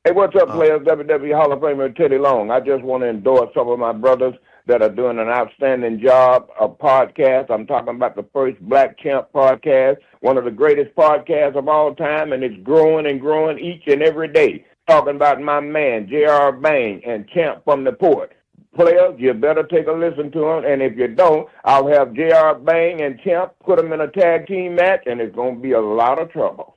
Hey, what's up, players? WWE Hall of Famer Teddy Long. I just want to endorse some of my brothers that are doing an outstanding job of podcast. I'm talking about the first Black Champ podcast, one of the greatest podcasts of all time, and it's growing and growing each and every day. Talking about my man, J.R. Bang and Champ from the Port. Players, you better take a listen to them, and if you don't, I'll have J.R. Bang and Champ put them in a tag team match, and it's going to be a lot of trouble.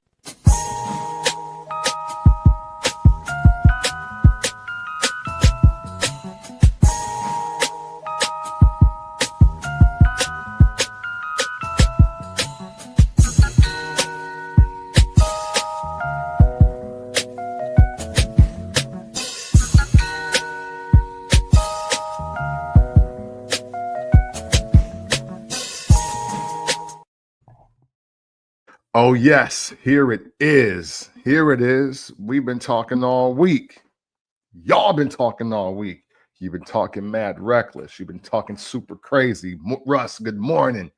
Oh, yes, here it is. Here it is. We've been talking all week. Y'all been talking all week. You've been talking mad reckless. You've been talking super crazy. Russ, good morning.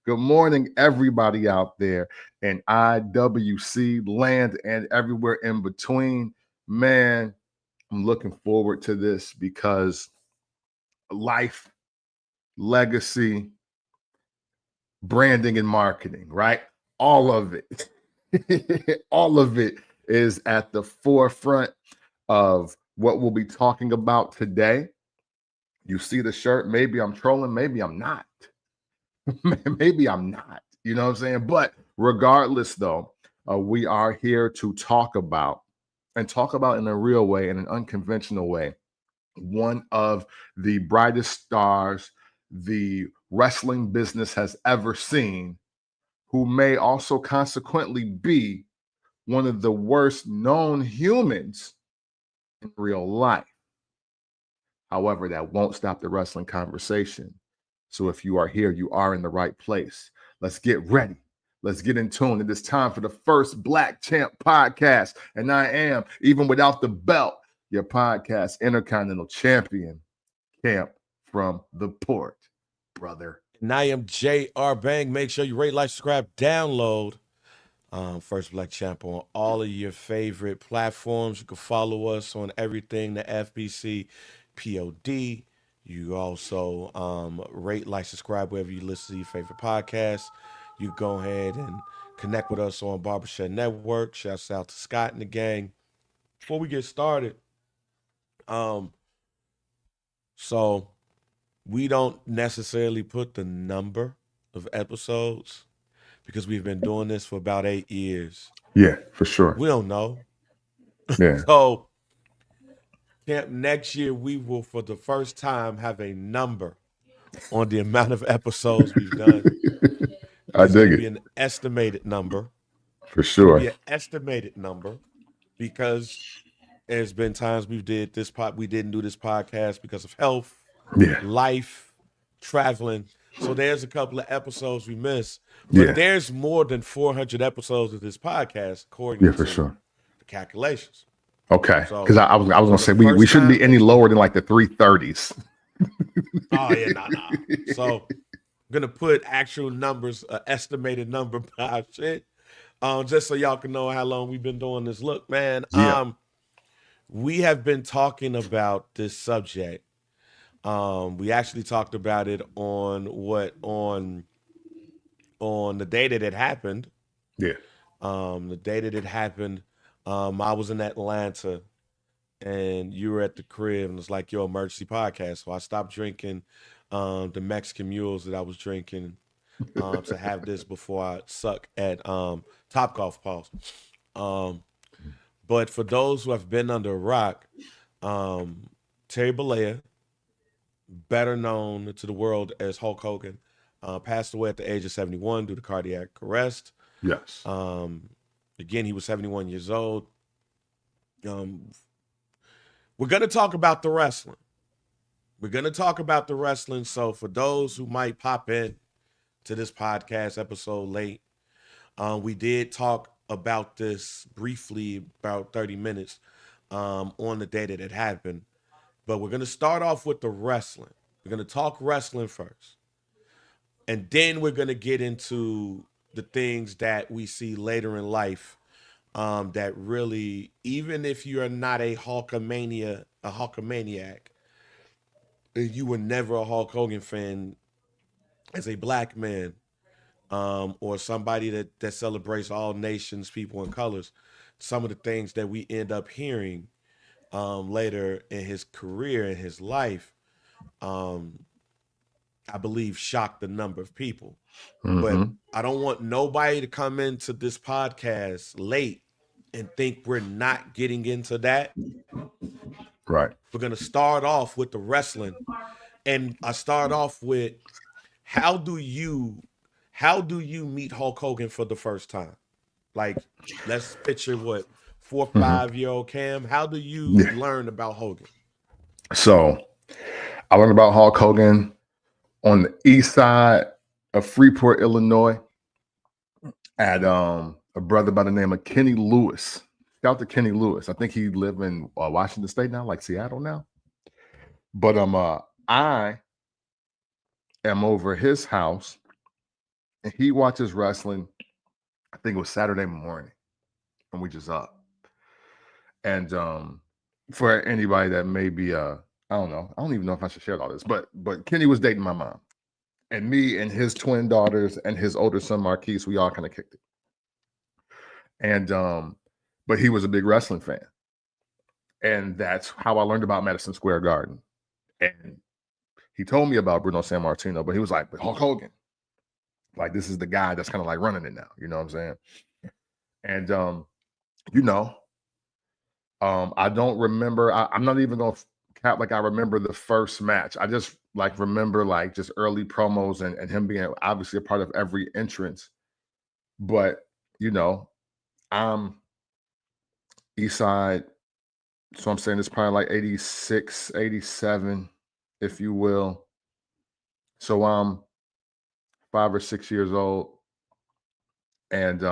Good morning, everybody out there in IWC land and everywhere in between. Man, I'm looking forward to this because life, legacy, branding, and marketing, right? All of it, all of it is at the forefront of what we'll be talking about today. You see the shirt. Maybe I'm trolling. Maybe I'm not. Maybe I'm not. You know what I'm saying? But regardless, though, we are here to talk about in a real way, in an unconventional way, one of the brightest stars the wrestling business has ever seen, who may also consequently be one of the worst known humans in real life. However, that won't stop the wrestling conversation. So if you are here, you are in the right place. Let's get ready. Let's get in tune. It is time for the first Black Champ podcast. And I am, even without the belt, your podcast intercontinental champion, Champ from the Port, brother. And I am J.R. Bang. Make sure you rate, like, subscribe, download First Black Champ on all of your favorite platforms. You can follow us on everything, the FBC POD. You also rate, like, subscribe wherever you listen to your favorite podcasts. You go ahead and connect with us on Barbershop Network. Shouts out to Scott and the gang. Before we get started, so we don't necessarily put the number of episodes because we've been doing this for about 8 years. Yeah, for sure. We don't know. Yeah. So next year we will, for the first time, have a number on the amount of episodes we've done. I dig it. Be an estimated number. For sure. Be an estimated number because there's been times we didn't do this podcast because of health, life, traveling. So there's a couple of episodes we missed. But there's more than 400 episodes of this podcast, according to the calculations. Okay. Because I was going to say, we shouldn't be any lower than like the 330s. Oh, yeah, nah. So I'm going to put actual numbers, estimated number by shit, just so y'all can know how long we've been doing this. Look, man, we have been talking about this subject. We actually talked about it on the day that it happened. Yeah. The day that it happened, I was in Atlanta and you were at the crib and it's like your emergency podcast. So I stopped drinking the Mexican mules that I was drinking to have this before I suck at Topgolf pause. But for those who have been under a rock, Terry Bollea, better known to the world as Hulk Hogan, passed away at the age of 71 due to cardiac arrest. Yes. Again, he was 71 years old. We're going to talk about the wrestling. So for those who might pop in to this podcast episode late, we did talk about this briefly, about 30 minutes on the day that it happened. But we're going to start off with the wrestling. We're going to talk wrestling first. And then we're going to get into the things that we see later in life that really, even if you're not a Hulkamaniac, and you were never a Hulk Hogan fan as a black man, or somebody that celebrates all nations, people, and colors, some of the things that we end up hearing later in his career and his life, um, I believe shocked a number of people. But Mm-hmm. I don't want nobody to come into this podcast late and think we're not getting into that. Right. We're gonna start off with the wrestling, and I start off with how do you how do you meet Hulk Hogan for the first time? Like, let's picture what 4 or 5 year old Cam. How do you Yeah. learn about Hogan? So I learned about Hulk Hogan on the east side of Freeport, Illinois, at a brother by the name of Kenny Lewis. Shout out to Kenny Lewis. I think he live in Washington State now, like Seattle now. But I am over his house, and he watches wrestling. I think it was Saturday morning, and we just up. And for anybody that may be I don't know, I don't even know if I should share all this, but Kenny was dating my mom, and me and his twin daughters and his older son Marquise, we all kind of kicked it. And but he was a big wrestling fan, and that's how I learned about Madison Square Garden. And he told me about Bruno Sammartino, but he was like, but Hulk Hogan, like, this is the guy that's kind of like running it now. You know what I'm saying? And you know, I don't remember. I'm not even gonna cap like I remember the first match. I just like remember like just early promos and him being obviously a part of every entrance. But you know, I'm East Side, so I'm saying it's probably like 86, 87, if you will. So I'm 5 or 6 years old, and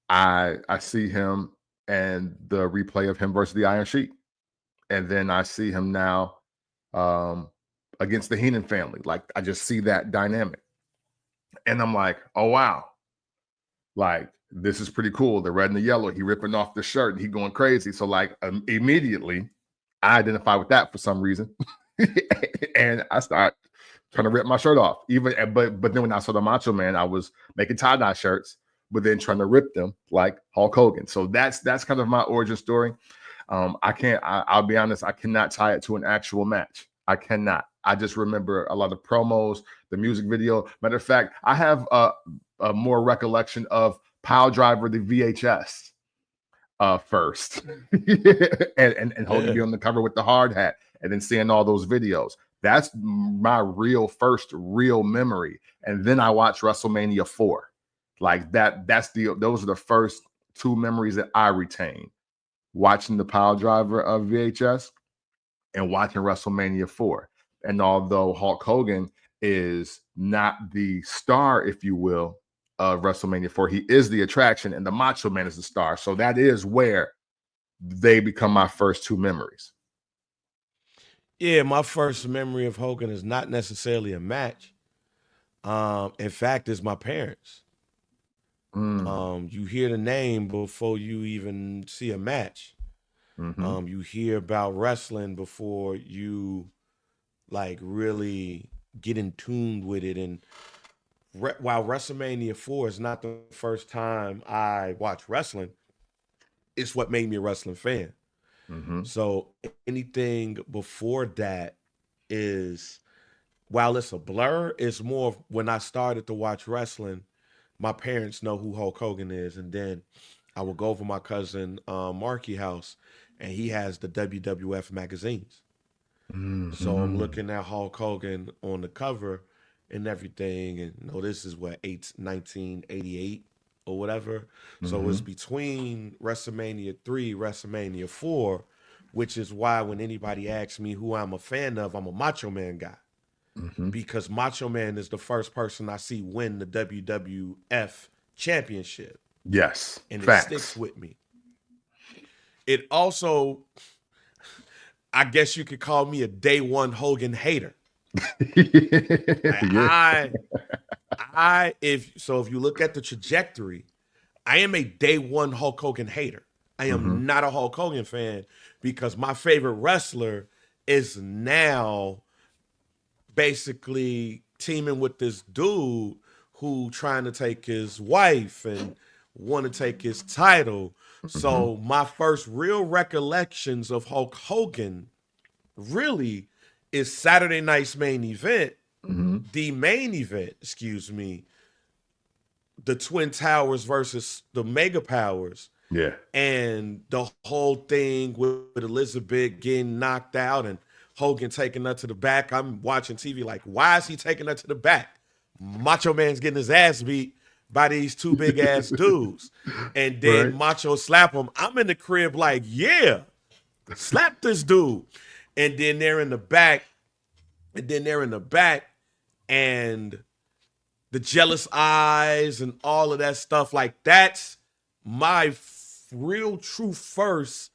I see him and the replay of him versus the Iron Sheik. And then I see him now against the Heenan family. Like, I just see that dynamic. And I'm like, oh, wow. Like, this is pretty cool. The red and the yellow, he ripping off the shirt and he going crazy. So like immediately I identify with that for some reason. And I start trying to rip my shirt off. But then when I saw the Macho Man, I was making tie-dye shirts, but then trying to rip them like Hulk Hogan. So that's kind of my origin story. I'll be honest, I cannot tie it to an actual match. I cannot. I just remember a lot of promos, the music video. Matter of fact, I have a more recollection of Pile Driver, the VHS first. and Hogan be on the cover with the hard hat, and then seeing all those videos. That's my first real memory. And then I watched WrestleMania 4. Like those are the first two memories that I retain. Watching the Pile Driver of VHS and watching WrestleMania 4. And although Hulk Hogan is not the star, if you will, of WrestleMania 4, he is the attraction, and the Macho Man is the star. So that is where they become my first two memories. Yeah, my first memory of Hogan is not necessarily a match. In fact, it's my parents. You hear the name before you even see a match. Mm-hmm. You hear about wrestling before you like really get in tune with it. And while WrestleMania 4 is not the first time I watched wrestling, it's what made me a wrestling fan. Mm-hmm. So anything before that is, while it's a blur, it's more of when I started to watch wrestling, my parents know who Hulk Hogan is. And then I would go over my cousin Marky house, and he has the WWF magazines. Mm-hmm. So I'm looking at Hulk Hogan on the cover and everything, and this is what 1988 or whatever. Mm-hmm. So it's between WrestleMania 3, WrestleMania 4, which is why when anybody asks me who I'm a fan of, I'm a Macho Man guy. Mm-hmm. Because Macho Man is the first person I see win the WWF championship. Yes. And Facts. It sticks with me. It also, I guess you could call me a day one Hogan hater. If you look at the trajectory, I am a day one Hulk Hogan hater. I am not a Hulk Hogan fan because my favorite wrestler is now basically teaming with this dude who trying to take his wife and want to take his title. So my first real recollections of Hulk Hogan really is Saturday night's main event, the main event, excuse me, the Twin Towers versus the Mega Powers. Yeah. And the whole thing with Elizabeth getting knocked out and Hogan taking her to the back. I'm watching TV like, why is he taking her to the back? Macho Man's getting his ass beat by these two big ass dudes. And then Macho slap him. I'm in the crib like, yeah, slap this dude. And then they're in the back. And the jealous eyes and all of that stuff. Like, that's my real true first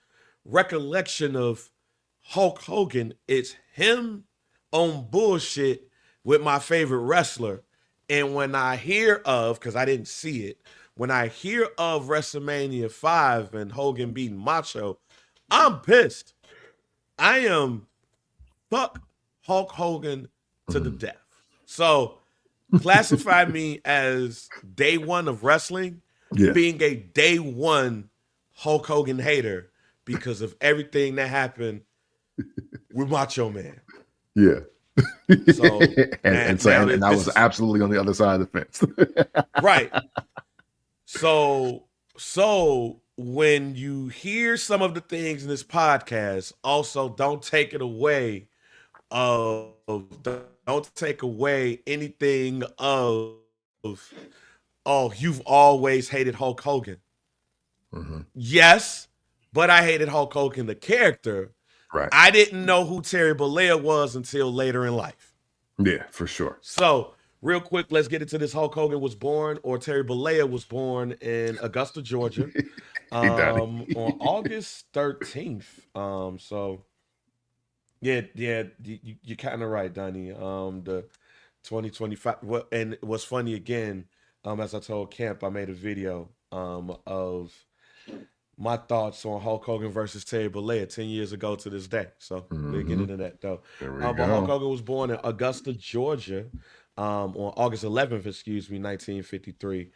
recollection of Hulk Hogan. It's him on bullshit with my favorite wrestler. And when I hear of, because I didn't see it, when I hear of WrestleMania 5 and Hogan beating Macho, I'm pissed. I am fuck Hulk Hogan to the death. So classify me as day one of wrestling, being a day one Hulk Hogan hater because of everything that happened with Macho Man. Yeah. So and I was absolutely on the other side of the fence. Right. So when you hear some of the things in this podcast, also don't take it away don't take away anything of oh, you've always hated Hulk Hogan. Yes, but I hated Hulk Hogan, the character. Right. I didn't know who Terry Bollea was until later in life. Yeah, for sure. So, real quick, let's get into this. Hulk Hogan was born, or Terry Bollea was born in Augusta, Georgia, on August 13th. So, yeah, you're kind of right, Donnie. The 2025. And what's funny again, as I told Camp, I made a video of my thoughts on Hulk Hogan versus Terry Bollea 10 years ago to this day. So we'll get into that though. But Hulk Hogan was born in Augusta, Georgia, on August 11th, 1953.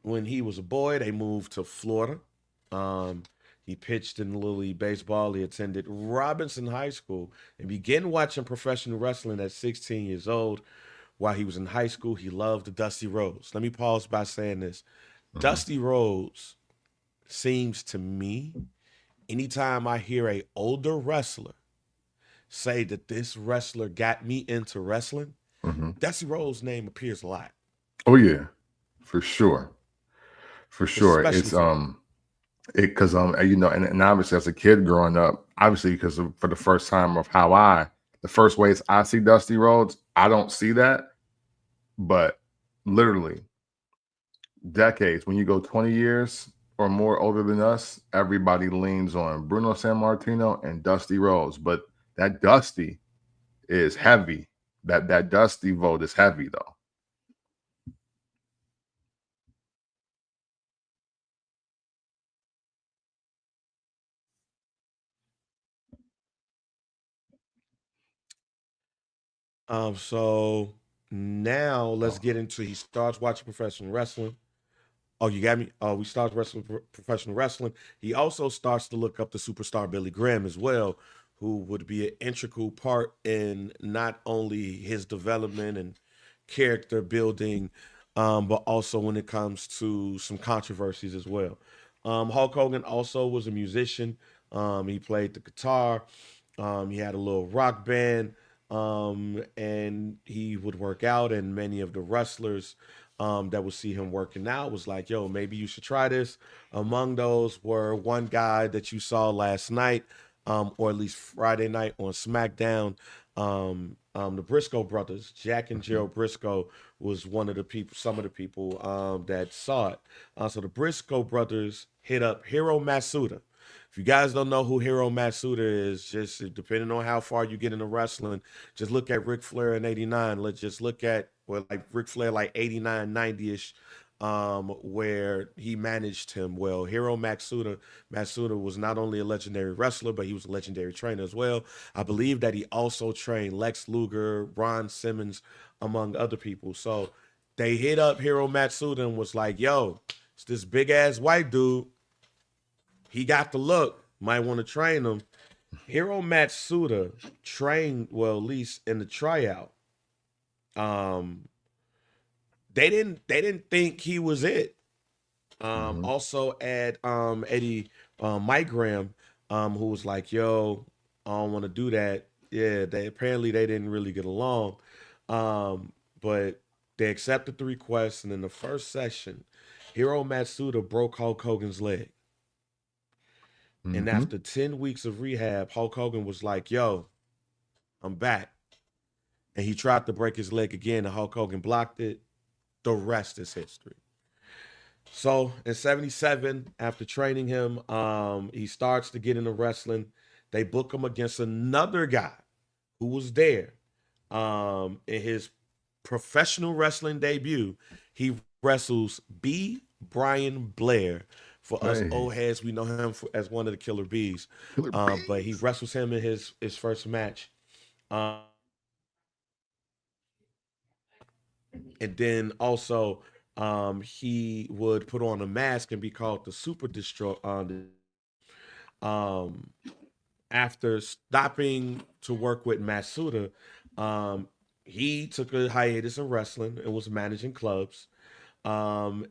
When he was a boy, they moved to Florida. He pitched in Little League Baseball. He attended Robinson High School and began watching professional wrestling at 16 years old. While he was in high school, he loved Dusty Rhodes. Let me pause by saying this. Dusty Rhodes seems to me, anytime I hear an older wrestler say that this wrestler got me into wrestling, Dusty Rhodes' name appears a lot. Oh yeah, for sure. For sure. Especially Because you know, and obviously as a kid growing up, obviously because for the first time of the first ways I see Dusty Rhodes, I don't see that, but literally decades, when you go 20 years or more older than us, everybody leans on Bruno Sammartino and Dusty Rhodes, but that Dusty is heavy. That Dusty vote is heavy though. So now let's get into, he starts watching professional wrestling. Oh, you got me? Oh, we start professional wrestling. He also starts to look up the superstar Billy Graham as well, who would be an integral part in not only his development and character building, but also when it comes to some controversies as well. Hulk Hogan also was a musician. He played the guitar. He had a little rock band, and he would work out. And many of the wrestlers that would see him working out was like, yo, maybe you should try this. Among those were one guy that you saw last night, or at least Friday night on SmackDown. The Briscoe brothers, Jack and Gerald Briscoe, was some of the people that saw it. So the Briscoe brothers hit up Hiro Matsuda. If you guys don't know who Hiro Matsuda is, just depending on how far you get into wrestling, just look at Ric Flair in '89. Let's just look at like Ric Flair like '89, '90ish. where he managed him well. Hiro Matsuda was not only a legendary wrestler, but he was a legendary trainer as well. I believe that he also trained Lex Luger, Ron Simmons, among other people. So they hit up Hiro Matsuda and was like, yo, it's this big ass white dude. He got the look. Might want to train him. Hiro Matsuda trained, well, at least in the tryout. Um, they didn't think he was it. Also add Eddie Mike Graham, who was like, "Yo, I don't want to do that." Yeah, they didn't really get along, but they accepted the request, and in the first session, Hiro Matsuda broke Hulk Hogan's leg, and after 10 weeks of rehab, Hulk Hogan was like, "Yo, I'm back," and he tried to break his leg again, and Hulk Hogan blocked it. The rest is history. So in '77, after training him, he starts to get into wrestling. They book him against another guy who was there. In his professional wrestling debut, he wrestles B. Brian Blair. For us old heads, we know him as one of the Killer Bees. But he wrestles him in his first match. Um, and then also he would put on a mask and be called the Super Destroy. Um, After stopping to work with Matsuda, um, he took a hiatus in wrestling and was managing clubs.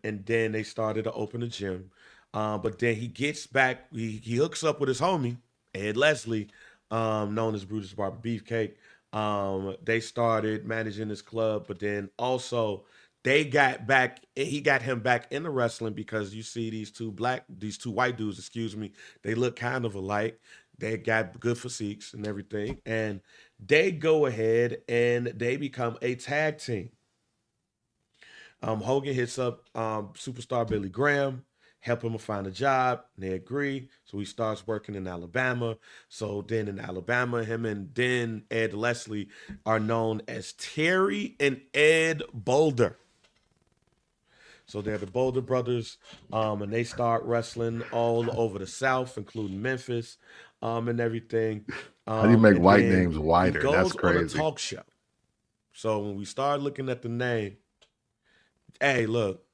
And then they started to open a gym. But then he gets back, he hooks up with his homie, Ed Leslie, known as Brutus Barber Beefcake. They started managing this club, but then also he got him back into wrestling because you see these two white dudes, excuse me, they look kind of alike. They got good physiques and everything. And they go ahead and they become a tag team. Hogan hits up superstar Billy Graham, help him find a job. And they agree. So he starts working in Alabama. So then in Alabama, him and then Ed Leslie are known as Terry and Ed Boulder. So they're the Boulder brothers, and they start wrestling all over the South, including Memphis, and everything. How do you make And white then names he whiter? That's goes on a crazy. talk show. So when we start looking at the name, hey, look,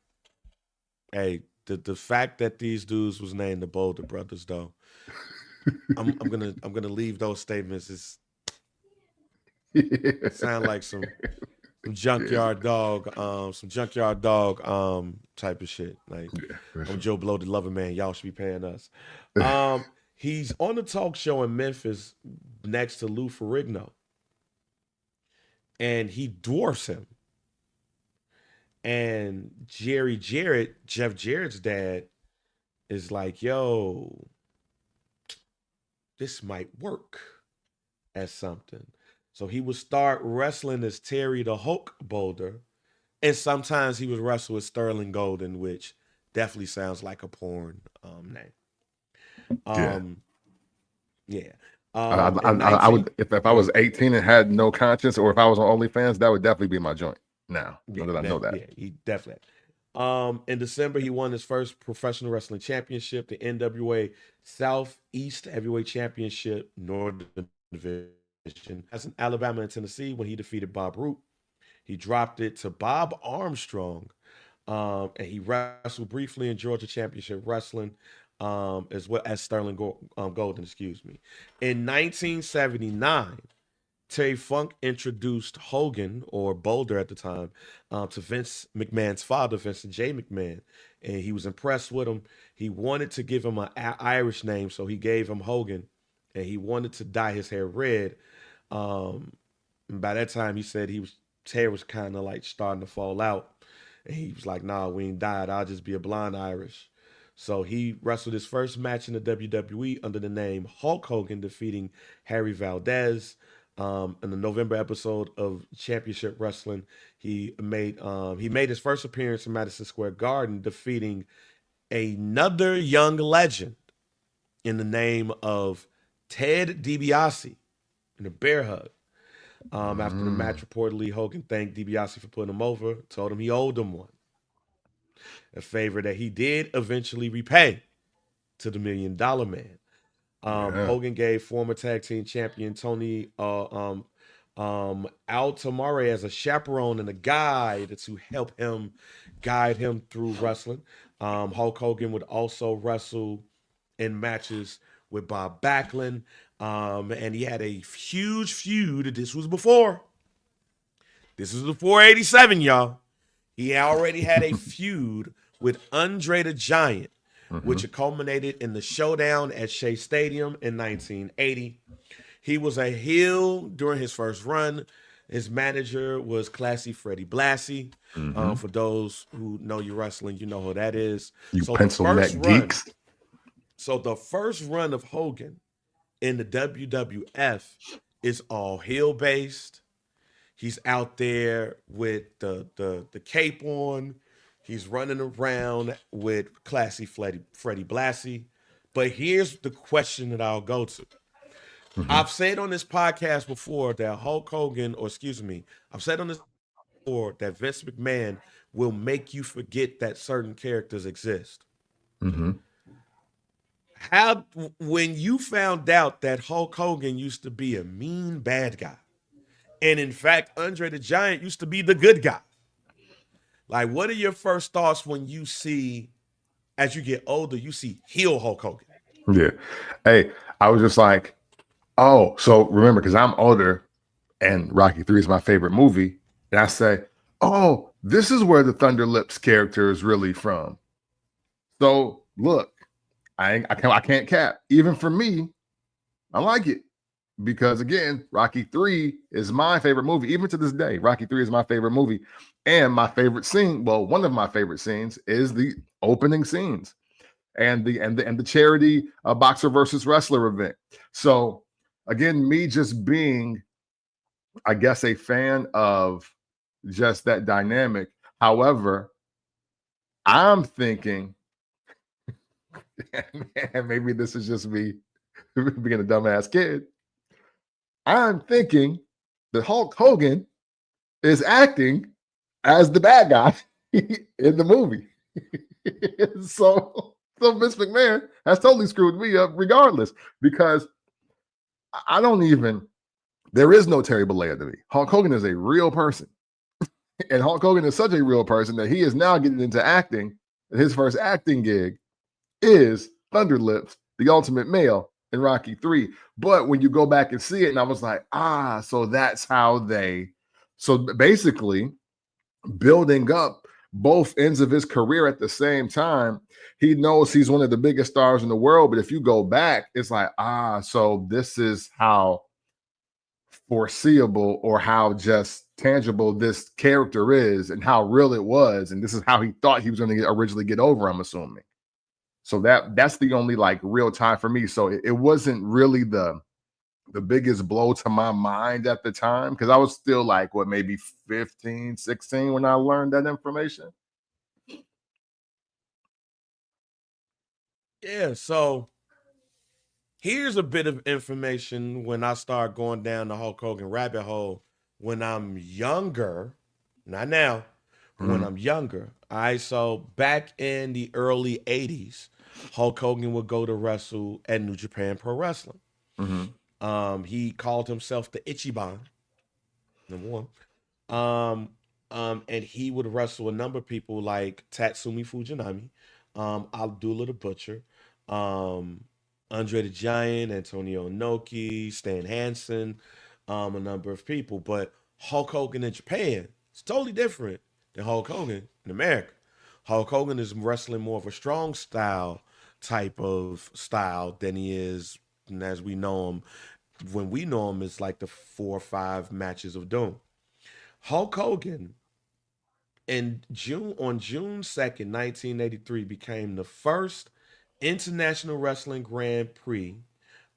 hey, the fact that these dudes was named the Boulder Brothers, though, I'm gonna leave those statements. It sound like Yeah, some junkyard dog type of shit. Like yeah, for I'm sure. Joe Blow, the Lover Man. Y'all should be paying us. Um, he's on the talk show in Memphis next to Lou Ferrigno, and he dwarfs him. And Jeff Jarrett's dad, is like, yo, this might work as something. So he would start wrestling as Terry the Hulk Boulder, and sometimes he would wrestle as Sterling Golden, which definitely sounds like a porn name. Yeah. Um, yeah. I, In I 19, would if I go was ahead. 18 and had no conscience, or if I was on OnlyFans, that would definitely be my joint. Now Yeah, that I know that. yeah, he definitely. In December, he won his first professional wrestling championship, the NWA Southeast Heavyweight Championship, Northern Division. That's in Alabama and Tennessee when he defeated Bob Root. He dropped it to Bob Armstrong, and he wrestled briefly in Georgia Championship Wrestling, as well as Golden, excuse me. In 1979, Terry Funk introduced Hogan, or Boulder at the time, to Vince McMahon's father, Vincent J. McMahon, and he was impressed with him. He wanted to give him an Irish name, so he gave him Hogan, and he wanted to dye his hair red. Um, and by that time, he said his hair was kind of like starting to fall out, and he was like, "Nah, we ain't dyed. I'll just be a blonde Irish." So he wrestled his first match in the WWE under the name Hulk Hogan, defeating Harry Valdez. In the November episode of Championship Wrestling, he made his first appearance in Madison Square Garden, defeating another young legend in the name of Ted DiBiase in a bear hug. After the Mm. match, reportedly Hogan thanked DiBiase for putting him over, told him he owed him one. a favor that he did eventually repay to the $1 Million Man. Yeah. Hogan gave former tag team champion Tony Altamare as a chaperone and a guide to help him guide him through wrestling. Hulk Hogan would also wrestle in matches with Bob Backlund, and he had a huge feud. This was before 87, y'all. He already had a feud with Andre the Giant, which culminated in the showdown at Shea Stadium in 1980. He was a heel during his first run. His manager was Classy Freddie Blassie. For those who know your wrestling, you know who that is. You So pencil neck geeks. So the first run of Hogan in the WWF is all heel based. He's out there with the cape on. He's running around with Classy Freddie Blassie. But here's the question that I'll go to. I've said on this podcast before that I've said on this before that Vince McMahon will make you forget that certain characters exist. How, when you found out that Hulk Hogan used to be a mean bad guy, and in fact, Andre the Giant used to be the good guy, like, what are your first thoughts when you see, as you get older, you see heel Hulk Hogan? Yeah. Hey, I was just like, oh, so remember, because I'm older and Rocky 3 is my favorite movie. And I say, oh, this is where the Thunder Lips character is really from. So look, I can't cap. Even for me, I like it. Because again, Rocky 3 is my favorite movie. Even to this day, Rocky 3 is my favorite movie. And my favorite scene, well, one of my favorite scenes is the opening scenes and the charity boxer versus wrestler event. So again, me just being, I guess, a fan of just that dynamic. However, I'm thinking, and maybe this is just me being a dumbass kid, I'm thinking that Hulk Hogan is acting as the bad guy in the movie. so Vince McMahon has totally screwed me up regardless, because I don't even, there is no Terry Bollea to me. Hulk Hogan is a real person. And Hulk Hogan is such a real person that he is now getting into acting. And his first acting gig is Thunder Lips, the Ultimate Male in Rocky 3. But when you go back and see it, and I was like, so that's how so basically building up both ends of his career at the same time. He knows he's one of the biggest stars in the world. But if you go back, it's like, so this is how foreseeable or how just tangible this character is and how real it was. And this is how he thought he was going to originally get over, I'm assuming. So that's the only like real time for me. So it wasn't really the biggest blow to my mind at the time, because I was still like, maybe 15, 16 when I learned that information. Yeah, so here's a bit of information when I start going down the Hulk Hogan rabbit hole when I'm younger, not now, but when I'm younger. All right, so back in the early 80s, Hulk Hogan would go to wrestle at New Japan Pro Wrestling. He called himself the Ichiban, number one. And he would wrestle a number of people like Tatsumi Fujinami, Abdullah the Butcher, Andre the Giant, Antonio Inoki, Stan Hansen, a number of people. But Hulk Hogan in Japan is totally different than Hulk Hogan in America. Hulk Hogan is wrestling more of a strong style type of style than he is, and as we know him, when we know him, it's like the 4 or 5 matches of doom. Hulk Hogan on June 2nd, 1983, became the first International Wrestling Grand Prix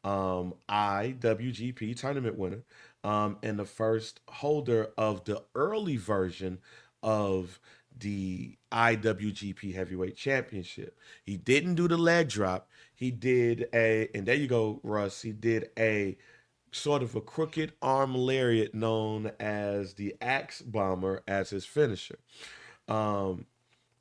IWGP tournament winner, and the first holder of the early version of the IWGP Heavyweight Championship. He didn't do the leg drop. He did and there you go, Russ. He did a sort of a crooked arm lariat known as the Axe Bomber as his finisher. Um,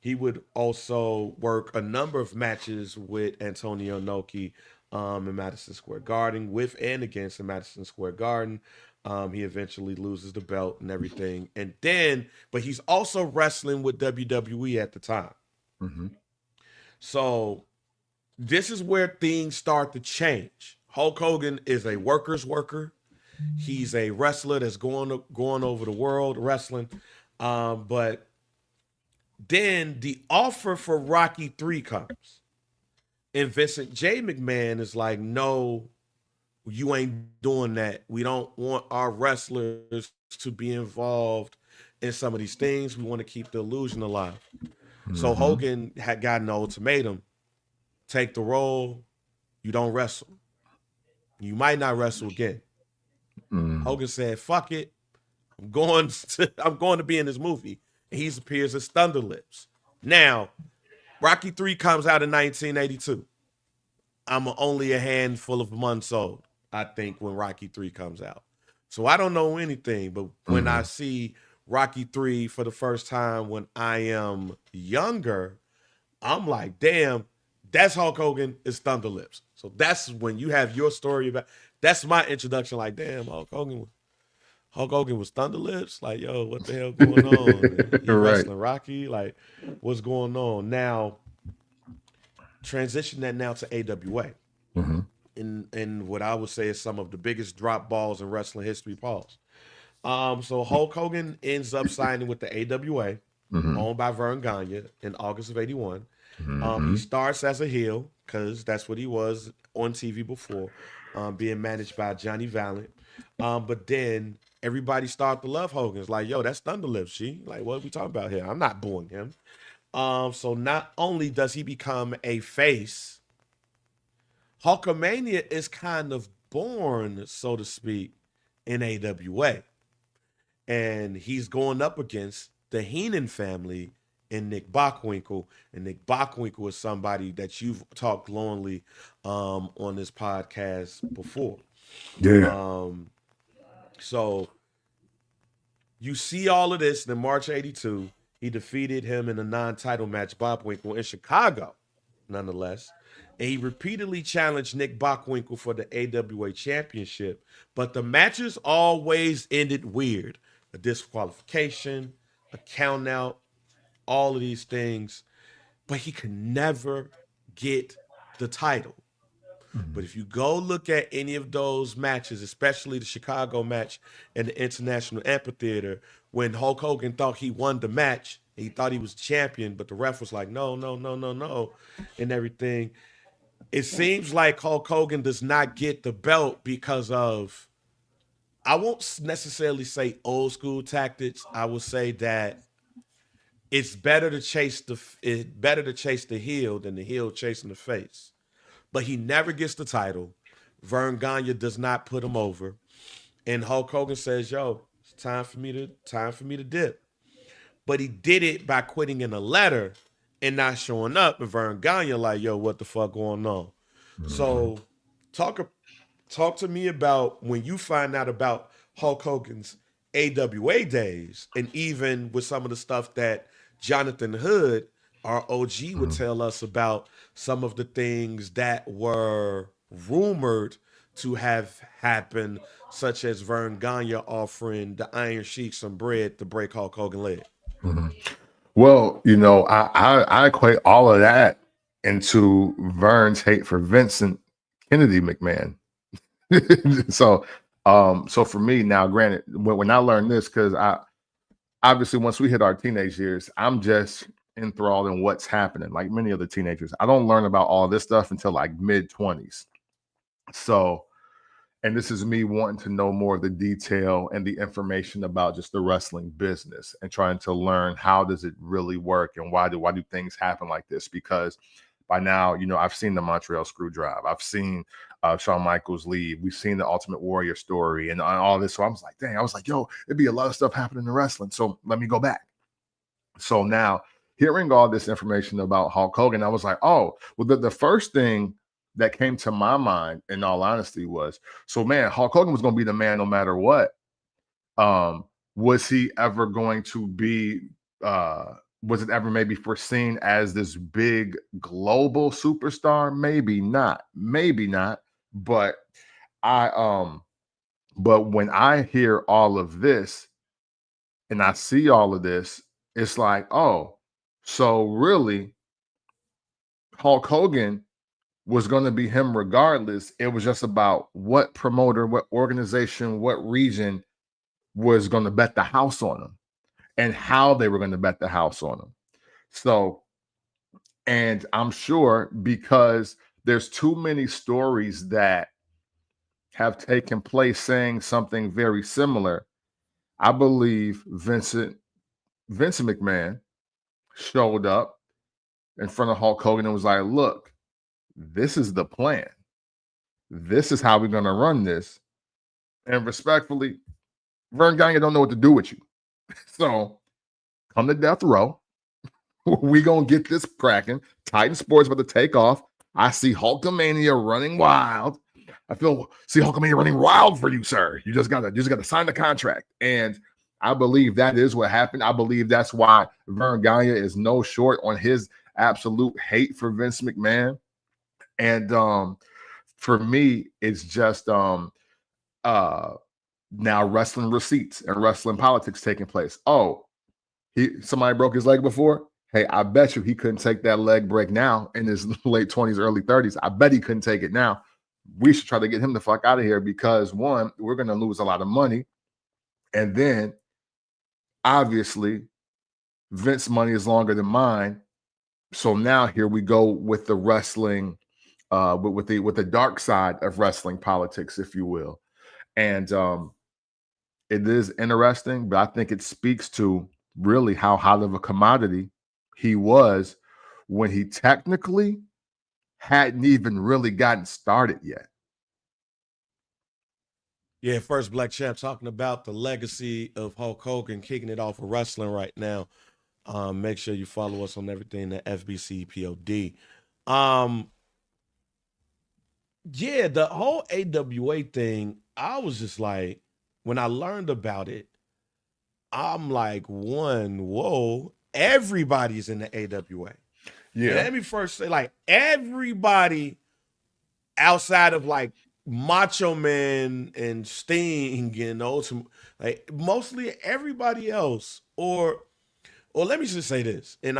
He would also work a number of matches with Antonio Inoki in Madison Square Garden, with and against in Madison Square Garden. He eventually loses the belt and everything. And then, but he's also wrestling with WWE at the time. Mm-hmm. So this is where things start to change. Hulk Hogan is a worker's worker. He's a wrestler that's going over the world wrestling. But then the offer for Rocky 3 comes. And Vincent J. McMahon is like, no, you ain't doing that. We don't want our wrestlers to be involved in some of these things. We want to keep the illusion alive. Mm-hmm. So Hogan had gotten an ultimatum. Take the role, you don't wrestle. You might not wrestle again. Mm-hmm. Hogan said, fuck it. I'm going to be in this movie. And he appears as Thunder Lips. Now, Rocky 3 comes out in 1982. I'm only a handful of months old, I think, when Rocky 3 comes out. So I don't know anything, but when I see Rocky 3 for the first time when I am younger, I'm like, damn, that's Hulk Hogan is Thunder Lips. So that's when you have your story about, that's my introduction, like, damn, Hulk Hogan was Thunder Lips. Like, yo, what the hell going on? You wrestling Rocky? Like, what's going on? Now, transition that now to AWA. Mm-hmm. In what I would say is some of the biggest drop balls in wrestling history. Pause. So Hulk Hogan ends up signing with the AWA, owned by Vern Gagne, in August of '81. He starts as a heel because that's what he was on TV before, being managed by Johnny Valiant. But then everybody started to love Hogan. It's like, yo, that's Thunder Lips, G. Like, what are we talking about here? I'm not booing him. So not only does he become a face, Hulkamania is kind of born, so to speak, in AWA. And he's going up against the Heenan family and Nick Bockwinkel. And Nick Bockwinkel is somebody that you've talked glowingly on this podcast before. Yeah. So you see all of this, and in March '82, he defeated him in a non-title match, Bockwinkel, in Chicago, nonetheless. And he repeatedly challenged Nick Bockwinkel for the AWA championship, but the matches always ended weird. A disqualification, a count out, all of these things, but he could never get the title. But if you go look at any of those matches, especially the Chicago match and the International Amphitheater, when Hulk Hogan thought he won the match, he thought he was champion, but the ref was like, no, and everything. It seems like Hulk Hogan does not get the belt because of, I won't necessarily say old school tactics. I will say that it's better to chase the heel than the heel chasing the face. But he never gets the title. Vern Gagne does not put him over. And Hulk Hogan says, yo, it's time for me to dip. But he did it by quitting in a letter and not showing up. And Vern Gagne like, yo, what the fuck going on? So talk to me about when you find out about Hulk Hogan's AWA days, and even with some of the stuff that Jonathan Hood, our OG, would tell us about some of the things that were rumored to have happened, such as Vern Gagne offering the Iron Sheik some bread to break Hulk Hogan's leg. Well, I equate all of that into Vern's hate for Vincent Kennedy McMahon. So for me now, granted, when I learned this, because obviously once we hit our teenage years, I'm just enthralled in what's happening, like many other teenagers. I don't learn about all this stuff until like mid-20s. So, and this is me wanting to know more of the detail and the information about just the wrestling business and trying to learn how does it really work and why do things happen like this? Because by now, I've seen the Montreal Screwdrive. I've seen Shawn Michaels leave. We've seen the Ultimate Warrior story and all this. So I was like, yo, it'd be a lot of stuff happening in wrestling. So let me go back. So now hearing all this information about Hulk Hogan, I was like, oh, well, the first thing that came to my mind, in all honesty, was, so man, Hulk Hogan was going to be the man no matter what. Was he ever going to be was it ever maybe foreseen as this big global superstar? Maybe not. Maybe not. But but when I hear all of this and I see all of this, it's like, oh, so really Hulk Hogan was going to be him regardless. It was just about what promoter, what organization, what region was going to bet the house on him and how they were going to bet the house on him. So, and I'm sure because there's too many stories that have taken place saying something very similar. I believe Vince McMahon showed up in front of Hulk Hogan and was like, look, this is the plan. This is how we're going to run this. And respectfully, Vern Gagne don't know what to do with you. So come to death row. We going to get this cracking. Titan Sports about to take off. I see Hulkamania running wild. See Hulkamania running wild for you, sir. You just gotta sign the contract. And I believe that is what happened. I believe that's why Vern Gagne is no short on his absolute hate for Vince McMahon. And for me, it's just now wrestling receipts and wrestling politics taking place. Oh, somebody broke his leg before. Hey, I bet you he couldn't take that leg break now in his late 20s, early 30s. I bet he couldn't take it now. We should try to get him the fuck out of here because, one, we're going to lose a lot of money. And then, obviously, Vince's money is longer than mine. So now here we go with the wrestling, with the dark side of wrestling politics, if you will. And it is interesting, but I think it speaks to really how hot of a commodity he was when he technically hadn't even really gotten started yet. Yeah, first Black Champ talking about the legacy of Hulk Hogan, kicking it off for wrestling right now. Make sure you follow us on everything at FBC POD. Yeah, the whole AWA thing, I was just like, when I learned about it, I'm like, whoa, everybody's in the AWA. Yeah. And let me first say, like, everybody outside of like Macho Man and Sting and Ultimate, like mostly everybody else, or let me just say this, and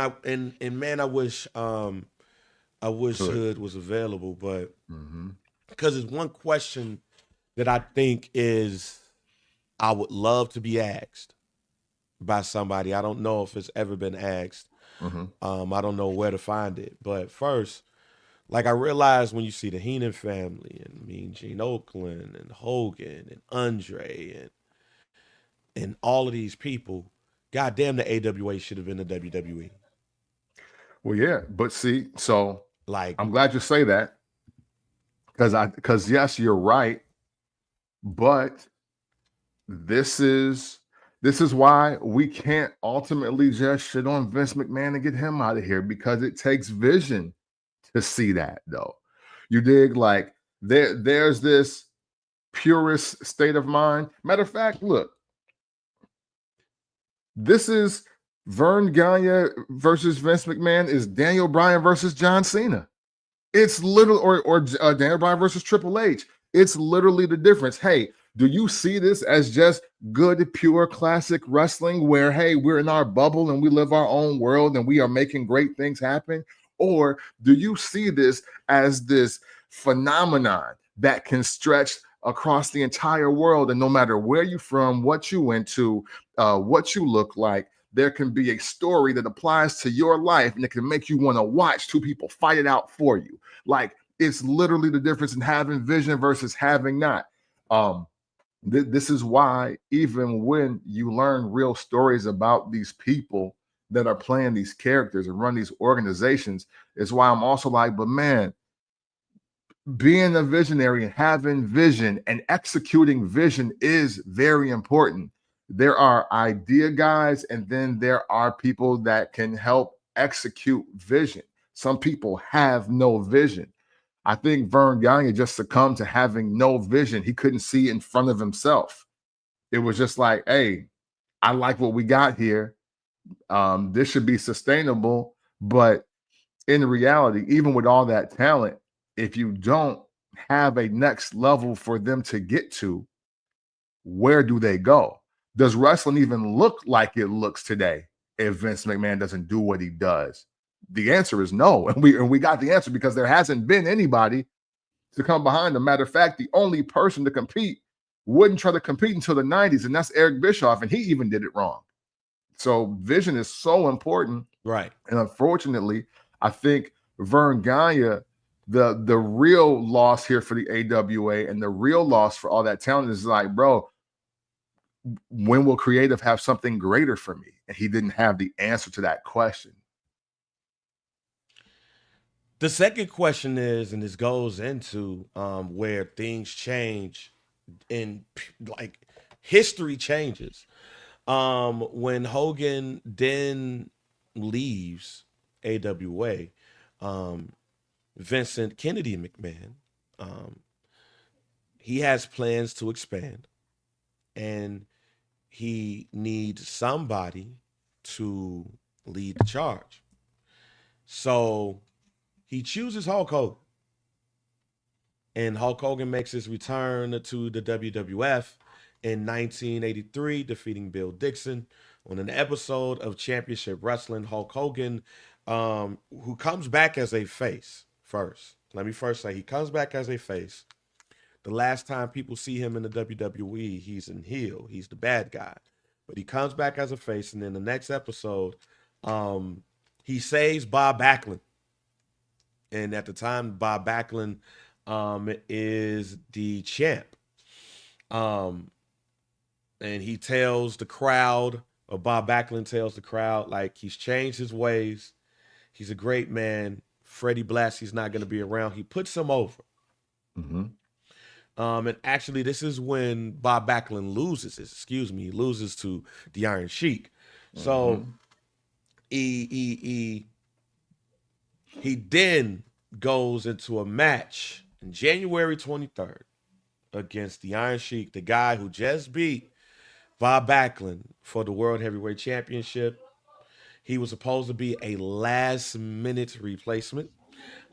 man, I wish Hood was available, but because it's one question that I think is I would love to be asked by somebody. I don't know if it's ever been asked. I don't know where to find it. But first, like I realized when you see the Heenan family and Mean Gene Oakland and Hogan and Andre and all of these people, goddamn, the AWA should have been the WWE. Well, yeah, but see, so like I'm glad you say that because yes, you're right, but this is why we can't ultimately just shit on Vince McMahon and get him out of here because it takes vision to see that, though. You dig? Like there's this purist state of mind. Matter of fact, look, this is Vern Gagne versus Vince McMahon is Daniel Bryan versus John Cena. It's literally, or Daniel Bryan versus Triple H. It's literally the difference. Hey, do you see this as just good, pure, classic wrestling where, hey, we're in our bubble and we live our own world and we are making great things happen? Or do you see this as this phenomenon that can stretch across the entire world, and no matter where you're from, what you went to, what you look like, there can be a story that applies to your life and it can make you want to watch two people fight it out for you. Like, it's literally the difference in having vision versus having not. This is why even when you learn real stories about these people that are playing these characters and run these organizations, is why I'm also like, but man, being a visionary and having vision and executing vision is very important. There are idea guys, and then there are people that can help execute vision. Some people have no vision. I think Vern Gagne just succumbed to having no vision. He couldn't see in front of himself. It was just like, hey, I like what we got here. This should be sustainable, but in reality, even with all that talent, if you don't have a next level for them to get to, where do they go? Does wrestling even look like it looks today if Vince McMahon doesn't do what he does? The answer is no. And we got the answer because there hasn't been anybody to come behind him. Matter of fact, the only person to compete wouldn't try to compete until the 90s, and that's Eric Bischoff, and he even did it wrong. So vision is so important. Right. And unfortunately, I think Vern Gagne, the real loss here for the AWA and the real loss for all that talent is like, bro, when will creative have something greater for me? And he didn't have the answer to that question. The second question is, and this goes into where things change and like history changes. When Hogan then leaves AWA, Vincent Kennedy McMahon, he has plans to expand, and he needs somebody to lead the charge. So he chooses Hulk Hogan. And Hulk Hogan makes his return to the WWF in 1983, defeating Bill Dixon on an episode of Championship Wrestling. Hulk Hogan, who comes back as a face first. Let me first say he comes back as a face. The last time people see him in the WWE, he's in heel. He's the bad guy. But he comes back as a face, and then the next episode, he saves Bob Backlund. And at the time, Bob Backlund is the champ. And he tells the crowd, or Bob Backlund tells the crowd, like, he's changed his ways. He's a great man. Freddie Blassie's not going to be around. He puts him over. Mm-hmm. And actually, this is when Bob Backlund loses to the Iron Sheik. So he then goes into a match on January 23rd against the Iron Sheik, the guy who just beat Bob Backlund for the World Heavyweight Championship. He was supposed to be a last-minute replacement.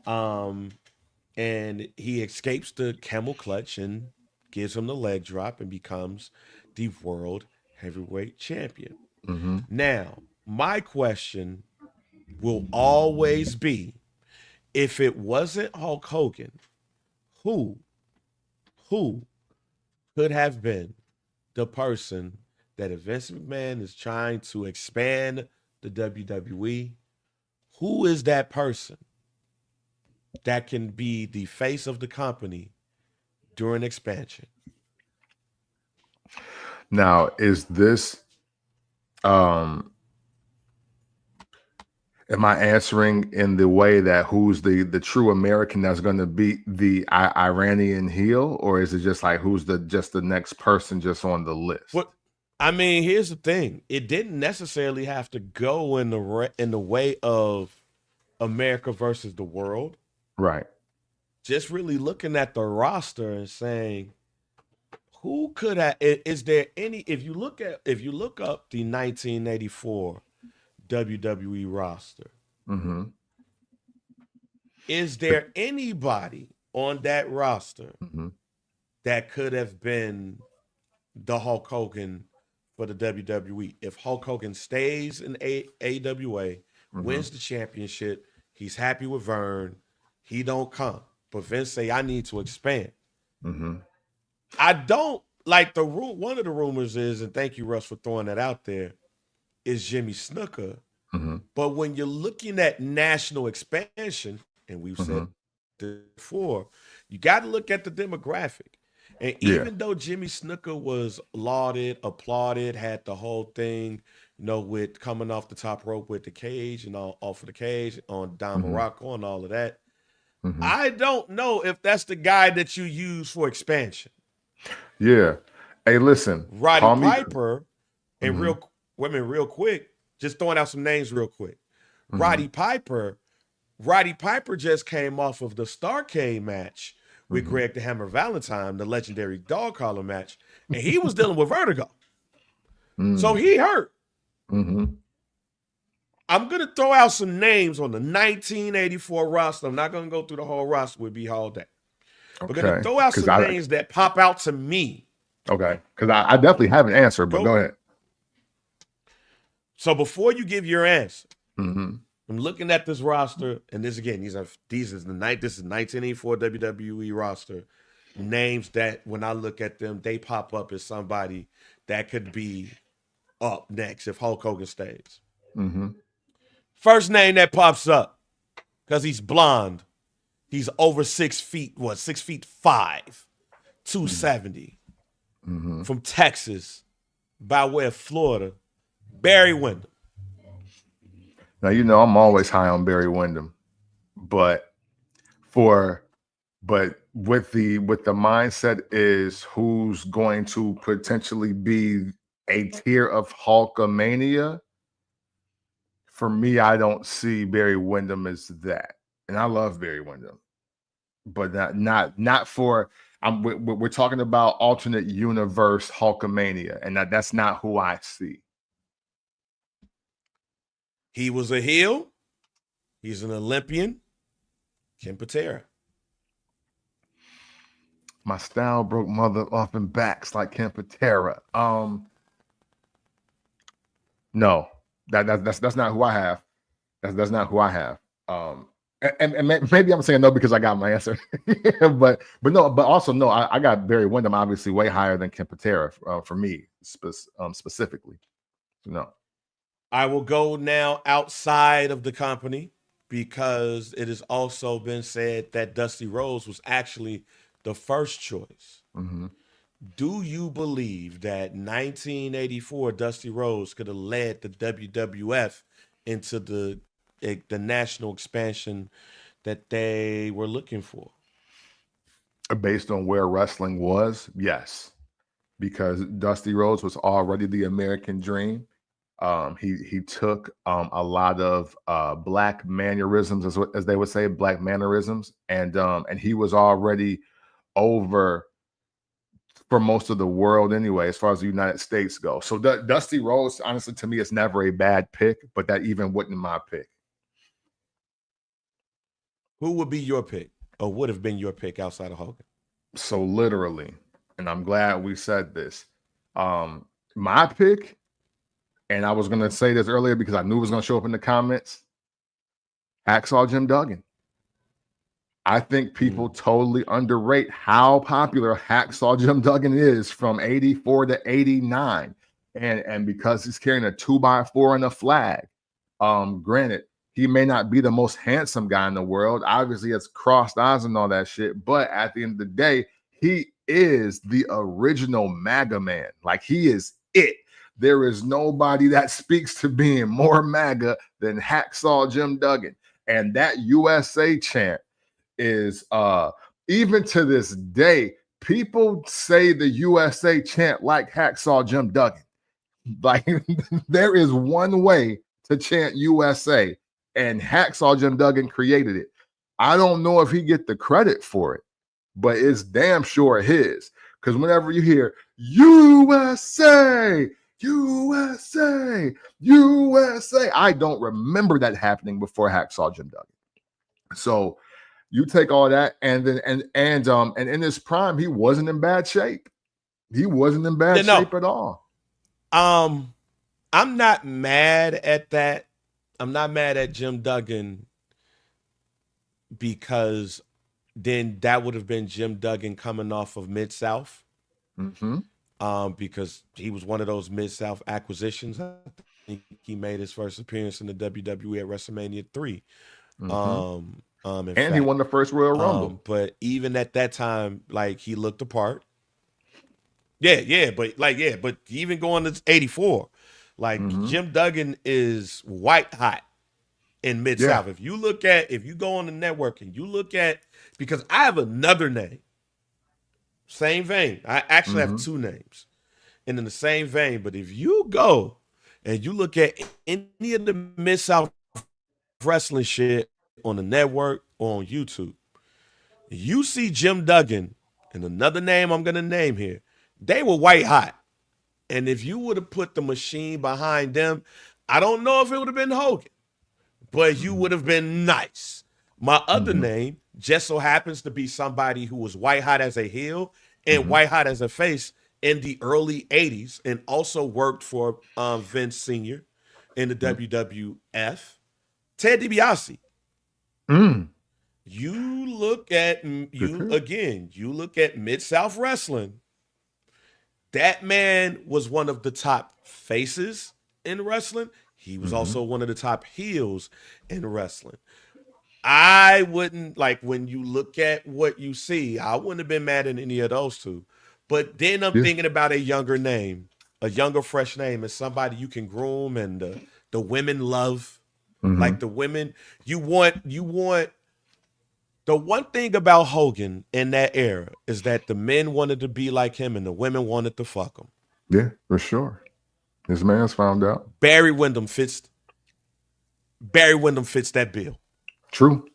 And he escapes the camel clutch and gives him the leg drop and becomes the World Heavyweight Champion. Mm-hmm. Now, my question will always be, if it wasn't Hulk Hogan, who could have been the person that if Vince McMahon is trying to expand the WWE, who is that person that can be the face of the company during expansion? Now, is this am I answering in the way that who's the true American that's going to beat the Iranian heel, or is it just like who's just the next person just on the list? Well, I mean, here's the thing: it didn't necessarily have to go in the way of America versus the world, right? Just really looking at the roster and saying, who could have? Is there any? If you look up the 1984 WWE roster, is there anybody on that roster that could have been the Hulk Hogan for the WWE? If Hulk Hogan stays in AWA, wins the championship, he's happy with Vern, he don't come. But Vince say, I need to expand. I don't like one of the rumors is, and thank you, Russ, for throwing that out there, is Jimmy Snuka. But when you're looking at national expansion, and we've said this before, you got to look at the demographic. And even though Jimmy Snuka was lauded, applauded, had the whole thing, with coming off the top rope with the cage and all off of the cage on Don Morocco and all of that, I don't know if that's the guy that you use for expansion. Yeah. Hey, listen. Roddy Piper, and real quick, just throwing out some names real quick. Roddy Piper just came off of the Starrcade match with Greg the Hammer Valentine, the legendary dog collar match, and he was dealing with vertigo. So he hurt. I'm going to throw out some names on the 1984 roster. I'm not going to go through the whole roster. We'd be all day. We're going to throw out some names that pop out to me. Okay. Because I definitely have an answer, but go ahead. So before you give your answer, I'm looking at this roster, and this is the 1984 WWE roster. Names that when I look at them, they pop up as somebody that could be up next if Hulk Hogan stays. First name that pops up, because he's blonde. He's over 6 feet, 6'5", 270. From Texas, by way of Florida, Barry Windham. Now, you know, I'm always high on Barry Windham, but with the mindset is who's going to potentially be a tier of Hulkamania. For me, I don't see Barry Windham as that, and I love Barry Windham, but not for. We're talking about alternate universe Hulkamania, and that's not who I see. He was a heel. He's an Olympian. Ken Patera. My style broke mother off in backs like Ken Patera. No, that's not who I have. That's not who I have. And maybe I'm saying no because I got my answer, but also no. I got Barry Windham obviously way higher than Ken Patera for me specifically. No. I will go now outside of the company because it has also been said that Dusty Rhodes was actually the first choice. Do you believe that 1984 Dusty Rhodes could have led the WWF into the national expansion that they were looking for? Based on where wrestling was, yes, because Dusty Rhodes was already the American dream. He took a lot of black mannerisms, as they would say, black mannerisms, and he was already over for most of the world anyway, as far as the United States go. So Dusty Rhodes, honestly, to me, it's never a bad pick, but that even wouldn't my pick. Who would be your pick, or would have been your pick outside of Hogan? So literally, and I'm glad we said this, my pick. And I was going to say this earlier because I knew it was going to show up in the comments. Hacksaw Jim Duggan. I think people totally underrate how popular Hacksaw Jim Duggan is from 84 to 89. And because he's carrying a 2x4 and a flag, granted, he may not be the most handsome guy in the world. Obviously, it's crossed eyes and all that shit. But at the end of the day, he is the original MAGA man. Like, he is it. There is nobody that speaks to being more MAGA than Hacksaw Jim Duggan. And that USA chant is, even to this day, people say the USA chant like Hacksaw Jim Duggan. Like, there is one way to chant USA, and Hacksaw Jim Duggan created it. I don't know if he get the credit for it, but it's damn sure his. Because whenever you hear USA, USA, USA, I don't remember that happening before Hacksaw Jim Duggan. So you take all that, and then and in his prime, he wasn't in bad shape. He wasn't in bad shape at all. I'm not mad at that. I'm not mad at Jim Duggan because then that would have been Jim Duggan coming off of Mid-South. Because he was one of those Mid-South acquisitions. I think he made his first appearance in the WWE at WrestleMania 3. And he won the first Royal Rumble. But even at that time, like, he looked the part. But even going to 84, like, Jim Duggan is white hot in Mid-South. If you go on the network and you look at, because I have another name. Same vein. I actually have two names. And in the same vein, but if you go and you look at any of the Mid-South wrestling shit on the network or on YouTube, you see Jim Duggan and another name I'm going to name here, they were white hot. And if you would have put the machine behind them, I don't know if it would have been Hogan. but you would have been nice. My other name just so happens to be somebody who was white hot as a heel and white hot as a face in the early 80s and also worked for Vince Sr. in the WWF. Ted DiBiase. You look at you look at Mid-South Wrestling. That man was one of the top faces in wrestling. He was also one of the top heels in wrestling. I wouldn't, like, when you look at what you see, I wouldn't have been mad at any of those two. But then I'm thinking about a younger name, a younger, fresh name, as somebody you can groom and the women love. Like the women, you want the one thing about Hogan in that era is that the men wanted to be like him and the women wanted to fuck him. Yeah, for sure. His man's found out. Barry Windham fits that bill. True.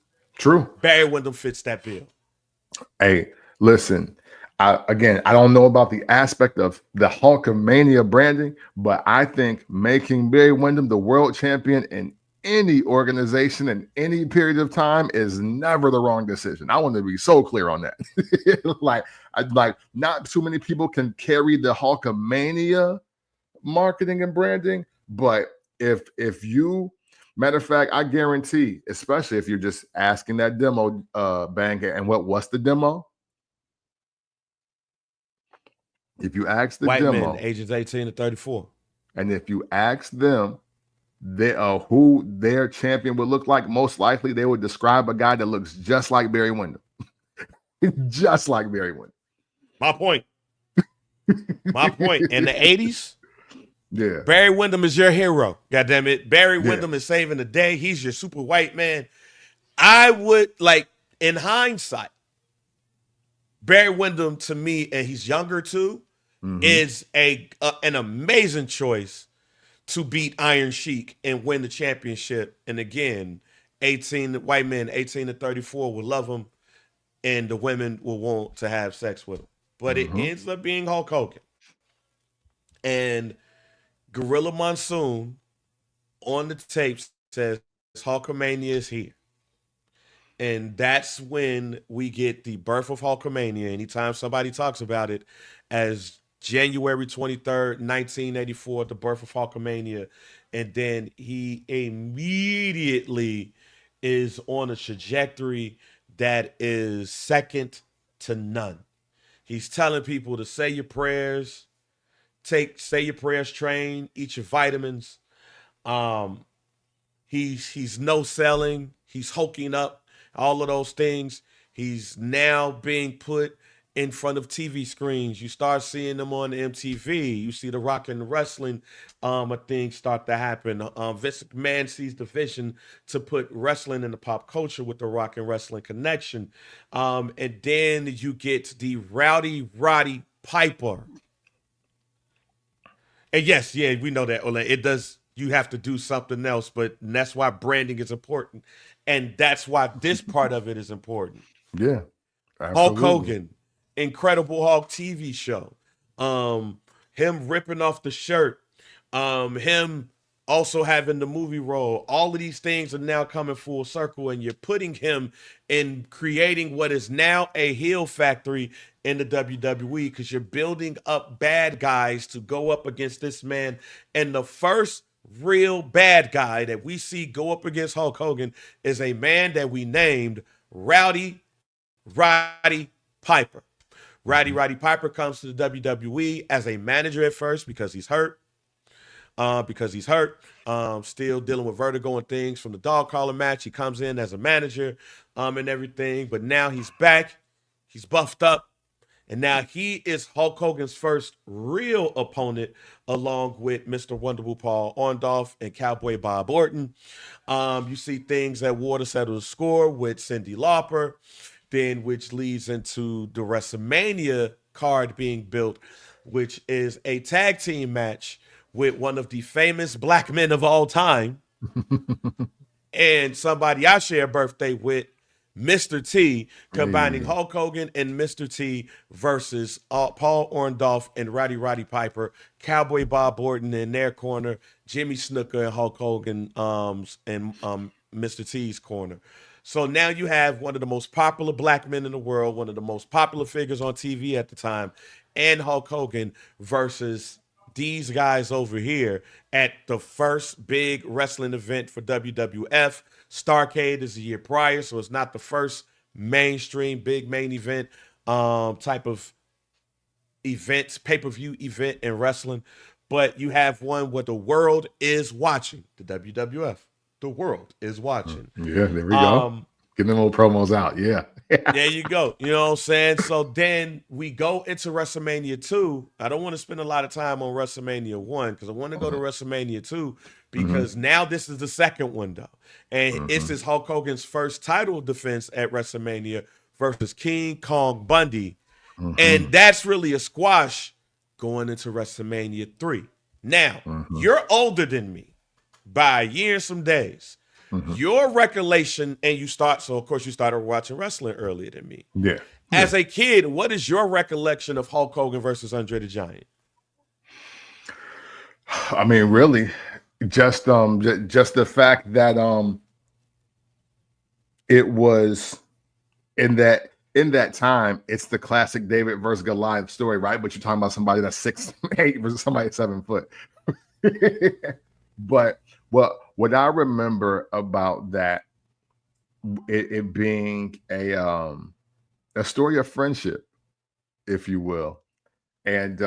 Barry Windham fits that bill. Hey, listen. I don't know about the aspect of the Hulkamania branding, but I think making Barry Windham the world champion in any organization in any period of time is never the wrong decision. I want to be so clear on that. like not too many people can carry the Hulkamania marketing and branding, but if you, matter of fact, I guarantee, especially if you're just asking that demo, Bang, and what's the demo? If you ask the white demo, men, ages 18 to 34, and if you ask them who their champion would look like, most likely they would describe a guy that looks just like Barry Windham. Just like Barry Windham. My point. In the 80s, yeah, Barry Windham is your hero. God damn it. Barry Windham is saving the day. He's your super white man. I would, like, in hindsight, Barry Windham, to me, and he's younger too, is an amazing choice to beat Iron Sheik and win the championship. And again, white men 18 to 34 will love him, and the women will want to have sex with him. But it ends up being Hulk Hogan. And Gorilla Monsoon on the tape says Hulkamania is here. And that's when we get the birth of Hulkamania. Anytime somebody talks about it as January 23rd, 1984, the birth of Hulkamania. And then he immediately is on a trajectory that is second to none. He's telling people to say your prayers, say your prayers, train, eat your vitamins. He's no selling, he's hulking up, all of those things. He's now being put in front of TV screens. You start seeing them on MTV. You see the rock and wrestling things start to happen. Vince McMahon sees the vision to put wrestling in the pop culture with the rock and wrestling connection. And then you get the Rowdy Roddy Piper. And yes, we know that, Ole. It does. You have to do something else, but that's why branding is important. And that's why this part of it is important. Yeah. Absolutely. Hulk Hogan, Incredible Hulk TV show. Him ripping off the shirt. Him also having the movie role. All of these things are now coming full circle, and you're putting him in creating what is now a heel factory in the WWE, because you're building up bad guys to go up against this man. And the first real bad guy that we see go up against Hulk Hogan is a man that we named Rowdy Roddy Piper. Rowdy Piper comes to the WWE as a manager at first because he's hurt. Still dealing with vertigo and things from the dog collar match. He comes in as a manager and everything, but now he's back. He's buffed up. And now he is Hulk Hogan's first real opponent, along with Mr. Wonderful Paul Orndorff and Cowboy Bob Orton. You see things at Water Settle the Score with Cyndi Lauper, then which leads into the WrestleMania card being built, which is a tag team match with one of the famous black men of all time and somebody I share a birthday with, Mr. T, combining Hulk Hogan and Mr. T versus Paul Orndorff and Roddy Piper, Cowboy Bob Orton in their corner, Jimmy Snuka and Hulk Hogan and Mr. T's corner. So now you have one of the most popular black men in the world, one of the most popular figures on TV at the time, and Hulk Hogan versus these guys over here at the first big wrestling event for WWF. Starrcade is a year prior, so it's not the first mainstream big main event type of events, pay-per-view event in wrestling. But you have one where the world is watching, the WWF. The world is watching. Yeah, there we go. Getting the little promos out. Yeah. There you go. You know what I'm saying? So then we go into WrestleMania 2. I don't want to spend a lot of time on WrestleMania 1 because I want to go to WrestleMania 2 because now this is the second one, though. And it's this Hulk Hogan's first title defense at WrestleMania versus King Kong Bundy. And that's really a squash going into WrestleMania 3. Now, you're older than me by a year and some days. Your recollection, and so of course you started watching wrestling earlier than me. Yeah. As a kid, what is your recollection of Hulk Hogan versus Andre the Giant? I mean, really, just the fact that it was in that time, it's the classic David versus Goliath story, right? But you're talking about somebody that's 6'8" versus somebody 7 foot. But what I remember about that, it being a story of friendship, if you will, and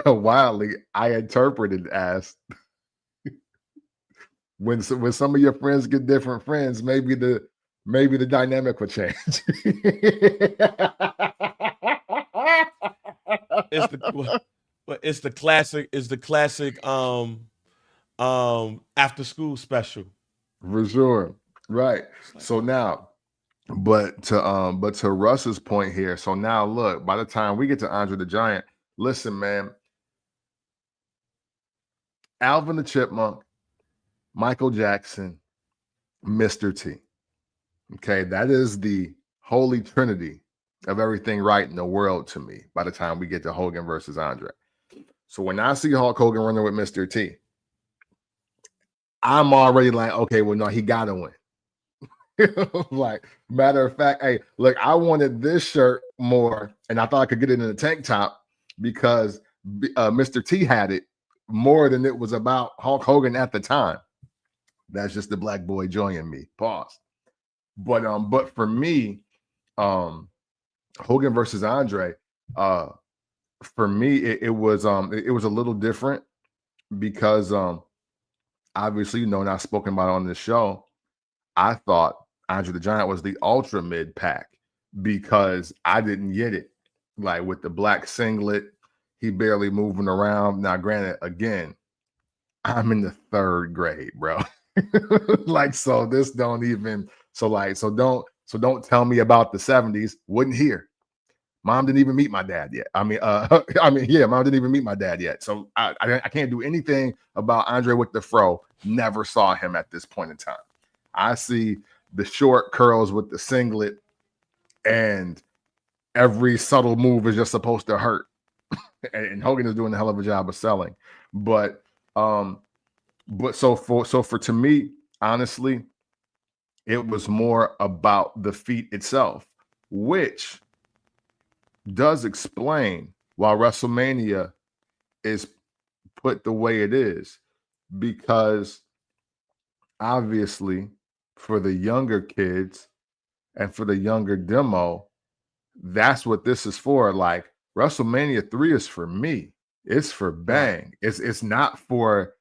wildly, I interpreted as when some of your friends get different friends, maybe the dynamic will change. It's the classic after school special. For sure. Right. So now, but to Russ's point here, so now look, by the time we get to Andre the Giant, listen, man, Alvin the Chipmunk, Michael Jackson, Mr. T. Okay, that is the holy trinity of everything right in the world to me by the time we get to Hogan versus Andre. So when I see Hulk Hogan running with Mr. T, I'm already like, okay, well, no, he got to win. Like, matter of fact, hey, look, I wanted this shirt more, and I thought I could get it in a tank top because Mr. T had it more than it was about Hulk Hogan at the time. That's just the black boy joy in me. Pause. But for me, Hogan versus Andre, for me, it was a little different because obviously, and I've spoken about it on this show, I thought Andre the Giant was the ultra mid pack because I didn't get it. Like with the black singlet, he barely moving around. Now, granted, again, I'm in the 3rd grade, bro. Like, so this don't even, so don't tell me about the 70s. Wouldn't hear. Mom didn't even meet my dad yet. Mom didn't even meet my dad yet. So I can't do anything about Andre with the fro. Never saw him at this point in time. I see the short curls with the singlet, and every subtle move is just supposed to hurt. And Hogan is doing a hell of a job of selling. But for to me, honestly, it was more about the feat itself, which does explain why WrestleMania is put the way it is, because obviously for the younger kids and for the younger demo, that's what this is for. Like, WrestleMania 3 is for me. It's for Bang. It's not for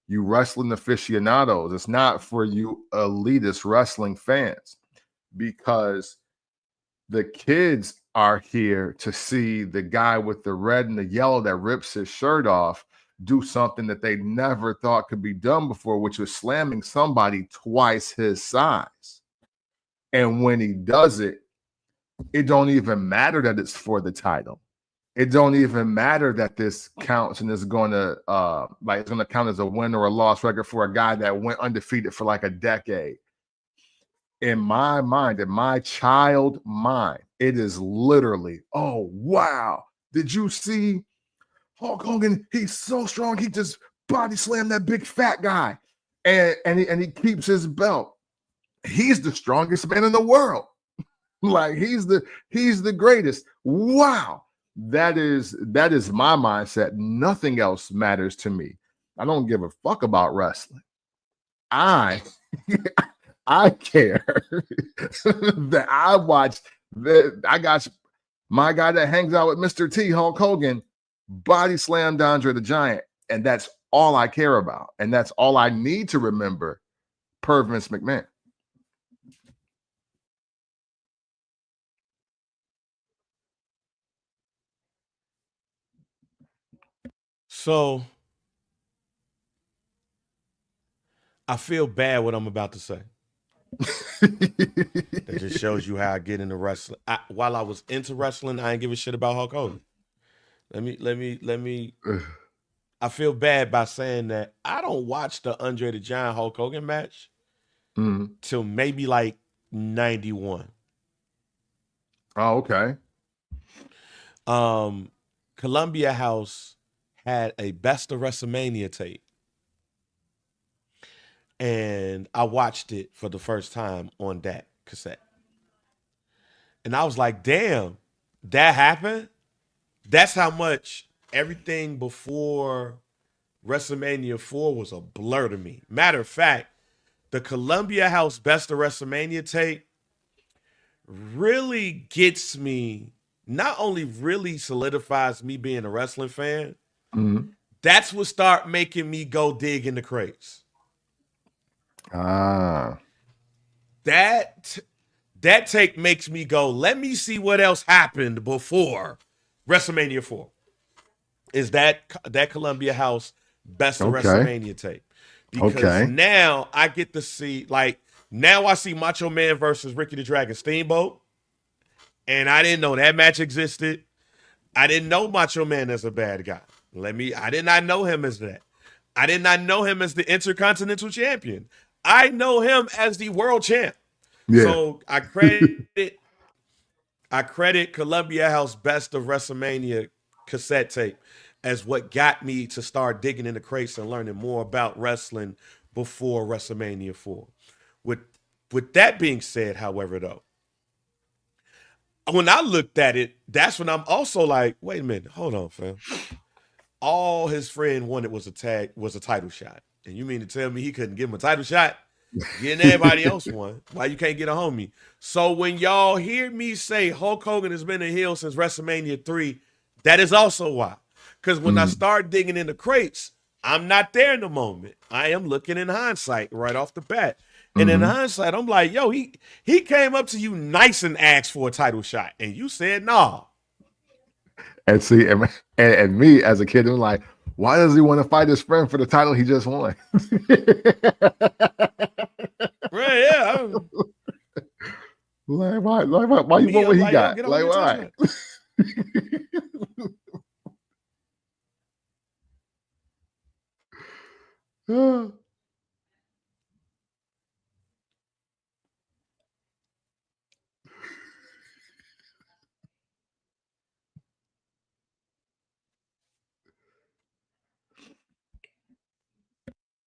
you wrestling aficionados. It's not for you elitist wrestling fans, because the kids are here to see the guy with the red and the yellow that rips his shirt off do something that they never thought could be done before, which was slamming somebody twice his size. And when he does it, it don't even matter that it's for the title. It don't even matter that this counts and is going to it's going to count as a win or a loss record for a guy that went undefeated for like a decade. In my mind, in my child mind, it is literally, oh, wow. Did you see Hulk Hogan? He's so strong. He just body slammed that big fat guy. and he keeps his belt. He's the strongest man in the world. Like he's the greatest. Wow. That is my mindset. Nothing else matters to me. I don't give a fuck about wrestling. I care that I watched that. I got my guy that hangs out with Mr. T, Hulk Hogan, body slammed Andre the Giant, and that's all I care about, and that's all I need to remember per Vince McMahon. So I feel bad what I'm about to say. That just shows you how I get into wrestling. While I was into wrestling, I didn't give a shit about Hulk Hogan. Let me. I feel bad by saying that I don't watch the Andre the Giant Hulk Hogan match till maybe like 91. Oh, okay. Columbia House had a Best of WrestleMania tape. And I watched it for the first time on that cassette. And I was like, damn, that happened? That's how much everything before WrestleMania 4 was a blur to me. Matter of fact, the Columbia House Best of WrestleMania tape really gets me, not only really solidifies me being a wrestling fan, that's what start making me go dig in the crates. That take makes me go, let me see what else happened before WrestleMania 4. Is that Columbia House Best of WrestleMania tape. Because now I get to see, like, now I see Macho Man versus Ricky the Dragon Steamboat. And I didn't know that match existed. I didn't know Macho Man as a bad guy. I did not know him as that. I did not know him as the Intercontinental Champion. I know him as the world champ. Yeah. So I credit Columbia House Best of WrestleMania cassette tape as what got me to start digging in the crates and learning more about wrestling before WrestleMania 4. With that being said, however, though, when I looked at it, that's when I'm also like, wait a minute, hold on, fam. All his friend wanted was a title shot. And you mean to tell me he couldn't give him a title shot? Getting everybody else one. Why you can't get a homie? So when y'all hear me say Hulk Hogan has been a heel since WrestleMania 3, that is also why. Because when I start digging in the crates, I'm not there in the moment. I am looking in hindsight right off the bat. And in hindsight, I'm like, yo, he came up to you nice and asked for a title shot. And you said, nah. And see, and me as a kid, I'm like, why does he want to fight his friend for the title he just won? Right, yeah. Why you want what he got? Like, why?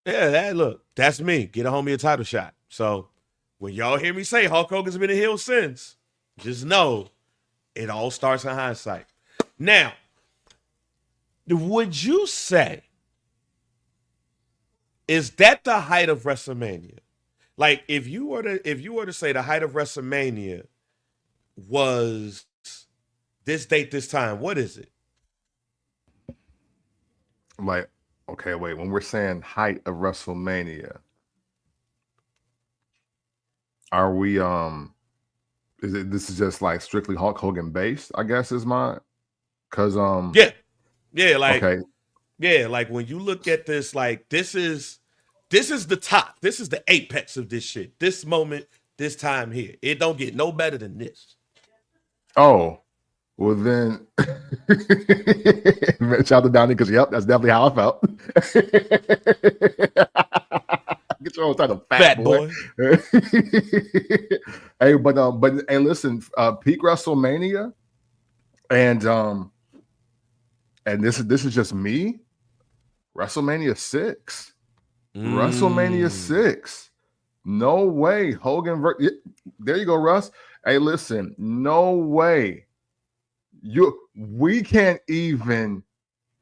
Yeah, look, that's me. Get a homie a title shot. So when y'all hear me say Hulk Hogan's been a heel since, just know it all starts in hindsight. Now, would you say, is that the height of WrestleMania? Like, if you were to say the height of WrestleMania was this date, this time, what is it? Like, okay, wait. When we're saying height of WrestleMania, are we this is just like strictly Hulk Hogan based, I guess is mine. Cause like when you look at this, like this is the top. This is the apex of this shit. This moment, this time here. It don't get no better than this. Oh, well then shout out to Donnie, because yep, that's definitely how I felt. Get your own title, fat boy. Hey, but hey, listen, peak WrestleMania, and this is just me. WrestleMania 6. WrestleMania 6. No way. Hogan. There you go, Russ. Hey, listen. No way. We can't even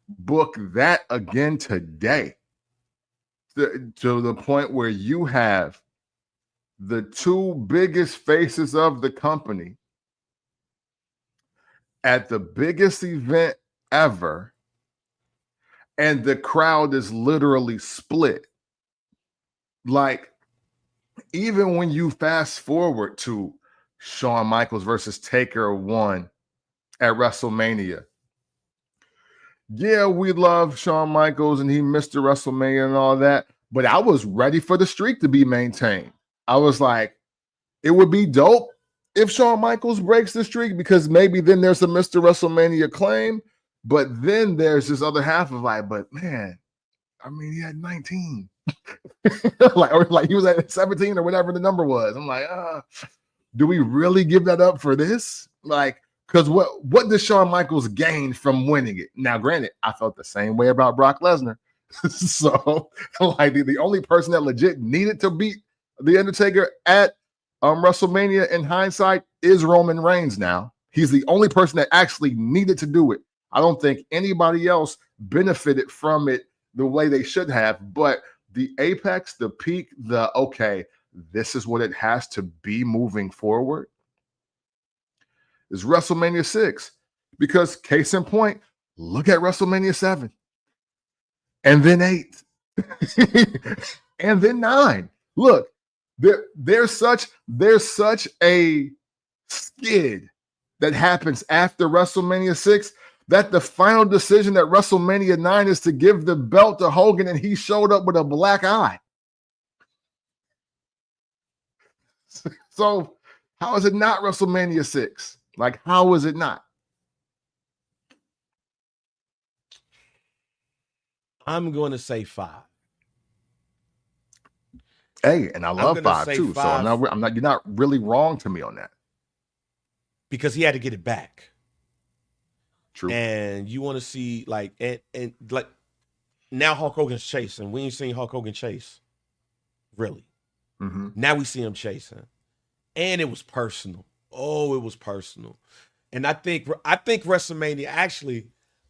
book that again today. To the point where you have the two biggest faces of the company at the biggest event ever, and the crowd is literally split. Like, even when you fast forward to Shawn Michaels versus Taker 1 at WrestleMania, yeah, we love Shawn Michaels and he missed the WrestleMania and all that, but I was ready for the streak to be maintained. I was like, it would be dope if Shawn Michaels breaks the streak, because maybe then there's a Mr. WrestleMania claim. But then there's this other half of like, but man, I mean, he had 19. like he was at 17 or whatever the number was. I'm like, do we really give that up for this? Like, because what does Shawn Michaels gain from winning it? Now, granted, I felt the same way about Brock Lesnar. So, like, the only person that legit needed to beat The Undertaker at WrestleMania in hindsight is Roman Reigns now. He's the only person that actually needed to do it. I don't think anybody else benefited from it the way they should have. But the apex, the peak, okay, this is what it has to be moving forward, is WrestleMania 6. Because case in point, look at WrestleMania 7. And then 8. And then 9. Look, there's such a skid that happens after WrestleMania 6 that the final decision at WrestleMania 9 is to give the belt to Hogan, and he showed up with a black eye. So how is it not WrestleMania 6? Like, how is it not? I'm going to say 5. Hey, and I love 5 too. 5. So I'm not. You're not really wrong to me on that. Because he had to get it back. True. And you want to see like and like now Hulk Hogan's chasing. We ain't seen Hulk Hogan chase. Really. Mm-hmm. Now we see him chasing. And it was personal. Oh, it was personal. And I think WrestleMania, actually,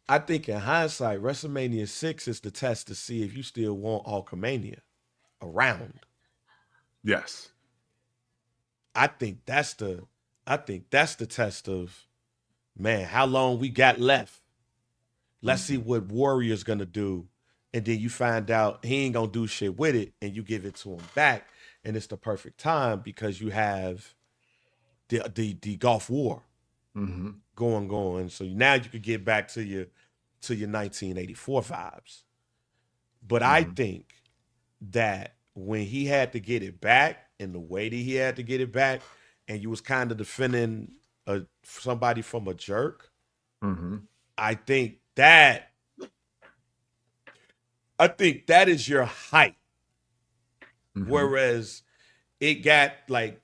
I think in hindsight, WrestleMania 6 is the test to see if you still want Hulkamania around. Yes. I think that's the test of, man, how long we got left. Let's see what Warrior's gonna do. And then you find out he ain't gonna do shit with it, and you give it to him back. And it's the perfect time because you have the Gulf War going. So now you could get back to your 1984 vibes. But I think that when he had to get it back and the way that he had to get it back, and you was kind of defending somebody from a jerk, I think that is your height. Whereas it got like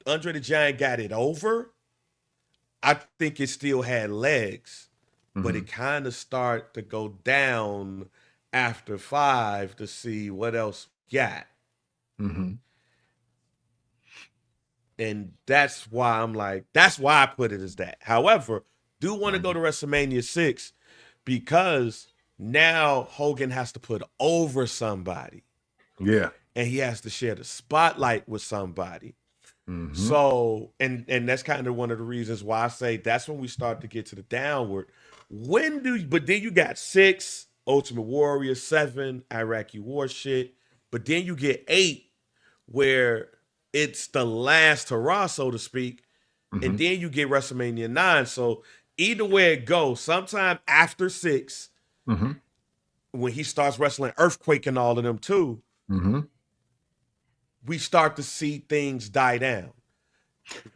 Andre the Giant got it over, I think it still had legs, but it kind of started to go down after 5 to see what else got. And that's why I put it as that. However, do want to go to WrestleMania 6 because now Hogan has to put over somebody. Yeah. And he has to share the spotlight with somebody. So, and that's kind of one of the reasons why I say that's when we start to get to the downward. But then you got 6, Ultimate Warrior, 7, Iraqi War shit. But then you get 8, where it's the last hurrah, so to speak. And then you get WrestleMania 9. So either way it goes, sometime after 6, when he starts wrestling Earthquake and all of them too, we start to see things die down.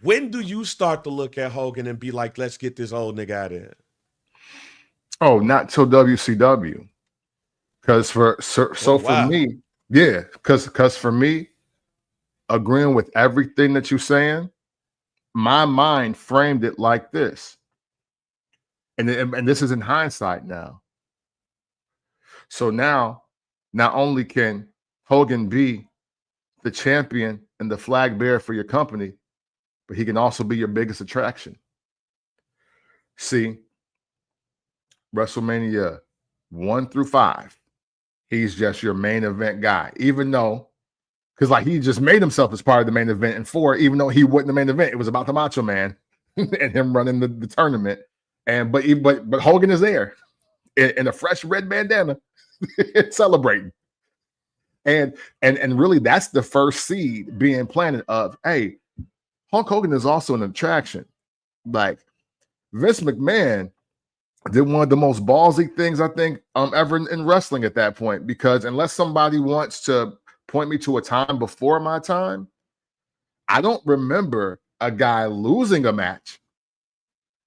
When do you start to look at Hogan and be like, let's get this old nigga out of here? Oh, not till WCW. Because for me, yeah, because for me, agreeing with everything that you're saying, my mind framed it like this. And this is in hindsight now. So now, not only can Hogan be the champion and the flag bearer for your company, but he can also be your biggest attraction. See, WrestleMania 1 through 5, he's just your main event guy, even though, because like he just made himself as part of the main event in 4, even though he wasn't the main event. It was about the Macho Man and him running the tournament. But Hogan is there in a fresh red bandana celebrating. And really that's the first seed being planted of, hey, Hulk Hogan is also an attraction. Like Vince McMahon did one of the most ballsy things I think ever in wrestling at that point, because unless somebody wants to point me to a time before my time, I don't remember a guy losing a match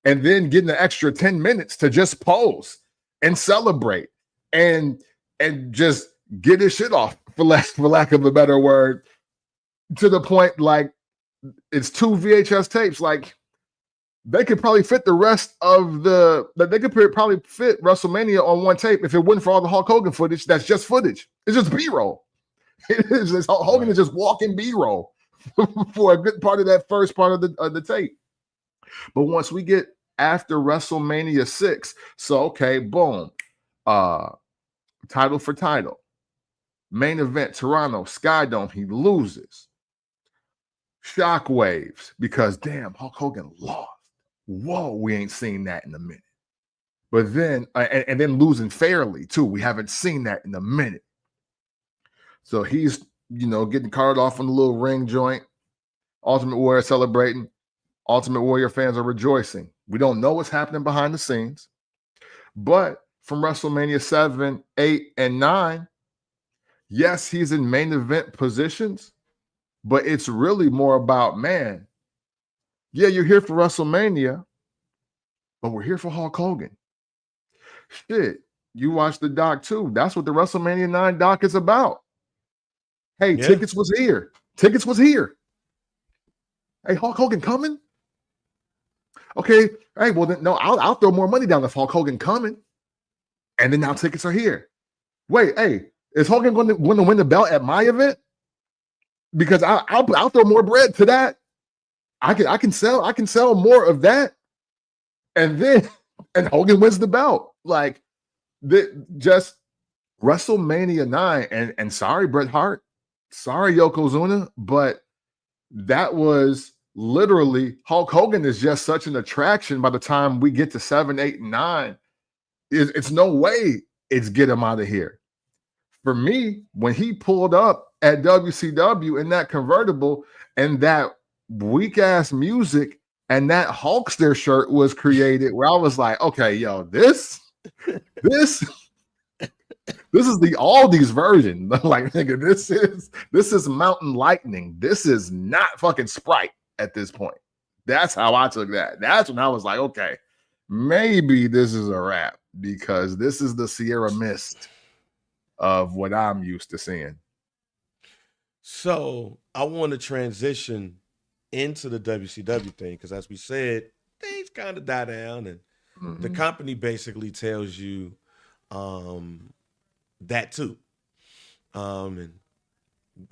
and then getting an extra 10 minutes to just pose and celebrate and just get his shit off, for lack of a better word, to the point like it's 2 VHS tapes. Like they could probably fit the rest of they could probably fit WrestleMania on one tape if it wasn't for all the Hulk Hogan footage. That's just footage. It's just B-roll. Hogan is just walking B-roll for a good part of that first part of the tape. But once we get after WrestleMania 6, so okay, boom, title for title, main event, Toronto, Skydome, he loses. Shockwaves, because damn, Hulk Hogan lost. Whoa, we ain't seen that in a minute. But then, and then losing fairly too. We haven't seen that in a minute. So he's, getting carted off on the little ring joint. Ultimate Warrior celebrating. Ultimate Warrior fans are rejoicing. We don't know what's happening behind the scenes. But from WrestleMania 7, 8, and 9, yes, he's in main event positions, but it's really more about, man, yeah, you're here for WrestleMania, but we're here for Hulk Hogan. Shit, you watch the doc too. That's what the WrestleMania 9 doc is about. Hey, yeah. Tickets was here. Hey, Hulk Hogan coming? Okay, hey, well then, no, I'll throw more money down if Hulk Hogan coming. And then now tickets are here. Wait, hey, is Hogan going to win the belt at my event? Because I'll throw more bread to that. I can sell more of that, and Hogan wins the belt. Like just WrestleMania 9, and sorry Bret Hart, sorry Yokozuna, but that was literally Hulk Hogan is just such an attraction. By the time we get to 7, 8, and 9, it's no way it's get him out of here. For me, when he pulled up at WCW in that convertible and that weak ass music and that Hulkster shirt was created, where I was like, okay, yo, this is the Aldi's version. Like, nigga, this is Mountain Lightning. This is not fucking Sprite at this point. That's how I took that. That's when I was like, okay, maybe this is a wrap, because this is the Sierra Mist of what I'm used to seeing. So I want to transition into the WCW thing, because as we said, things kind of die down, and the company basically tells you that too. And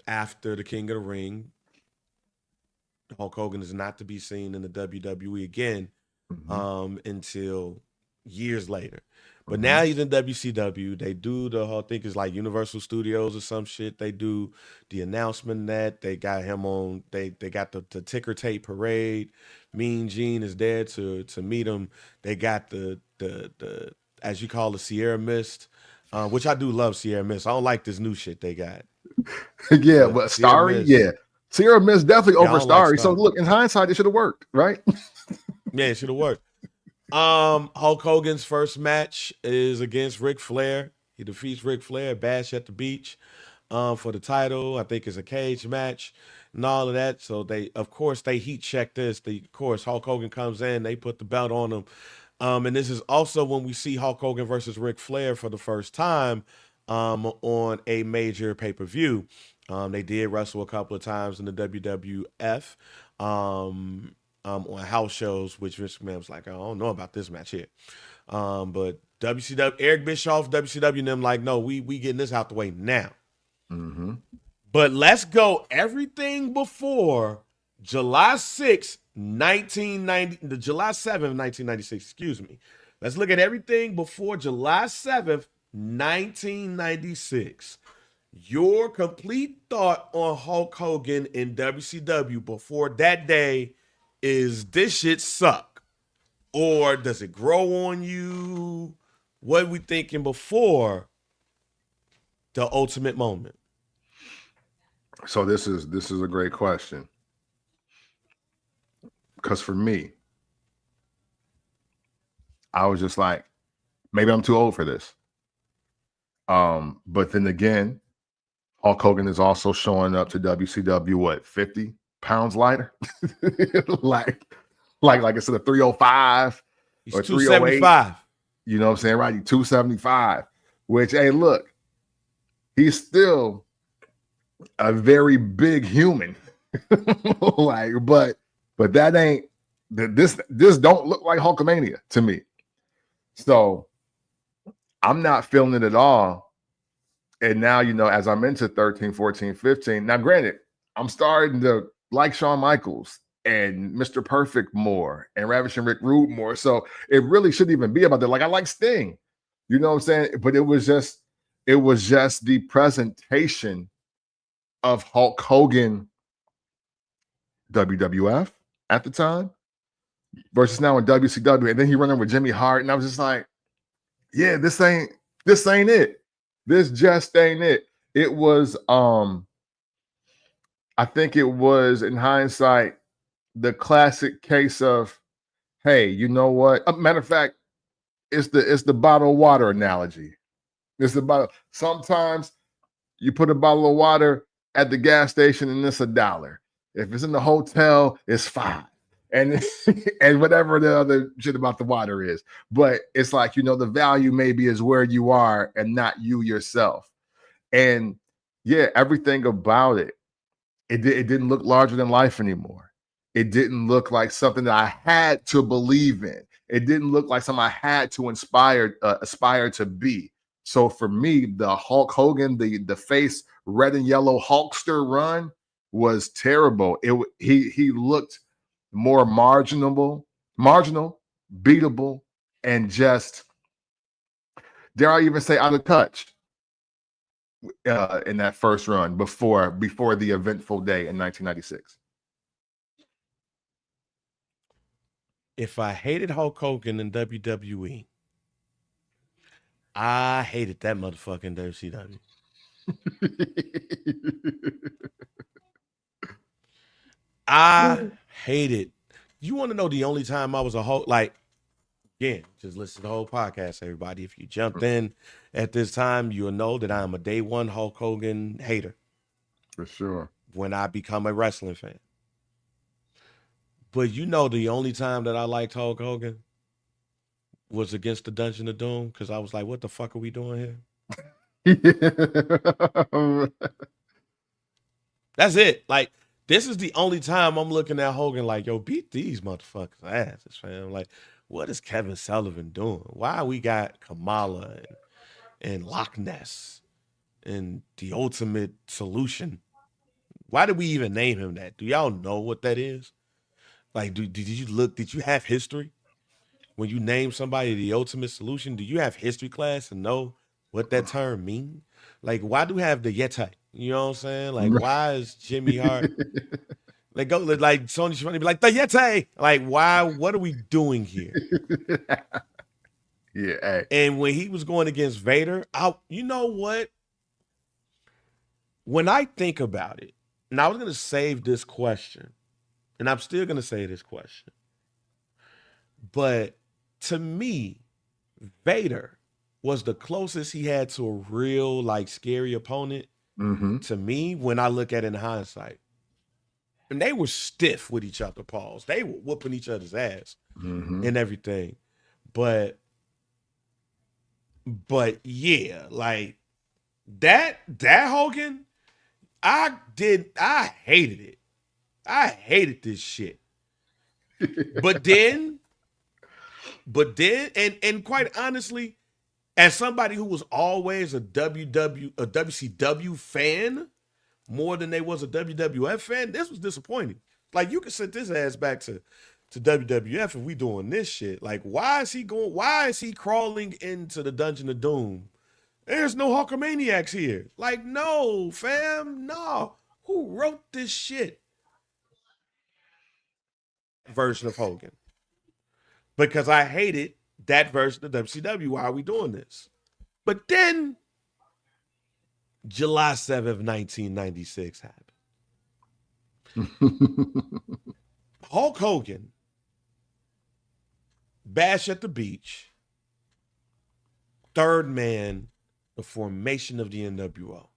after the King of the Ring, Hulk Hogan is not to be seen in the WWE again until years later. But now he's in WCW. They do I think it's like Universal Studios or some shit. They do the announcement that they got him on. They got the ticker tape parade. Mean Gene is there to meet him. They got the as you call the Sierra Mist, which I do love Sierra Mist. I don't like this new shit they got. Yeah, but Starry, yeah. Sierra Mist definitely over Starry. Like, so look, in hindsight, it should have worked, right? Yeah, it should have worked. Hulk Hogan's first match is against Ric Flair. He defeats Ric Flair at Bash at the Beach for the title. I think it's a cage match and all of that. So they heat check this. Of course, Hulk Hogan comes in. They put the belt on him. And this is also when we see Hulk Hogan versus Ric Flair for the first time on a major pay-per-view. They did wrestle a couple of times in the WWF. On house shows, which Vince McMahon was like, I don't know about this match here. But WCW, Eric Bischoff, WCW, and them like, no, we getting this out the way now. But let's go everything before July 6th, 1990, the July 7th, 1996, excuse me. Let's look at everything before July 7th, 1996. Your complete thought on Hulk Hogan in WCW before that day is this shit suck? Or does it grow on you? What are we thinking before the ultimate moment? So this is a great question. Because for me, I was just like, maybe I'm too old for this. But then again, Hulk Hogan is also showing up to WCW, what, 50 pounds lighter? like instead of 305 He's or 275. You know what I'm saying? Right. 275, which, hey, look, he's still a very big human. but that ain't this don't look like Hulkamania to me. So I'm not feeling it at all. And now, as I'm into 13, 14, 15, now granted, I'm starting to like Shawn Michaels and Mr. Perfect more and Ravishing Rick Rude more. So it really shouldn't even be about that. Like, I like Sting, you know what I'm saying? But it was just the presentation of Hulk Hogan WWF at the time versus now in WCW. And then he running with Jimmy Hart. And I was just like, yeah, this ain't it. This just ain't it. It was, I think it was, in hindsight, the classic case of, hey, you know what? Matter of fact, it's the bottle of water analogy. It's the bottle. Sometimes you put a bottle of water at the gas station and it's $1. If it's in the hotel, it's $5. And and whatever the other shit about the water is. But it's like, the value maybe is where you are and not you yourself. And yeah, everything about it didn't look larger than life anymore. It didn't look like something that I had to believe in. It didn't look like something I had to aspire to be. So for me, the Hulk Hogan, the face red and yellow Hulkster run was terrible. He looked more marginal, beatable, and just, dare I even say, out of touch in that first run before the eventful day in 1996. If I hated Hulk Hogan in WWE, I hated that motherfucker in WCW. I hated. You want to know the only time I was a Hulk? Like, again, just listen to the whole podcast, everybody. If you jumped in at this time, you'll know that I'm a day one Hulk Hogan hater. For sure. When I become a wrestling fan. But the only time that I liked Hulk Hogan was against the Dungeon of Doom, because I was like, what the fuck are we doing here? That's it. Like, this is the only time I'm looking at Hogan like, yo, beat these motherfuckers' asses, fam. Like, what is Kevin Sullivan doing? Why we got Kamala and Loch Ness and the Ultimate Solution? Why did we even name him that? Do y'all know what that is? Like, did you have history? When you name somebody the Ultimate Solution, do you have history class and know what that term means? Like, why do we have the Yeti? You know what I'm saying? Like, why is Jimmy Hart like Sony Shmoney be like the Yeti? Like, why? What are we doing here? Yeah. Hey. And when he was going against Vader, you know what? When I think about it, and I was gonna save this question, and I'm still gonna say this question, but to me, Vader was the closest he had to a real, like, scary opponent to me when I look at it in hindsight. And they were stiff with each other, Pauls. They were whooping each other's ass and everything. But yeah, like that Hogan, I hated it. I hated this shit. But then, and quite honestly, as somebody who was always a WCW fan, more than they was a WWF fan, this was disappointing. Like, you can send this ass back to WWF if we doing this shit. Like, why is he crawling into the Dungeon of Doom? There's no Hulkamaniacs here. Like, no, fam, no. Who wrote this shit? Version of Hogan. Because I hated that version of WCW. Why are we doing this? But then July 7th, 1996 happened. Hulk Hogan, Bash at the Beach, Third Man, the formation of the NWO.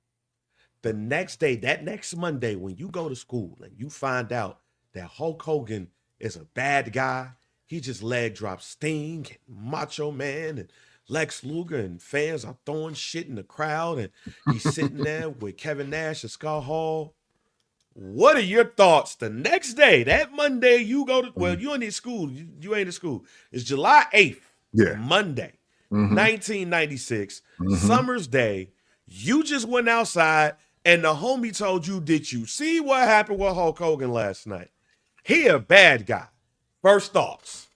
The next day, that next Monday, when you go to school and you find out that Hulk Hogan is a bad guy, he just leg dropped Sting and Macho Man and Lex Luger, and fans are throwing shit in the crowd, and he's sitting there with Kevin Nash and Scott Hall. What are your thoughts the next day, that Monday you go to, well, you ain't in school. You ain't in school. It's July 8th, Monday, 1996, Summer's Day. You just went outside and the homie told you, did you see what happened with Hulk Hogan last night? He a bad guy. First thoughts.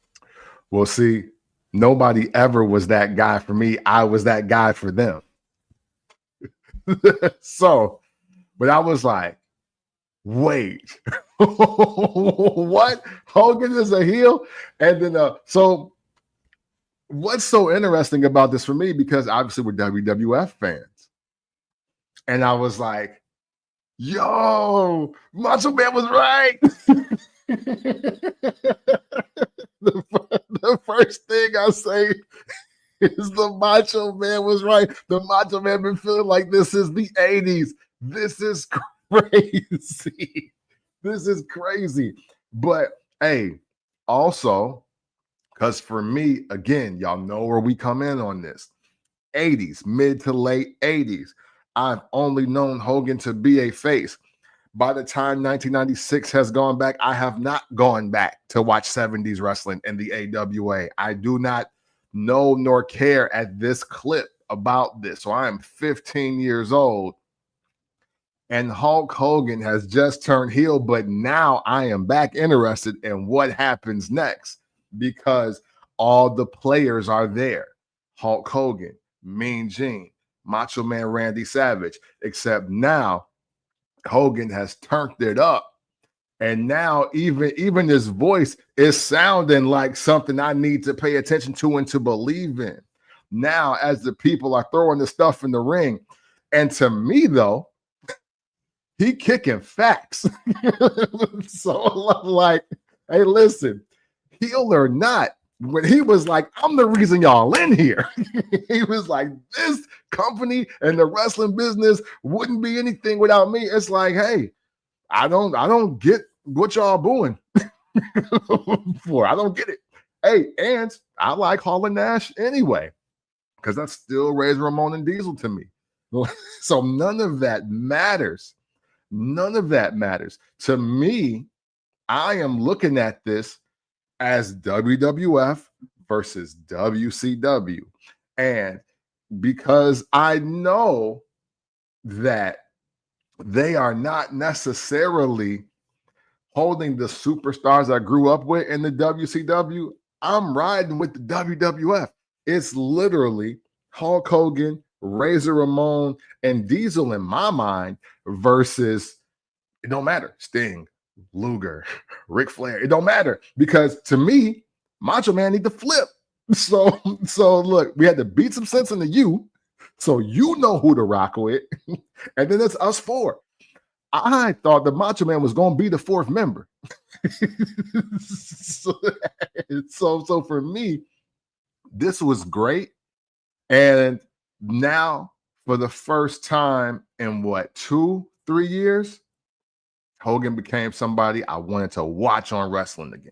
Well, see, nobody ever was that guy for me. I was that guy for them. So, but I was like, wait, what? Hogan is a heel? And then, so what's so interesting about this for me, because obviously we're WWF fans. And I was like, yo, Macho Man was right. The first thing I say is the Macho Man was right. The Macho Man been feeling like this is the 80s. This is crazy. This is crazy. But hey, also, because for me, again, y'all know where we come in on this. 80s, mid to late 80s. I've only known Hogan to be a face. By the time 1996 has gone back, I have not gone back to watch 70s wrestling in the AWA. I do not know nor care at this clip about this. So I am 15 years old, and Hulk Hogan has just turned heel, but now I am back interested in what happens next, because all the players are there. Hulk Hogan, Mean Gene, Macho Man Randy Savage, except now Hogan has turned it up. And now even his voice is sounding like something I need to pay attention to and to believe in. Now, as the people are throwing the stuff in the ring. And to me, though, he kicking facts. So I'm like, hey, listen, heel or not, when he was like, I'm the reason y'all in here. He was like, this company and the wrestling business wouldn't be anything without me. It's like, hey, I don't get what y'all booing for. I don't get it. Hey, and I like Hall and Nash anyway, because that's still Razor Ramon and Diesel to me. So none of that matters. None of that matters. To me, I am looking at this as WWF versus WCW. And because I know that they are not necessarily holding the superstars I grew up with in the WCW, I'm riding with the WWF. It's literally Hulk Hogan, Razor Ramon, and Diesel in my mind versus, it don't matter, Sting, Luger, Ric Flair. It don't matter, because to me, Macho Man need to flip. So look, we had to beat some sense into you, so you know who to rock with, and then it's us four. I thought the Macho Man was going to be the fourth member. So for me, this was great. And now, for the first time in 2-3 years, Hogan became somebody I wanted to watch on wrestling again.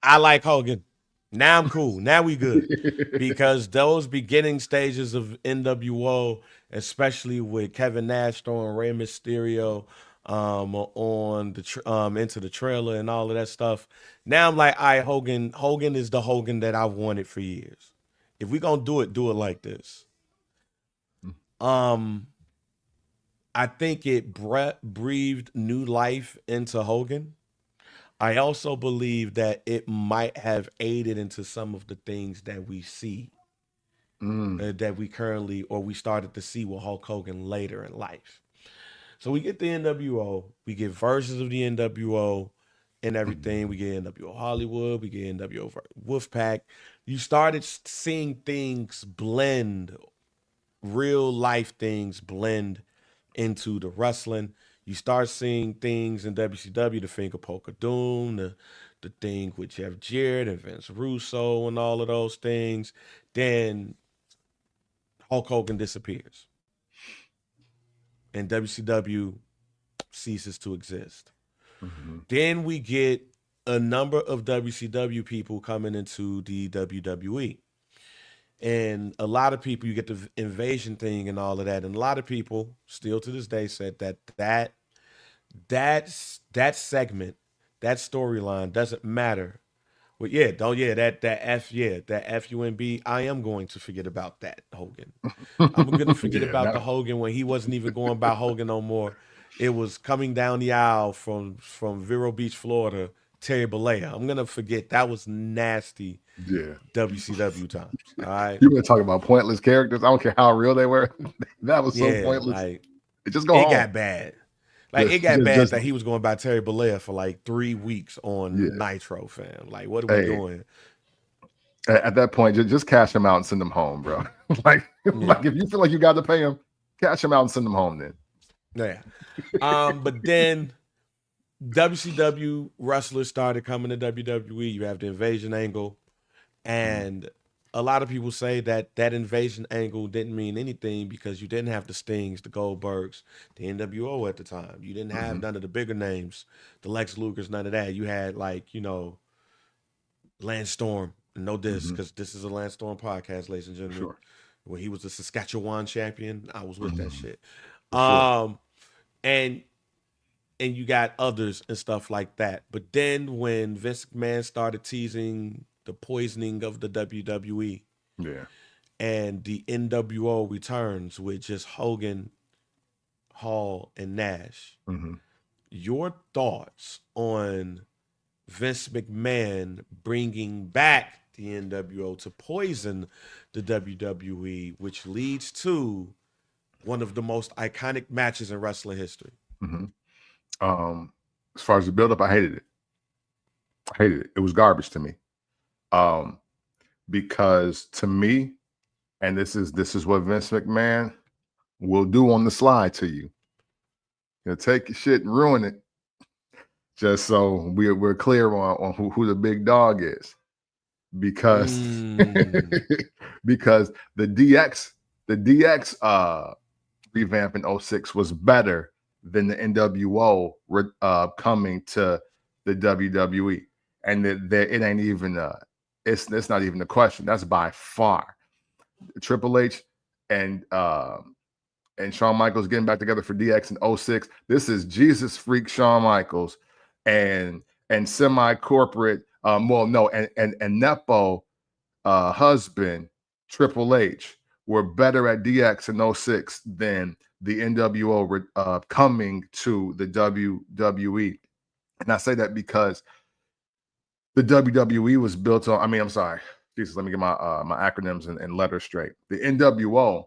I like Hogan. Now I'm cool. Now we good. Because those beginning stages of NWO, especially with Kevin Nash throwing Rey Mysterio on the into the trailer and all of that stuff. Now I'm like, all right, Hogan is the Hogan that I've wanted for years. If we're gonna do it like this. I think it breathed new life into Hogan. I also believe that it might have aided into some of the things that we see, that we currently, or we started to see with Hulk Hogan later in life. So we get the NWO, we get versions of the NWO and everything. We get NWO Hollywood, we get NWO Wolfpack. You started seeing things blend, real life things blend into the wrestling. You start seeing things in WCW, the Finger Poke of Doom, the thing with Jeff Jarrett and Vince Russo and all of those things. Then Hulk Hogan disappears and WCW ceases to exist. Then we get a number of WCW people coming into the WWE. And a lot of people, you get the invasion thing and all of that. And a lot of people still to this day said that segment, that storyline doesn't matter. Well, yeah, that FUNB, I am going to forget about that Hogan. I'm gonna forget Yeah, about the no. Hogan when he wasn't even going by Hogan no more. It was coming down the aisle from Vero Beach, Florida, Terry Bollea. I'm gonna forget that was nasty Yeah. WCW times. All right. You want to talk about pointless characters? I don't care how real they were. That was so Yeah, pointless. like Just go it home. got bad. Like it got bad that he was going by Terry Bollea for like 3 weeks on Nitro, fam. Like, what are we doing? At that point, just cash him out and send him home, bro. like if you feel like you got to pay him, cash him out and send him home then. Yeah. But then WCW wrestlers started coming to WWE. You have the invasion angle. And a lot of people say that that invasion angle didn't mean anything because you didn't have the Stings, the Goldbergs, the NWO at the time. You didn't have none of the bigger names, the Lex Lugers, none of that. You had like, Lance Storm. No diss, because this is a Lance Storm podcast, ladies and gentlemen. Sure. When he was the Saskatchewan champion, I was with that shit. Sure. And you got others and stuff like that. But then when Vince McMahon started teasing the poisoning of the WWE, and the NWO returns with just Hogan, Hall, and Nash, your thoughts on Vince McMahon bringing back the NWO to poison the WWE, which leads to one of the most iconic matches in wrestling history? As far as the build-up, I hated it. It was garbage to me. Because to me, and this is what Vince McMahon will do on the slide to you. He'll take your shit and ruin it, just so we're clear on who the big dog is. Because because the DX revamp in 06 was better than the NWO coming to the WWE, and it ain't even it's not even a question. That's by far. Triple H and Shawn Michaels getting back together for DX in 06. This is Jesus freak Shawn Michaels and semi-corporate and Nepo husband Triple H were better at DX in 06 than the NWO coming to the WWE. And I say that because the WWE was built on, Jesus, let me get my acronyms and letters straight. The NWO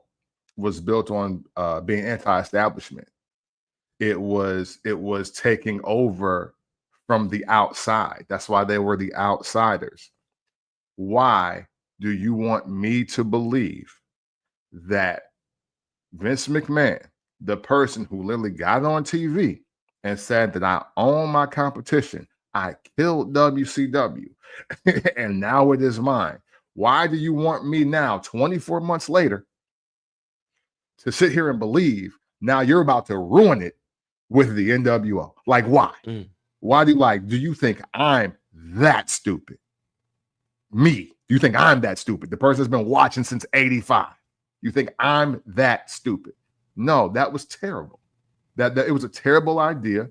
was built on being anti-establishment. It was taking over from the outside. That's why they were the outsiders. Why do you want me to believe that Vince McMahon, the person who literally got on TV and said that I own my competition, I killed WCW, and now it is mine. Why do you want me now, 24 months later, to sit here and believe now you're about to ruin it with the NWO? Like, why? Why do you think I'm that stupid? Me. Do you think I'm that stupid? The person that's been watching since 85. You think I'm that stupid? No, that was terrible. That it was a terrible idea.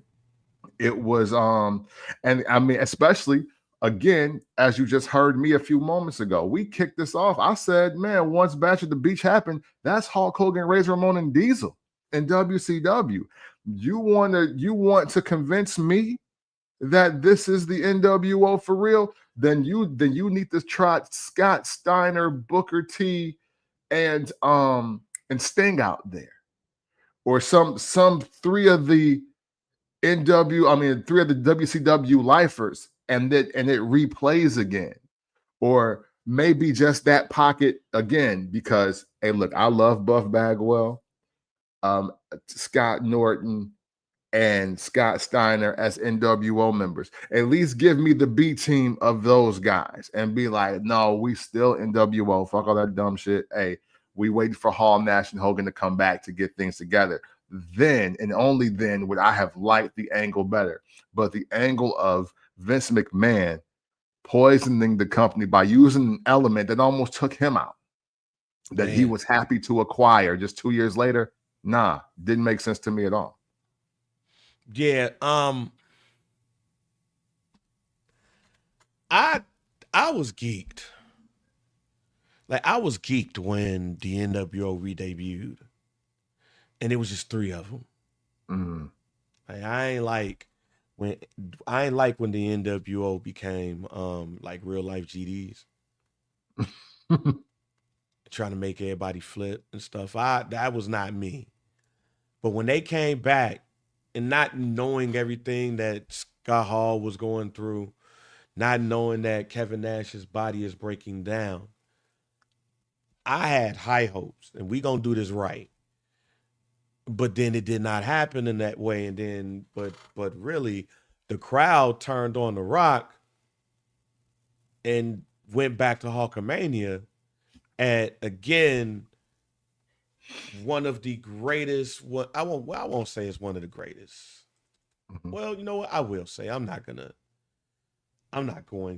It was, and I mean, especially again, as you just heard me a few moments ago, we kicked this off. I said, man, once Bash at the Beach happened, that's Hulk Hogan, Razor Ramon, and Diesel in WCW. You want to convince me that this is the NWO for real? Then you need to trot Scott Steiner, Booker T, and Sting out there, or some three of the three of the WCW lifers, and it replays again, or maybe just that pocket again. Because hey, look, I love Buff Bagwell, Scott Norton, and Scott Steiner as NWO members. At least give me the B team of those guys and be like, no, we still NWO. Fuck all that dumb shit. Hey, we waited for Hall, Nash, and Hogan to come back to get things together. Then and only then would I have liked the angle better. But the angle of Vince McMahon poisoning the company by using an element that almost took him out, that he was happy to acquire just 2 years later, didn't make sense to me at all. Yeah, I was geeked. Like, I was geeked when the NWO re-debuted, and it was just three of them. Mm-hmm. Like, I ain't like when the NWO became like real life GDs, trying to make everybody flip and stuff. That was not me. But when they came back, and not knowing everything that Scott Hall was going through, not knowing that Kevin Nash's body is breaking down, I had high hopes, and we gonna do this right. But then it did not happen in that way, and then, but really, the crowd turned on The Rock and went back to Hulkamania, and again, one of the greatest. What I won't say it's one of the greatest. Mm-hmm. Well, you know what? I will say I'm not going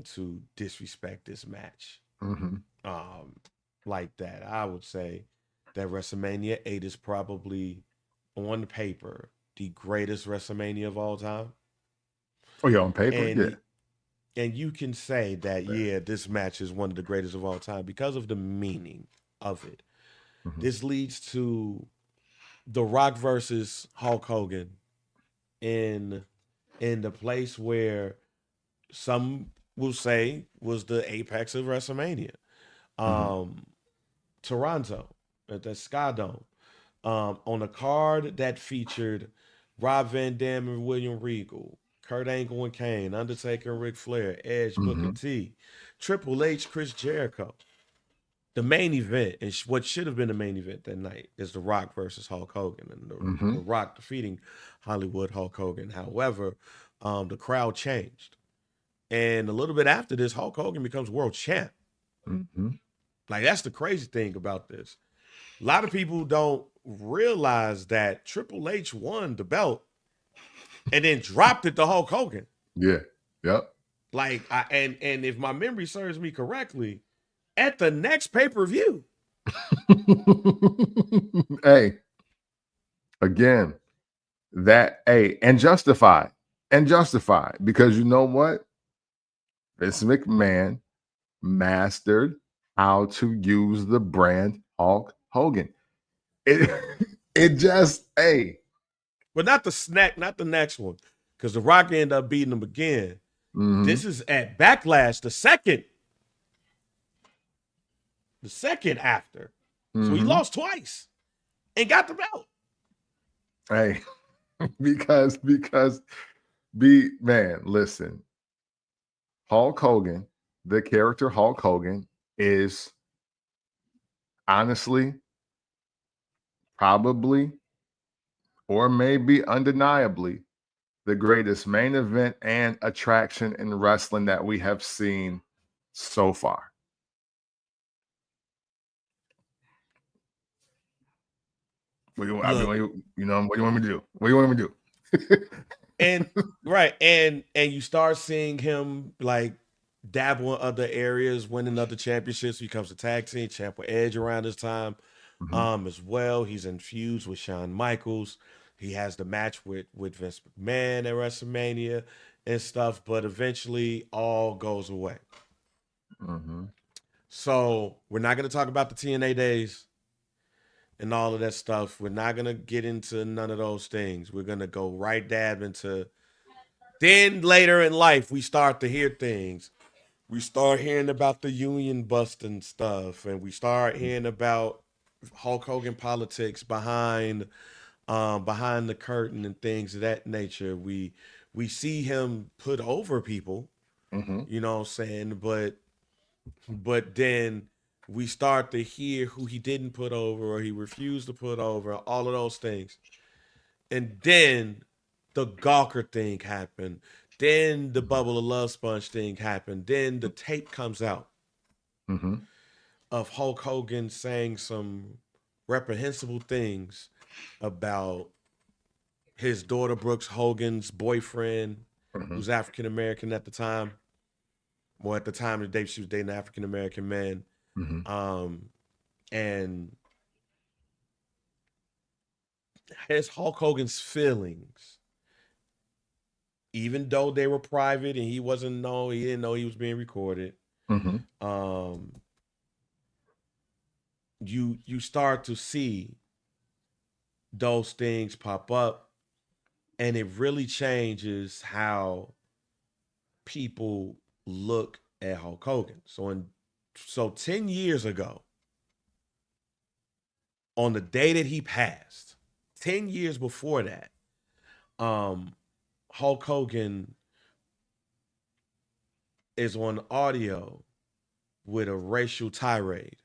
to disrespect this match. Mm-hmm. Like that. I would say that WrestleMania 8 is probably, on paper, the greatest WrestleMania of all time. Oh yeah, on paper, And you can say that, this match is one of the greatest of all time because of the meaning of it. Mm-hmm. This leads to The Rock versus Hulk Hogan in the place where some will say was the apex of WrestleMania. Toronto at the Skydome, on a card that featured Rob Van Dam and William Regal, Kurt Angle and Kane, Undertaker and Ric Flair, Edge, Booker T, Triple H, Chris Jericho. The main event, and what should have been the main event that night, is The Rock versus Hulk Hogan, and the Rock defeating Hollywood Hulk Hogan. However, the crowd changed, and a little bit after this, Hulk Hogan becomes world champ. Mm-hmm. Like, that's the crazy thing about this. A lot of people don't realize that Triple H won the belt and then dropped it to Hulk Hogan. Yeah. Yep. Like, and if my memory serves me correctly, at the next pay-per-view. Hey, again, and justified, because you know what? Vince McMahon mastered how to use the brand Hulk Hogan. It just, but not the next one, because The Rock ended up beating him again. Mm-hmm. This is at Backlash, the second after. Mm-hmm. So he lost twice and got the belt. Hey, because listen, Hulk Hogan, the character Hulk Hogan, is honestly, probably, or maybe undeniably, the greatest main event and attraction in wrestling that we have seen so far. What do you want me to do? What do you want me to do? And right, and you start seeing him like dabble in other areas, winning other championships. He becomes a tag team champ with Edge around this time, as well. He's infused with Shawn Michaels. he has the match with Vince McMahon at WrestleMania and stuff, but eventually all goes away. Mm-hmm. So we're not going to talk about the TNA days and all of that stuff. We're not going to get into none of those things. We're going to go right dab into. Then later in life, we start to hear things. We start hearing about the union busting stuff, and we start hearing about Hulk Hogan politics behind the curtain and things of that nature. We see him put over people, you know what I'm saying? But then we start to hear who he didn't put over or he refused to put over, all of those things. And then the Gawker thing happened. Then the Bubble of Love Sponge thing happened. Then the tape comes out of Hulk Hogan saying some reprehensible things about his daughter Brooks Hogan's boyfriend, who's African American at the time. Well, at the time of the day, she was dating an African American man. And his Hulk Hogan's feelings, even though they were private and he didn't know he was being recorded. You start to see those things pop up, and it really changes how people look at Hulk Hogan. So 10 years ago, on the day that he passed, 10 years before that, Hulk Hogan is on audio with a racial tirade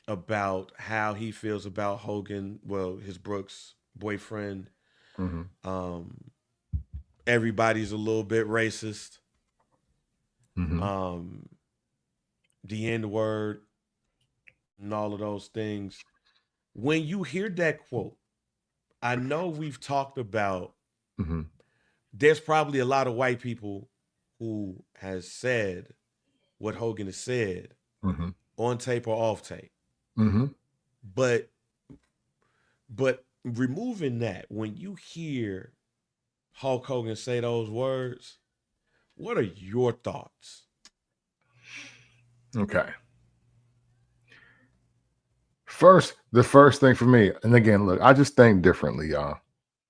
about how he feels about Hogan, his Brooks boyfriend. Everybody's a little bit racist. The N-word and all of those things. When you hear that quote, I know we've talked about there's probably a lot of white people who has said what Hogan has said on tape or off tape. But removing that, when you hear Hulk Hogan say those words, what are your thoughts? Okay. The first thing for me, and again, look, I just think differently, y'all.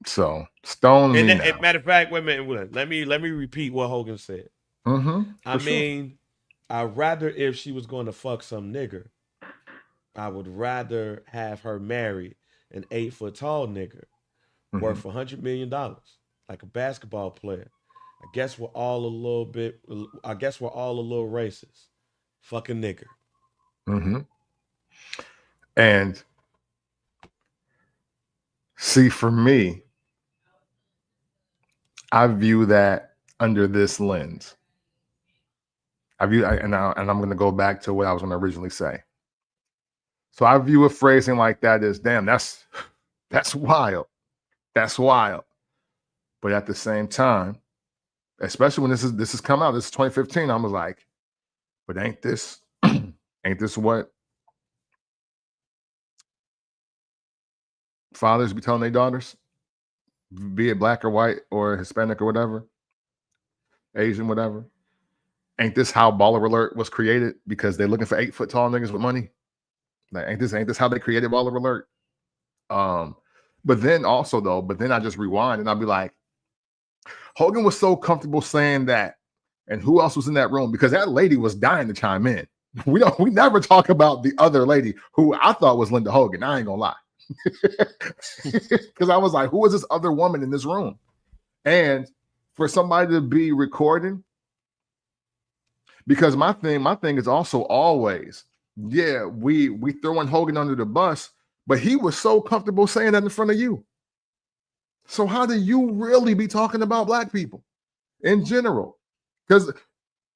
So stone me now. Matter of fact, wait a minute. Let me repeat what Hogan said. I mean, I'd rather, if she was going to fuck some nigger, I would rather have her marry an 8-foot-tall nigger worth $100 million, like a basketball player. I guess we're all a little racist. Fuck a nigger. And see, for me, I view that under this lens. And I'm going to go back to what I was going to originally say. So I view a phrasing like that as, damn, that's wild. That's wild. But at the same time, especially when this is come out, this is 2015, I was like, but ain't this what fathers be telling their daughters, be it black or white or Hispanic or whatever, Asian, whatever? Ain't this how Baller Alert was created? Because they're looking for 8-foot-tall niggas with money. Like, ain't this how they created Baller Alert? But then I just rewind and I'll be like, Hogan was so comfortable saying that, and who else was in that room? Because that lady was dying to chime in. We never talk about the other lady who I thought was Linda Hogan. I ain't gonna lie. Because I was like, who is this other woman in this room? And for somebody to be recording, because my thing is also always, yeah, we throwing Hogan under the bus, but he was so comfortable saying that in front of you. So how do you really be talking about black people in general? Because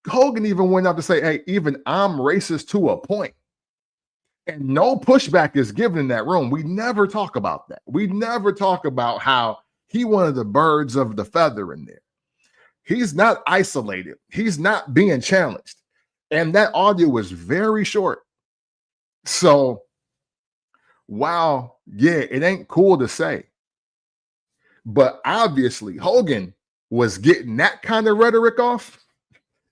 Hogan even went out to say, hey, even I'm racist to a point. And no pushback is given in that room. We never talk about that. We never talk about how he wanted the birds of the feather in there. He's not isolated. He's not being challenged. And that audio was very short. So while Yeah, it ain't cool to say. But obviously, Hogan was getting that kind of rhetoric off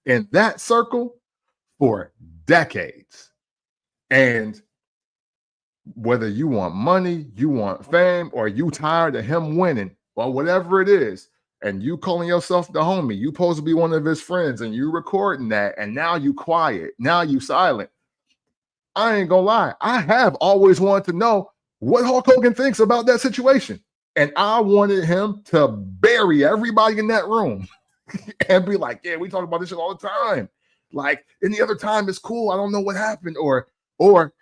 in that circle for decades. And whether you want money, you want fame, or you tired of him winning, or whatever it is, and you calling yourself the homie, you supposed to be one of his friends, and you recording that, and now you quiet, now you silent. I ain't gonna lie, I have always wanted to know what Hulk Hogan thinks about that situation. And I wanted him to bury everybody in that room and be like, yeah, we talk about this shit all the time. Like any other time, it's cool. I don't know what happened. Or,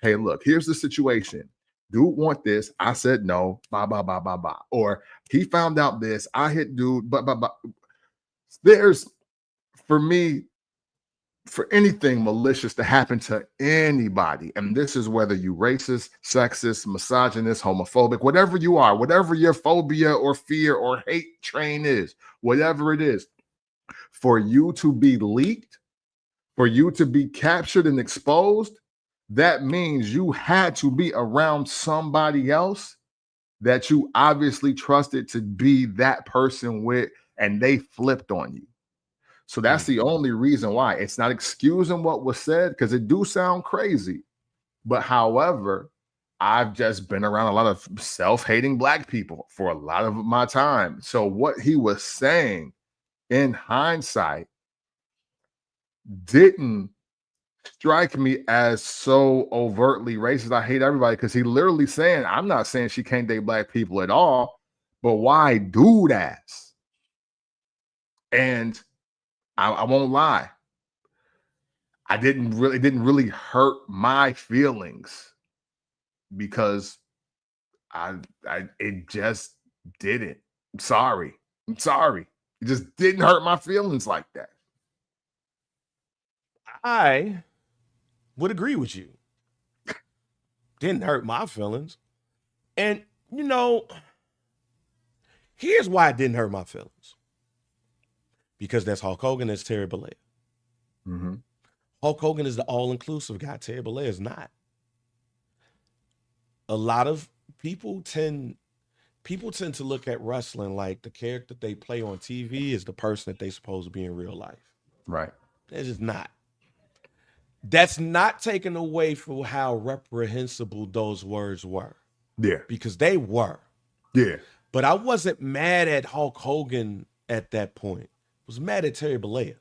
hey, look, here's the situation. Dude want this. I said no. Blah, blah, blah, blah, blah. Or he found out this. I hit dude. But there's, for me, for anything malicious to happen to anybody, and this is whether you racist, sexist, misogynist, homophobic, whatever you are, whatever your phobia or fear or hate train is, whatever it is, for you to be leaked, for you to be captured and exposed, that means you had to be around somebody else that you obviously trusted to be that person with, and they flipped on you. So that's the only reason why. It's not excusing what was said, because it do sound crazy. But however, I've just been around a lot of self-hating black people for a lot of my time. So what he was saying in hindsight didn't strike me as so overtly racist. I hate everybody, because he literally saying, I'm not saying she can't date black people at all, but why do that? And I won't lie, it didn't really hurt my feelings, because it just didn't. I'm sorry. It just didn't hurt my feelings like that. I would agree with you. Didn't hurt my feelings. And, here's why it didn't hurt my feelings. Because that's Hulk Hogan, that's Terry Bollea. Mm-hmm. Hulk Hogan is the all-inclusive guy. Terry Bollea is not. A lot of people tend to look at wrestling like the character they play on TV is the person that they're supposed to be in real life. Right. It's just not. That's not taken away from how reprehensible those words were. Yeah. Because they were. Yeah. But I wasn't mad at Hulk Hogan at that point. I was mad at Terry Bollea.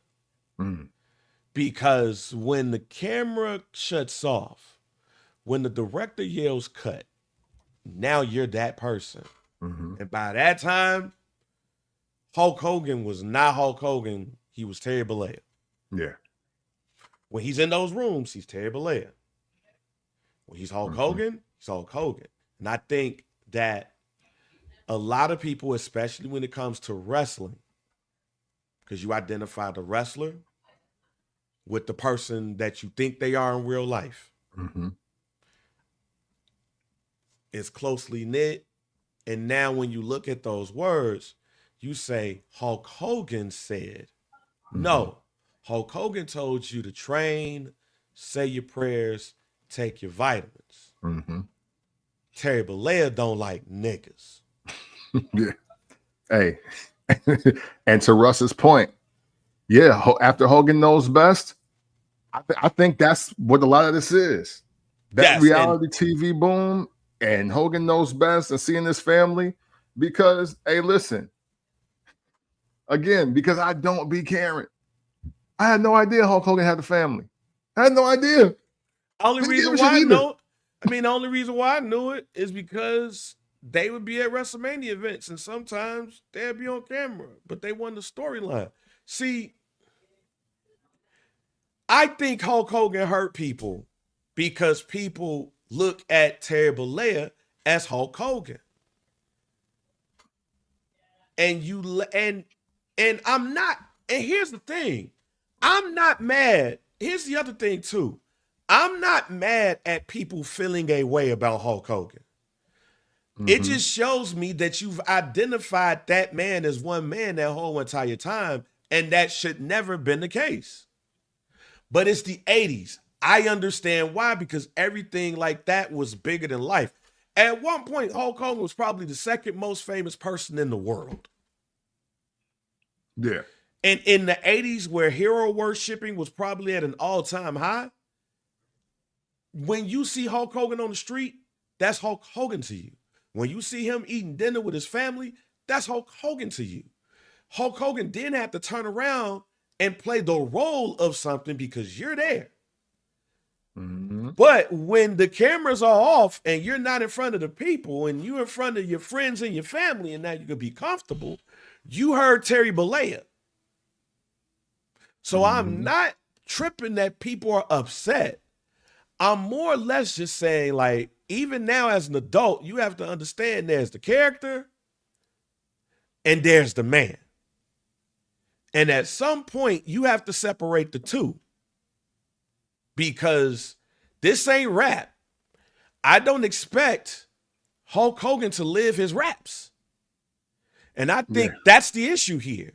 Because when the camera shuts off, when the director yells cut, now you're that person. And by that time, Hulk Hogan was not Hulk Hogan. He was Terry Bollea. Yeah. When he's in those rooms, he's Terry Bollea. When he's Hulk Hogan, he's Hulk Hogan. And I think that a lot of people, especially when it comes to wrestling, because you identify the wrestler with the person that you think they are in real life. It's closely knit. And now when you look at those words, you say Hulk Hogan said, no, Hulk Hogan told you to train, say your prayers, take your vitamins. Terry Bollea don't like niggas. Yeah. Hey, and to Russ's point, yeah, after Hogan knows best, I think that's what a lot of this is. That reality TV boom and Hogan knows best and seeing his family, because, hey, listen, again, because I don't be caring. I had no idea Hulk Hogan had a family. I had no idea. The only reason why I knew it is because they would be at WrestleMania events, and sometimes they'd be on camera, but they won the storyline. See, I think Hulk Hogan hurt people because people look at Terry Bollea as Hulk Hogan. And I'm not, and here's the thing, I'm not mad. Here's the other thing too. I'm not mad at people feeling a way about Hulk Hogan. It just shows me that you've identified that man as one man that whole entire time, and that should never have been the case. But it's the 80s. I understand why, because everything like that was bigger than life. At one point, Hulk Hogan was probably the second most famous person in the world. Yeah. And in the 80s, where hero worshiping was probably at an all-time high, when you see Hulk Hogan on the street, that's Hulk Hogan to you. When you see him eating dinner with his family, that's Hulk Hogan to you. Hulk Hogan didn't have to turn around and play the role of something because you're there. Mm-hmm. But when the cameras are off and you're not in front of the people and you're in front of your friends and your family and now you can be comfortable, you heard Terry Bollea. So I'm not tripping that people are upset. I'm more or less just saying, like, even now as an adult, you have to understand there's the character and there's the man. And at some point, you have to separate the two because this ain't rap. I don't expect Hulk Hogan to live his raps. And I think that's the issue here.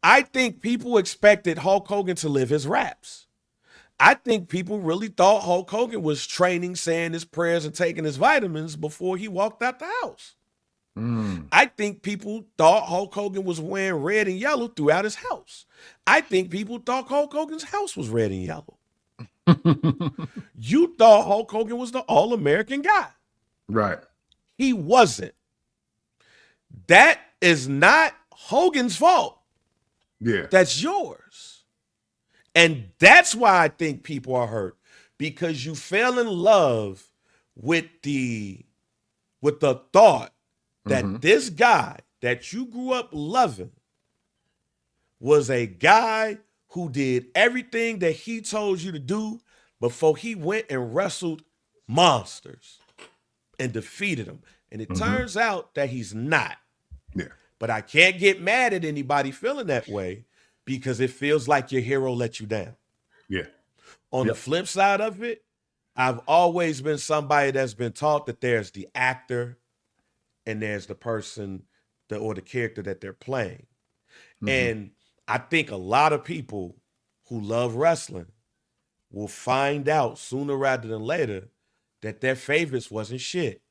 I think people expected Hulk Hogan to live his raps. I think people really thought Hulk Hogan was training, saying his prayers and taking his vitamins before he walked out the house. I think people thought Hulk Hogan was wearing red and yellow throughout his house. I think people thought Hulk Hogan's house was red and yellow. You thought Hulk Hogan was the all-American guy. Right. He wasn't. That is not Hogan's fault. Yeah. That's yours. And that's why I think people are hurt, because you fell in love with the thought that this guy that you grew up loving was a guy who did everything that he told you to do before he went and wrestled monsters and defeated them. And it turns out that he's not. Yeah. But I can't get mad at anybody feeling that way because it feels like your hero let you down. Yeah. On the flip side of it, I've always been somebody that's been taught that there's the actor and there's the person or the character that they're playing. And I think a lot of people who love wrestling will find out sooner rather than later that their favorites wasn't shit.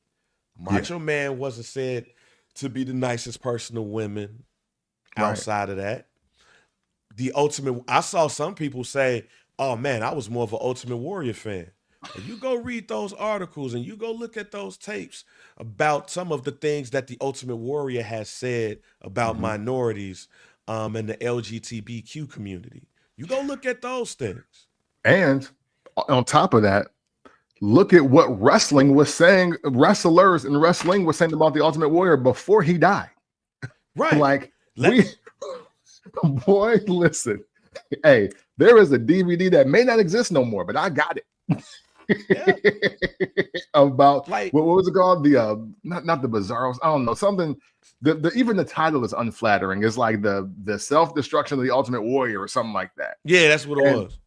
Macho Man wasn't said to be the nicest person to women outside of that. The Ultimate, I saw some people say, oh man, I was more of an Ultimate Warrior fan. And you go read those articles and you go look at those tapes about some of the things that the Ultimate Warrior has said about minorities and the LGBTQ community. You go look at those things. And on top of that, look at what wrestling was saying, wrestlers in wrestling was saying about the Ultimate Warrior before he died. Right. Like, boy, listen. Hey, there is a DVD that may not exist no more, but I got it. About like, what was it called? The not the Bizarros. I don't know, something. The even the title is unflattering. It's like the self-destruction of the Ultimate Warrior or something like that. Yeah, that's what it was.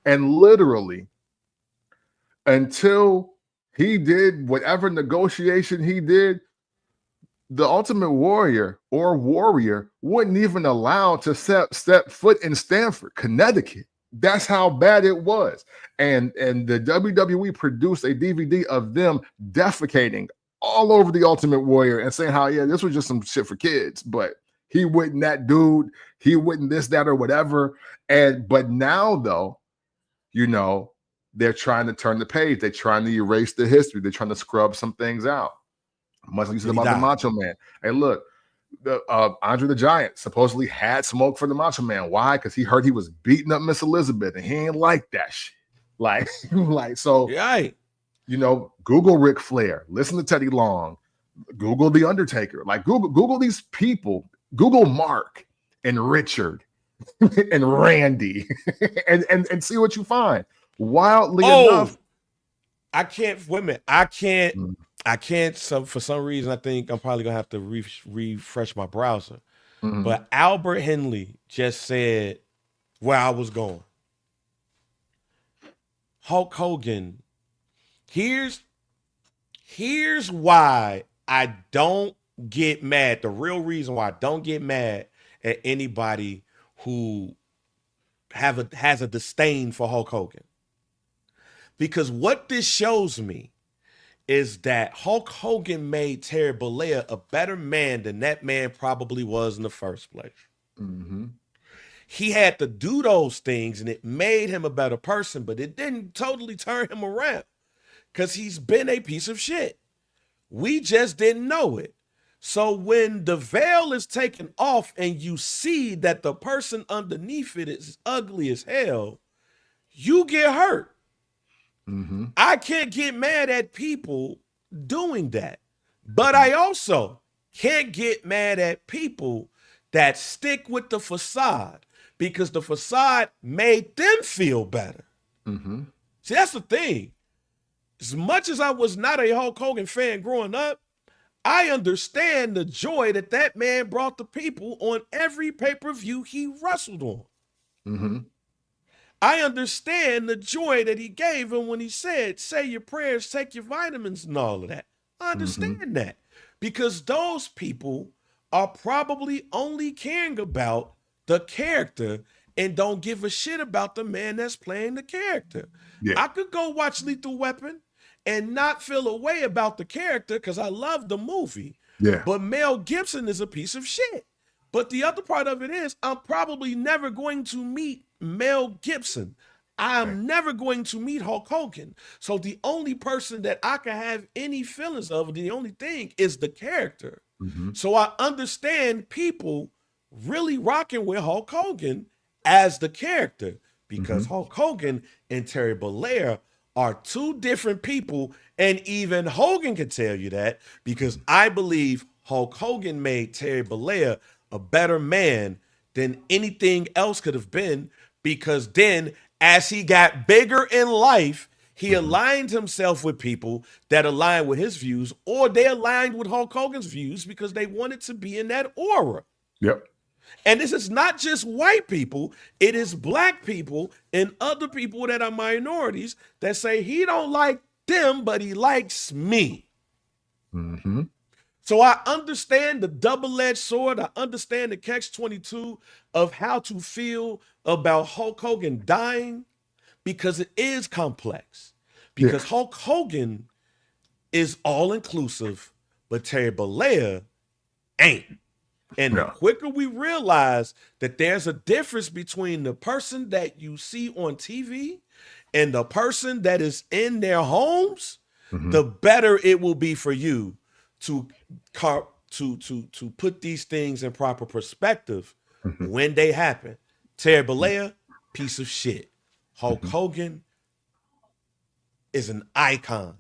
And literally, until he did whatever negotiation he did, the Ultimate Warrior or Warrior wouldn't even allow to step foot in Stamford, Connecticut. That's how bad it was. And the WWE produced a DVD of them defecating all over the Ultimate Warrior and saying how, yeah, this was just some shit for kids, but he wasn't that dude. He wasn't this, that, or whatever. But now, though, you know, they're trying to turn the page. They're trying to erase the history. They're trying to scrub some things out. Much like you said about the Macho Man. Hey, look, Andre the Giant supposedly had smoke for the Macho Man. Why? Because he heard he was beating up Miss Elizabeth and he ain't like that shit. Like so, you know, Google Ric Flair, listen to Teddy Long, Google The Undertaker, like Google these people, Google Mark and Richard and Randy and see what you find. Wildly enough. I can't, wait a minute. I can't, for some reason, I think I'm probably going to have to refresh my browser. But Albert Henley just said where I was going. Hulk Hogan, here's why I don't get mad. The real reason why I don't get mad at anybody who has a disdain for Hulk Hogan. Because what this shows me is that Hulk Hogan made Terry Bollea a better man than that man probably was in the first place. Mm-hmm. He had to do those things and it made him a better person, but it didn't totally turn him around because he's been a piece of shit. We just didn't know it. So when the veil is taken off and you see that the person underneath it is ugly as hell, you get hurt. Mm-hmm. I can't get mad at people doing that. But I also can't get mad at people that stick with the facade because the facade made them feel better. Mm-hmm. See, that's the thing. As much as I was not a Hulk Hogan fan growing up, I understand the joy that that man brought the people on every pay-per-view he wrestled on. Mm-hmm. I understand the joy that he gave him when he said, say your prayers, take your vitamins and all of that. I understand that because those people are probably only caring about the character and don't give a shit about the man that's playing the character. Yeah. I could go watch Lethal Weapon and not feel a way about the character because I love the movie. Yeah. But Mel Gibson is a piece of shit. But the other part of it is I'm probably never going to meet Mel Gibson. I'm never going to meet Hulk Hogan. So the only person that I can have any feelings of, the only thing is the character. Mm-hmm. So I understand people really rocking with Hulk Hogan as the character because Hulk Hogan and Terry Bollea are two different people. And even Hogan can tell you that because I believe Hulk Hogan made Terry Bollea a better man than anything else could have been because then as he got bigger in life, he aligned himself with people that aligned with his views or they aligned with Hulk Hogan's views because they wanted to be in that aura. Yep. And this is not just white people, it is black people and other people that are minorities that say he don't like them, but he likes me. Mm-hmm. So I understand the double-edged sword. I understand the catch-22 of how to feel about Hulk Hogan dying because it is complex. Because Hulk Hogan is all-inclusive, but Terry Bollea ain't. And the quicker we realize that there's a difference between the person that you see on TV and the person that is in their homes, the better it will be for you to put these things in proper perspective when they happen. Terry Bollea, piece of shit. Hulk Hogan is an icon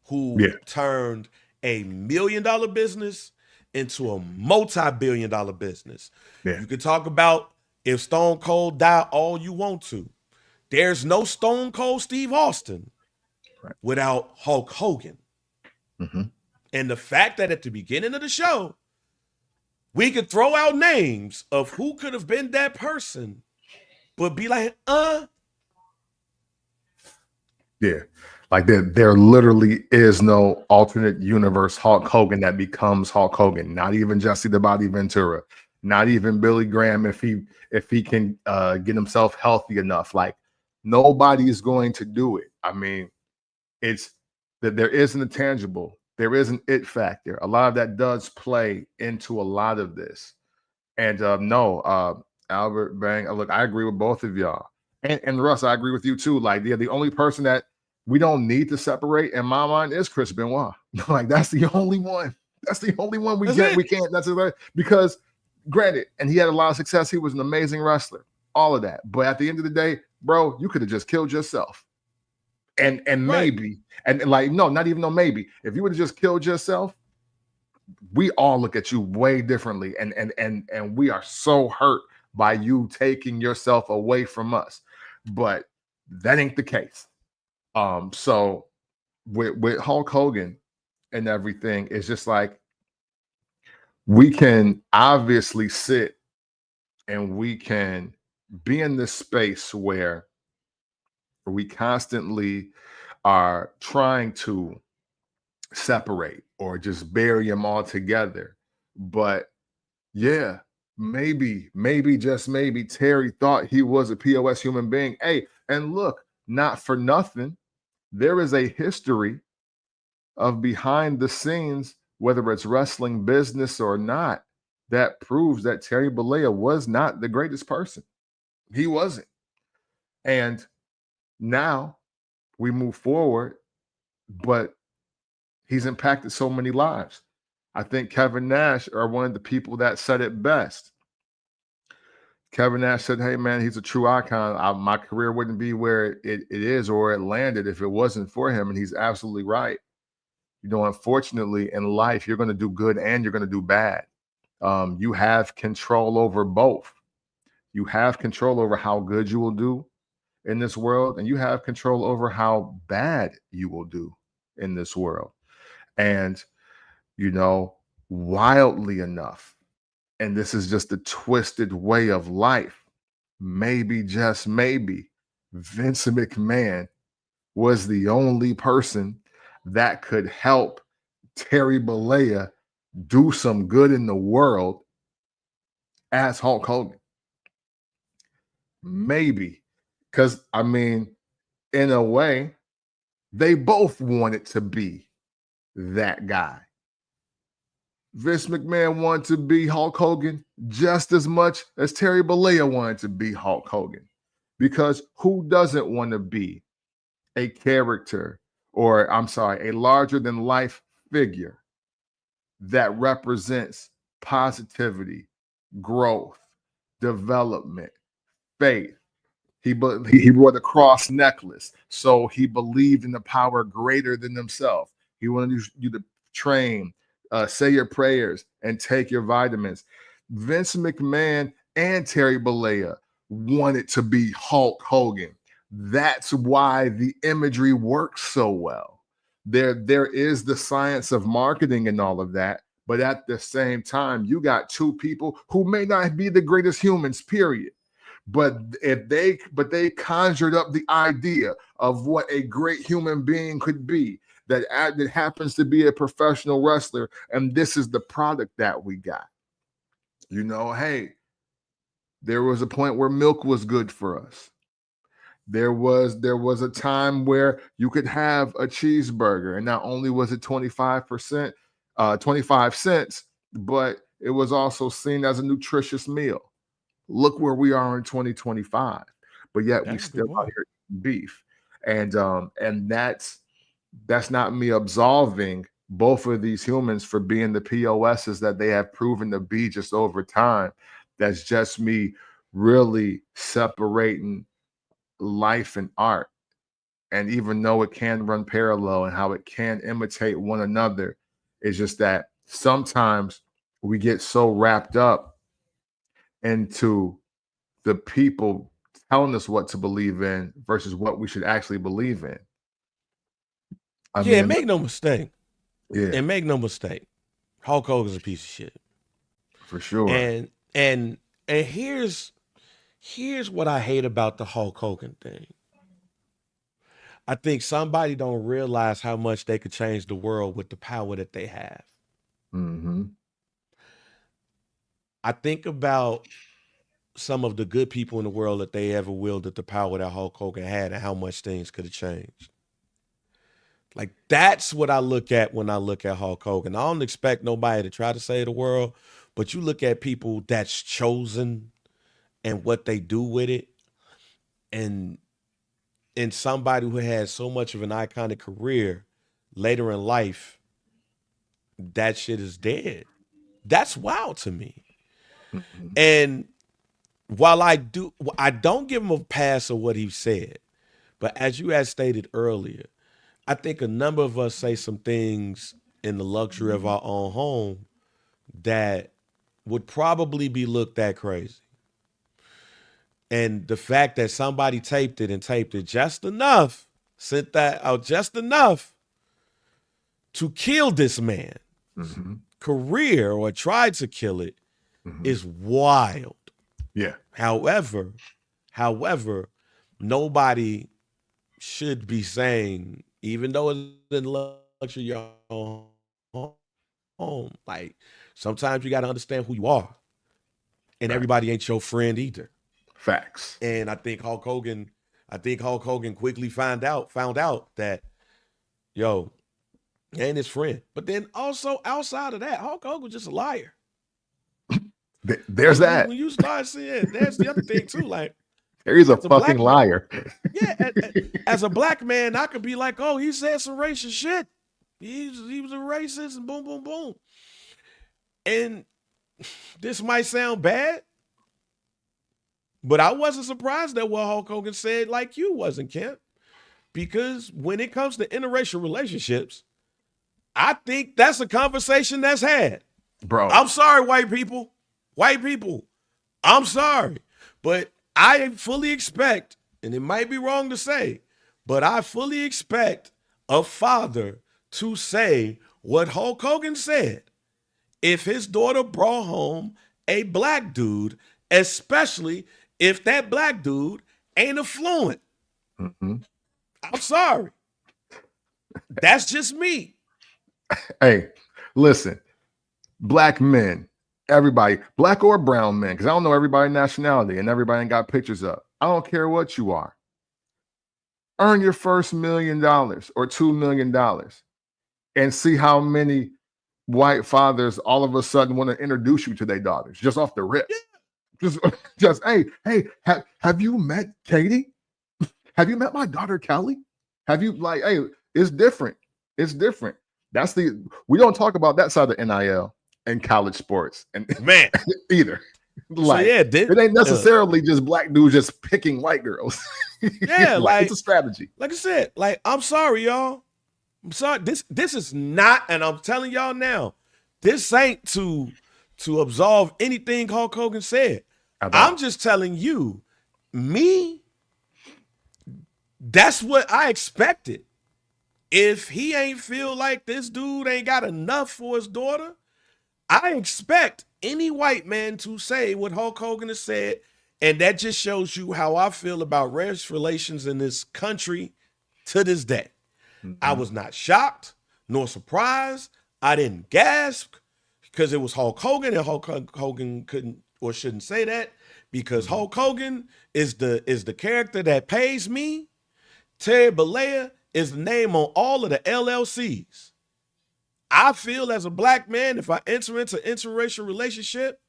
who turned $1 million business into a multi-billion-dollar business. You can talk about if Stone Cold died all you want to. There's no Stone Cold Steve Austin without Hulk Hogan. And the fact that at the beginning of the show, we could throw out names of who could have been that person, but be like, Yeah. Like there literally is no alternate universe Hulk Hogan that becomes Hulk Hogan. Not even Jesse the Body Ventura. Not even Billy Graham if he can get himself healthy enough. Like nobody is going to do it. I mean, it's that there isn't a tangible. There is an it factor. A lot of that does play into a lot of this. And Albert Bang, look, I agree with both of y'all. And Russ, I agree with you too. Like, the only person that we don't need to separate in my mind is Chris Benoit. Like, that's the only one. That's the only one we can't. That's it. Because granted, and he had a lot of success. He was an amazing wrestler. All of that. But at the end of the day, bro, you could have just killed yourself. And maybe, and like, no, not even no maybe. If you would have just killed yourself, we all look at you way differently. And we are so hurt by you taking yourself away from us. But that ain't the case. So with Hulk Hogan and everything, it's just like we can obviously sit and we can be in this space where we constantly are trying to separate or just bury them all together. But yeah, maybe, just maybe Terry thought he was a POS human being. Hey, and look, not for nothing, there is a history of behind the scenes, whether it's wrestling business or not, that proves that Terry Bollea was not the greatest person. He wasn't. And now we move forward, but he's impacted so many lives. I think Kevin Nash are one of the people that said it best. Kevin Nash said, hey, man, he's a true icon. My career wouldn't be where it is or it landed if it wasn't for him. And he's absolutely right. You know, unfortunately, in life, you're going to do good and you're going to do bad. You have control over both. You have control over how good you will do in this world, and you have control over how bad you will do in this world. And, you know, wildly enough, and this is just a twisted way of life, maybe, just maybe, Vince McMahon was the only person that could help Terry Bollea do some good in the world as Hulk Hogan. Maybe. Because, I mean, in a way, they both wanted to be that guy. Vince McMahon wanted to be Hulk Hogan just as much as Terry Bollea wanted to be Hulk Hogan. Because who doesn't want to be a character, or I'm sorry, a larger than life figure that represents positivity, growth, development, faith? He wore the cross necklace, so he believed in the power greater than himself. He wanted you to train, say your prayers, and take your vitamins. Vince McMahon and Terry Bollea wanted to be Hulk Hogan. That's why the imagery works so well. There is the science of marketing and all of that, but at the same time, you got two people who may not be the greatest humans, period. But they conjured up the idea of what a great human being could be, that happens to be a professional wrestler, and this is the product that we got. You know, hey, there was a point where milk was good for us. There was a time where you could have a cheeseburger, and not only was it 25 cents, but it was also seen as a nutritious meal. Look where we are in 2025, but yet we still out here eating beef, and that's not me absolving both of these humans for being the POSs that they have proven to be just over time. That's just me really separating life and art, and even though it can run parallel and how it can imitate one another, it's just that sometimes we get so wrapped up into the people telling us what to believe in versus what we should actually believe in. I mean, make no mistake. Yeah. And make no mistake, Hulk Hogan's a piece of shit. For sure. And here's what I hate about the Hulk Hogan thing. I think somebody don't realize how much they could change the world with the power that they have. Mm-hmm. I think about some of the good people in the world that they ever wielded the power that Hulk Hogan had and how much things could have changed. Like, that's what I look at when I look at Hulk Hogan. I don't expect nobody to try to save the world, but you look at people that's chosen and what they do with it, and somebody who has so much of an iconic career later in life, that shit is dead. That's wild to me. Mm-hmm. And while I don't give him a pass of what he said, but as you had stated earlier, I think a number of us say some things in the luxury of our own home that would probably be looked at crazy. And the fact that somebody taped it just enough, sent that out just enough to kill this man's career, or tried to kill it, is wild. Yeah. However, nobody should be saying, even though it's in luxury your own home, like, sometimes you got to understand who you are, and everybody ain't your friend either. Facts. And I think Hulk Hogan quickly found out that, yo, and his friend. But then also outside of that, Hulk Hogan was just a liar. There's that. When you start seeing, there's the other thing too. Like, Terry's a fucking liar. Yeah, as a black man, I could be like, oh, he said some racist shit. He was a racist and boom, boom, boom. And this might sound bad, but I wasn't surprised at what Hulk Hogan said like you wasn't, Kent. Because when it comes to interracial relationships, I think that's a conversation that's had. Bro. I'm sorry, white people. White people, I'm sorry. But I fully expect, and it might be wrong to say, but I fully expect a father to say what Hulk Hogan said if his daughter brought home a black dude, especially if that black dude ain't affluent. Mm-hmm. I'm sorry. That's just me. Hey, listen, black men, everybody, black or brown men, because I don't know everybody's nationality and everybody ain't got pictures up. I don't care what you are. Earn your first $1 million or $2 million and see how many white fathers all of a sudden want to introduce you to their daughters just off the rip. Just hey, have you met Katie? Have you met my daughter Kelly? Have you hey, it's different. It's different. We don't talk about that side of NIL and college sports and man either. Like, it ain't necessarily just black dudes just picking white girls. Yeah, it's a strategy. Like I said, I'm sorry, y'all. I'm sorry. This is not, and I'm telling y'all now, this ain't to absolve anything Hulk Hogan said. I'm just telling you, that's what I expected. If he ain't feel like this dude ain't got enough for his daughter, I expect any white man to say what Hulk Hogan has said, and that just shows you how I feel about race relations in this country to this day. Mm-hmm. I was not shocked nor surprised. I didn't gasp because it was Hulk Hogan, and Hulk Hogan couldn't or shouldn't say that because Hulk Hogan is the character that pays me. Terry Bollea is the name on all of the LLCs. I feel as a black man, if I enter into an interracial relationship,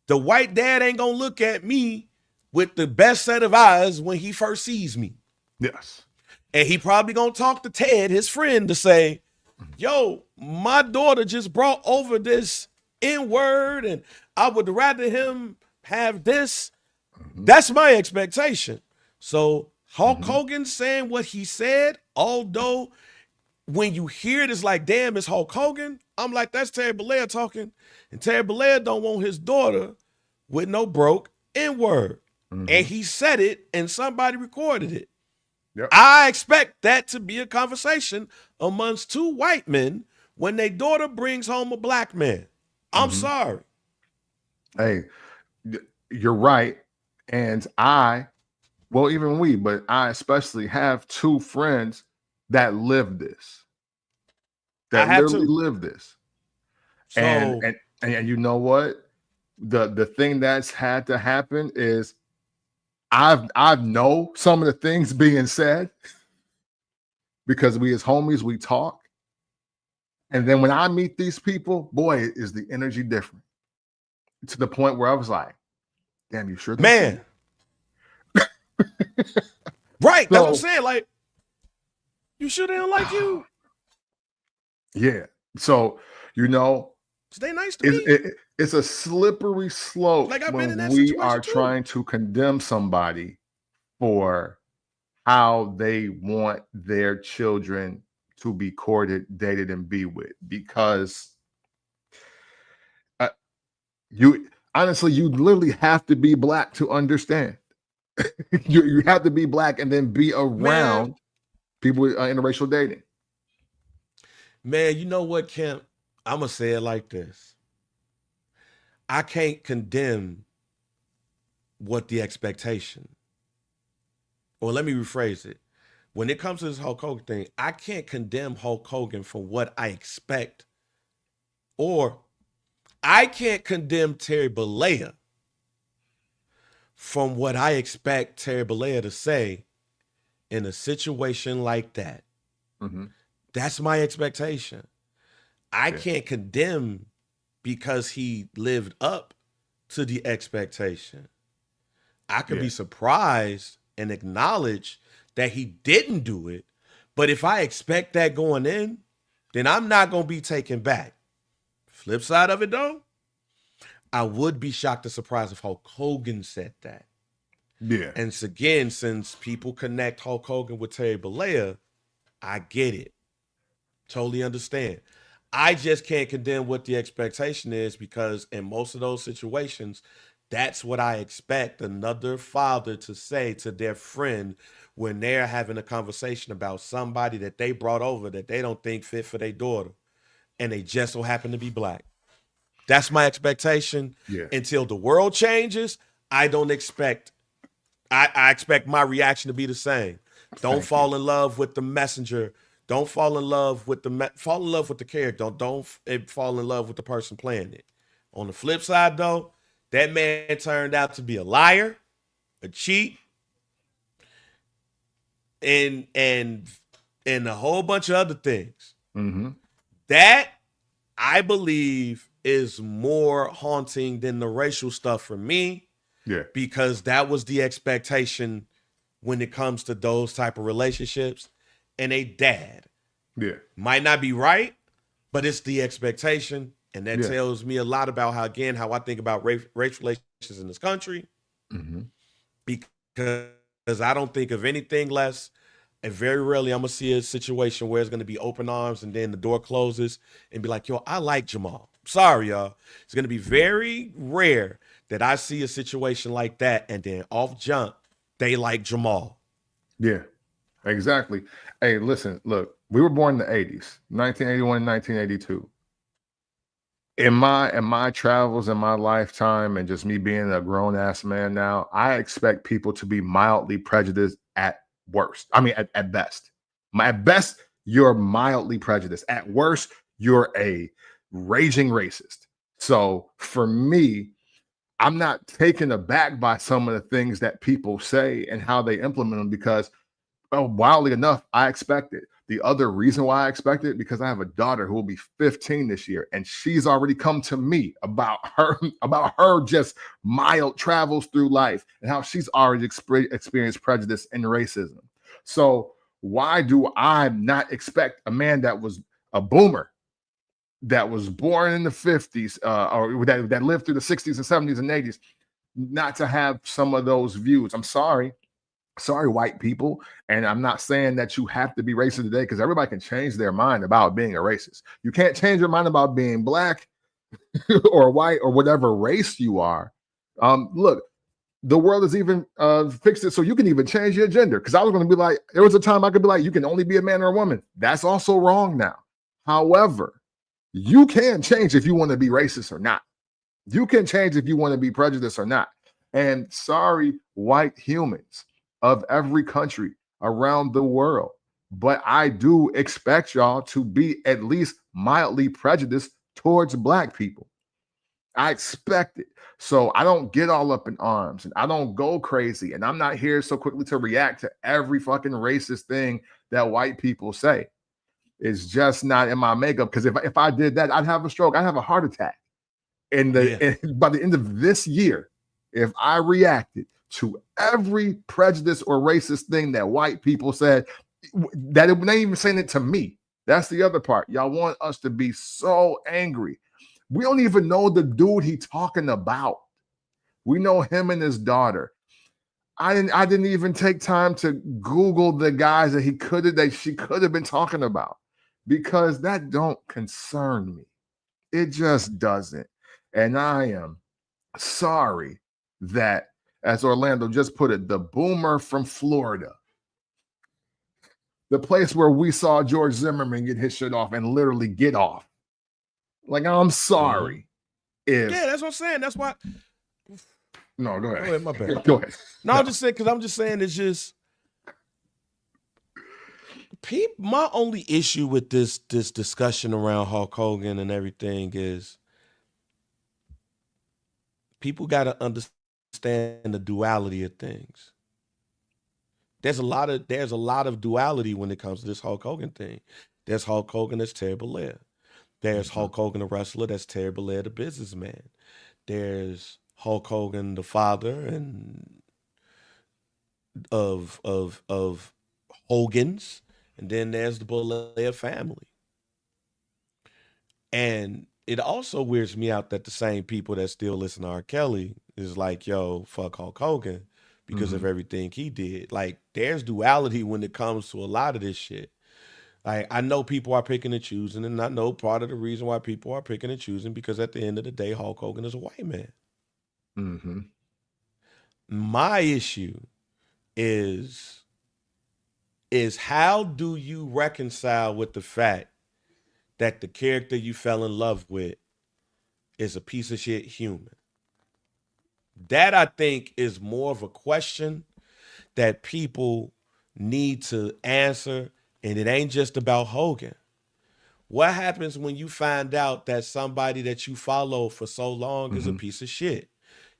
the white dad ain't gonna look at me with the best set of eyes when he first sees me. Yes. And he probably gonna talk to Ted, his friend, to say, yo, my daughter just brought over this N-word and I would rather him have this. Mm-hmm. That's my expectation. So Hulk Hogan saying what he said, although when you hear it, it's like, damn, it's Hulk Hogan. I'm like, that's Terry Bollea talking. And Terry Bollea don't want his daughter with no broke N-word. Mm-hmm. And he said it and somebody recorded it. Yep. I expect that to be a conversation amongst two white men when their daughter brings home a black man. I'm sorry. Hey, you're right. And even we, but I especially have two friends that live this. That literally live this. So, and you know what? The thing that's had to happen is I know some of the things being said because we as homies, we talk. And then when I meet these people, boy, is the energy different. To the point where I was like, damn, you sure? Man. Right. That's what I'm saying. Like, you sure they don't like you? Yeah. So, stay nice to me. It's a slippery slope when we are trying to condemn somebody for how they want their children to be courted, dated, and be with. Because you literally have to be black to understand. you have to be black and then be around people with interracial dating. Man, you know what, Kemp? I'm going to say it like this. I can't condemn what the expectation. Or let me rephrase it. When it comes to this Hulk Hogan thing, I can't condemn Hulk Hogan for what I expect. Or I can't condemn Terry Bollea from what I expect Terry Bollea to say in a situation like that. Mm-hmm. That's my expectation. I can't condemn because he lived up to the expectation. I could be surprised and acknowledge that he didn't do it. But if I expect that going in, then I'm not going to be taken back. Flip side of it, though, I would be shocked and surprised if Hulk Hogan said that. Yeah. And again, since people connect Hulk Hogan with Terry Bollea, I get it. Totally understand. I just can't condemn what the expectation is because in most of those situations, that's what I expect another father to say to their friend when they're having a conversation about somebody that they brought over that they don't think fit for their daughter, and they just so happen to be black. That's my expectation. Yeah. Until the world changes, I don't expect, I expect my reaction to be the same. Don't fall in love with the messenger. Don't fall in love with fall in love with the character. Don't fall in love with the person playing it. On the flip side, though, that man turned out to be a liar, a cheat, and a whole bunch of other things. Mm-hmm. That, I believe, is more haunting than the racial stuff for me. Yeah. Because that was the expectation when it comes to those type of relationships. And a dad might not be right, but it's the expectation. And that tells me a lot about how I think about race relations in this country. Mm-hmm. Because I don't think of anything less. And very rarely I'm going to see a situation where it's going to be open arms and then the door closes and be like, yo, I like Jamal. Sorry, y'all. It's going to be very rare that I see a situation like that and then off jump, they like Jamal. Yeah, exactly. Hey, listen, look, we were born in the 80s, 1981, 1982. In my travels in my lifetime and just me being a grown-ass man now, I expect people to be mildly prejudiced at worst. I mean, at best. At best, you're mildly prejudiced. At worst, you're a raging racist. So for me, I'm not taken aback by some of the things that people say and how they implement them because, wildly enough, I expect it. The other reason why I expect it, because I have a daughter who will be 15 this year, and she's already come to me about her just mild travels through life and how she's already experienced prejudice and racism. So why do I not expect a man that was a boomer, that was born in the 50s or that lived through the 60s and 70s and 80s, not to have some of those views? I'm sorry, white people. And I'm not saying that you have to be racist today because everybody can change their mind about being a racist. You can't change your mind about being black or white or whatever race you are. Look, the world has even fixed it so you can even change your gender. Because I was going to be like, there was a time I could be like, you can only be a man or a woman. That's also wrong now. However, you can change if you want to be racist or not. You can change if you want to be prejudiced or not. And sorry, white humans of every country around the world, but I do expect y'all to be at least mildly prejudiced towards black people. I expect it. So I don't get all up in arms and I don't go crazy. And I'm not here so quickly to react to every fucking racist thing that white people say. It's just not in my makeup. Because if I did that, I'd have a stroke. I'd have a heart attack. And by the end of this year, if I reacted to every prejudice or racist thing that white people said, that it ain't even saying it to me. That's the other part. Y'all want us to be so angry. We don't even know the dude he talking about. We know him and his daughter. I didn't even take time to Google the guys that she could have been talking about, because that don't concern me. It just doesn't. And I am sorry that, as Orlando just put it, the boomer from Florida, the place where we saw George Zimmerman get his shit off and literally get off. Like, I'm sorry. Yeah, that's what I'm saying. That's why. No, go ahead. Go ahead, my bad. Go ahead. No, I'm just saying, because I'm just saying it's just my only issue with this discussion around Hulk Hogan and everything is people got to understand the duality of things. There's a lot of duality when it comes to this Hulk Hogan thing. There's Hulk Hogan, there's Terry Bollea. There's Mhm. Hulk Hogan, the wrestler, that's Terry Bollea, the businessman. There's Hulk Hogan, the father and of Hogans, and then there's the Bollea family. And it also weirds me out that the same people that still listen to R. Kelly is like, yo, fuck Hulk Hogan because of Mhm. everything he did. Like, there's duality when it comes to a lot of this shit. Like, I know people are picking and choosing, and I know part of the reason why people are picking and choosing because at the end of the day, Hulk Hogan is a white man. Mhm. My issue is how do you reconcile with the fact that the character you fell in love with is a piece of shit human? That I think is more of a question that people need to answer, and it ain't just about Hogan. What happens when you find out that somebody that you follow for so long is a Mhm. piece of shit?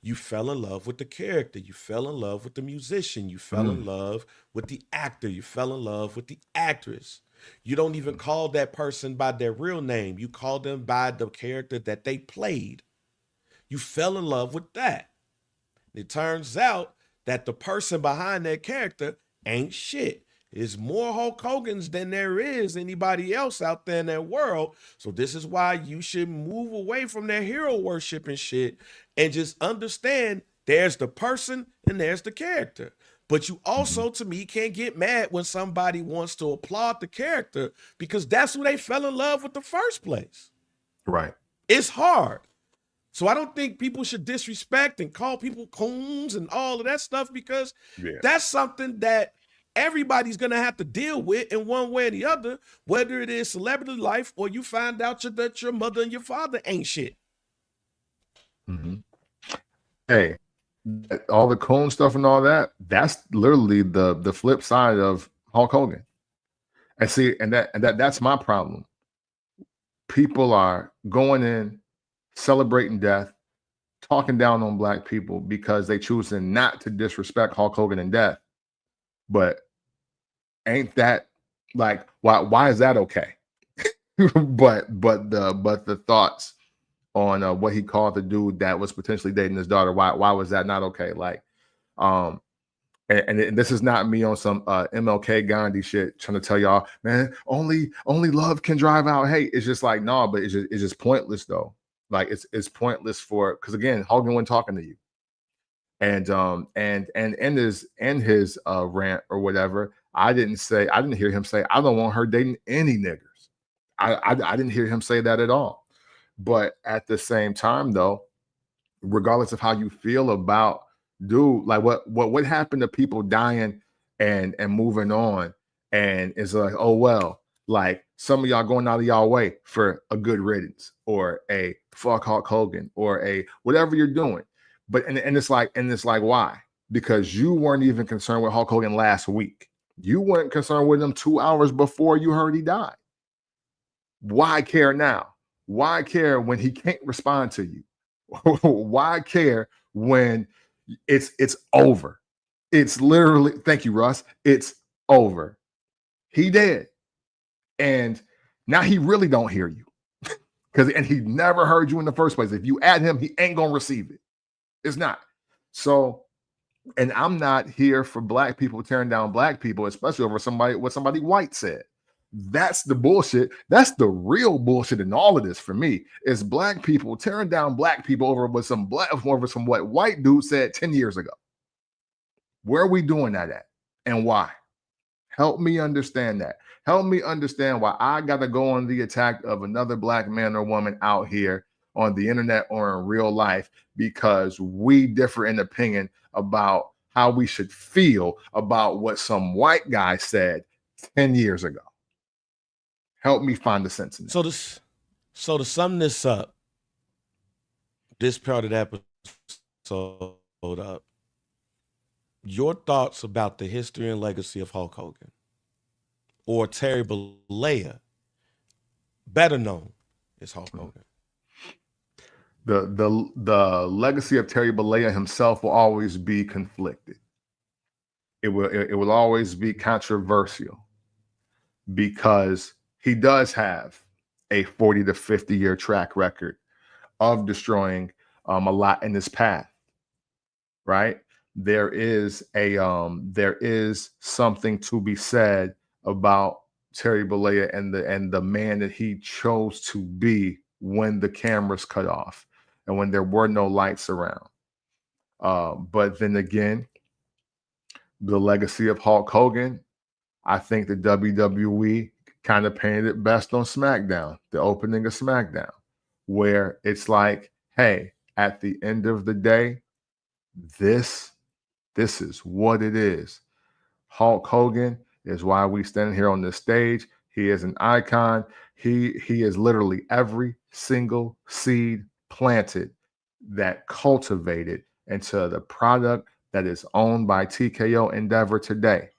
You fell in love with the character. You fell in love with the musician. You fell in Mhm. love with the actor. You fell in love with the actress. You don't even call that person by their real name. You call them by the character that they played. You fell in love with that. It turns out that the person behind that character ain't shit. It's more Hulk Hogan's than there is anybody else out there in that world. So this is why you should move away from that hero worship and shit and just understand there's the person and there's the character. But you Mhm. also, to me, can't get mad when somebody wants to applaud the character because that's who they fell in love with the first place. Right. It's hard. So I don't think people should disrespect and call people coons and all of that stuff because Yeah. that's something that everybody's going to have to deal with in one way or the other, whether it is celebrity life or you find out that your mother and your father ain't shit. Mhm. Hey, all the cone stuff and all that, that's literally the flip side of Hulk Hogan. And see, that's my problem. People are going in, celebrating death, talking down on black people because they choosing not to disrespect Hulk Hogan and death. But ain't that like why is that okay? but the thoughts on what he called the dude that was potentially dating his daughter, why was that not okay? Like um and this is not me on some MLK Gandhi shit trying to tell y'all, man, only love can drive out hate. It's just like, no, but it's just pointless though. Like it's pointless for, because again, Hogan wasn't talking to you. And in his rant or whatever, I didn't hear him say, I don't want her dating any niggers. I didn't hear him say that at all. But at the same time though, regardless of how you feel about, dude, like what happened to people dying and moving on, and it's like, oh well, like some of y'all going out of y'all way for a good riddance or a fuck Hulk Hogan or a whatever you're doing. But and it's like why? Because you weren't even concerned with Hulk Hogan last week. You weren't concerned with him 2 hours before you heard he died. Why care now? Why care when he can't respond to you? Why care when it's over? It's literally, thank you, Russ. It's over. He dead. And now he really don't hear you. And he never heard you in the first place. If you add him, he ain't gonna receive it. It's not. So, and I'm not here for black people tearing down black people, especially over what somebody white said. That's the bullshit. That's the real bullshit in all of this for me. Is black people tearing down black people over what white dude said 10 years ago. Where are we doing that at? And why? Help me understand that. Help me understand why I gotta go on the attack of another black man or woman out here on the internet or in real life because we differ in opinion about how we should feel about what some white guy said 10 years ago. Help me find the sense in that. So to sum this up, this part of the episode up, your thoughts about the history and legacy of Hulk Hogan or Terry Bollea, better known as Hulk Hogan. The legacy of Terry Bollea himself will always be conflicted. It will always be controversial because he does have a 40 to 50 year track record of destroying a lot in his path, right? There is something to be said about Terry Bollea and the man that he chose to be when the cameras cut off and when there were no lights around. But then again, the legacy of Hulk Hogan, I think the WWE kind of painted it best on SmackDown, the opening of SmackDown, where it's like, hey, at the end of the day, this is what it is. Hulk Hogan is why we stand here on this stage. He is an icon. He is literally every single seed planted that cultivated into the product that is owned by TKO Endeavor today.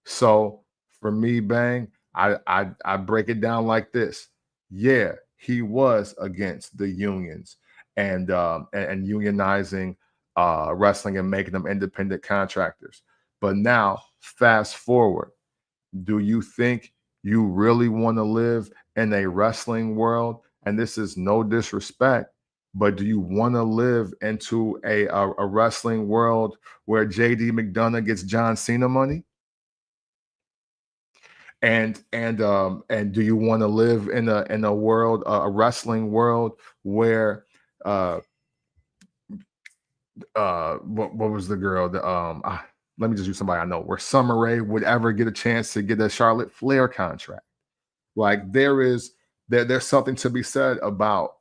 So for me, Bang, I break it down like this. Yeah, he was against the unions and unionizing wrestling and making them independent contractors. But now, fast forward, do you think you really want to live in a wrestling world? And this is no disrespect, but do you want to live into a wrestling world where JD McDonough gets John Cena money? And do you want to live in a world, a wrestling world where what was the girl let me just use somebody I know, where Summer Rae would ever get a chance to get a Charlotte Flair contract? Like there's something to be said about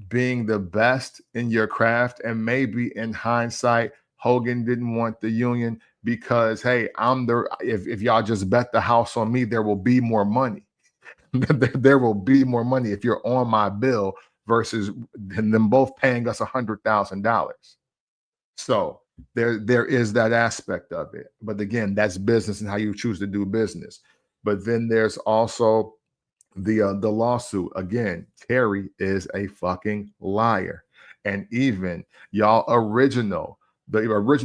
being the best in your craft. And maybe in hindsight, Hogan didn't want the union because, hey, if y'all just bet the house on me, there will be more money. There will be more money if you're on my bill versus them both paying us $100,000. So there is that aspect of it. But again, that's business and how you choose to do business. But then there's also the lawsuit. Again, Terry is a fucking liar. And even the original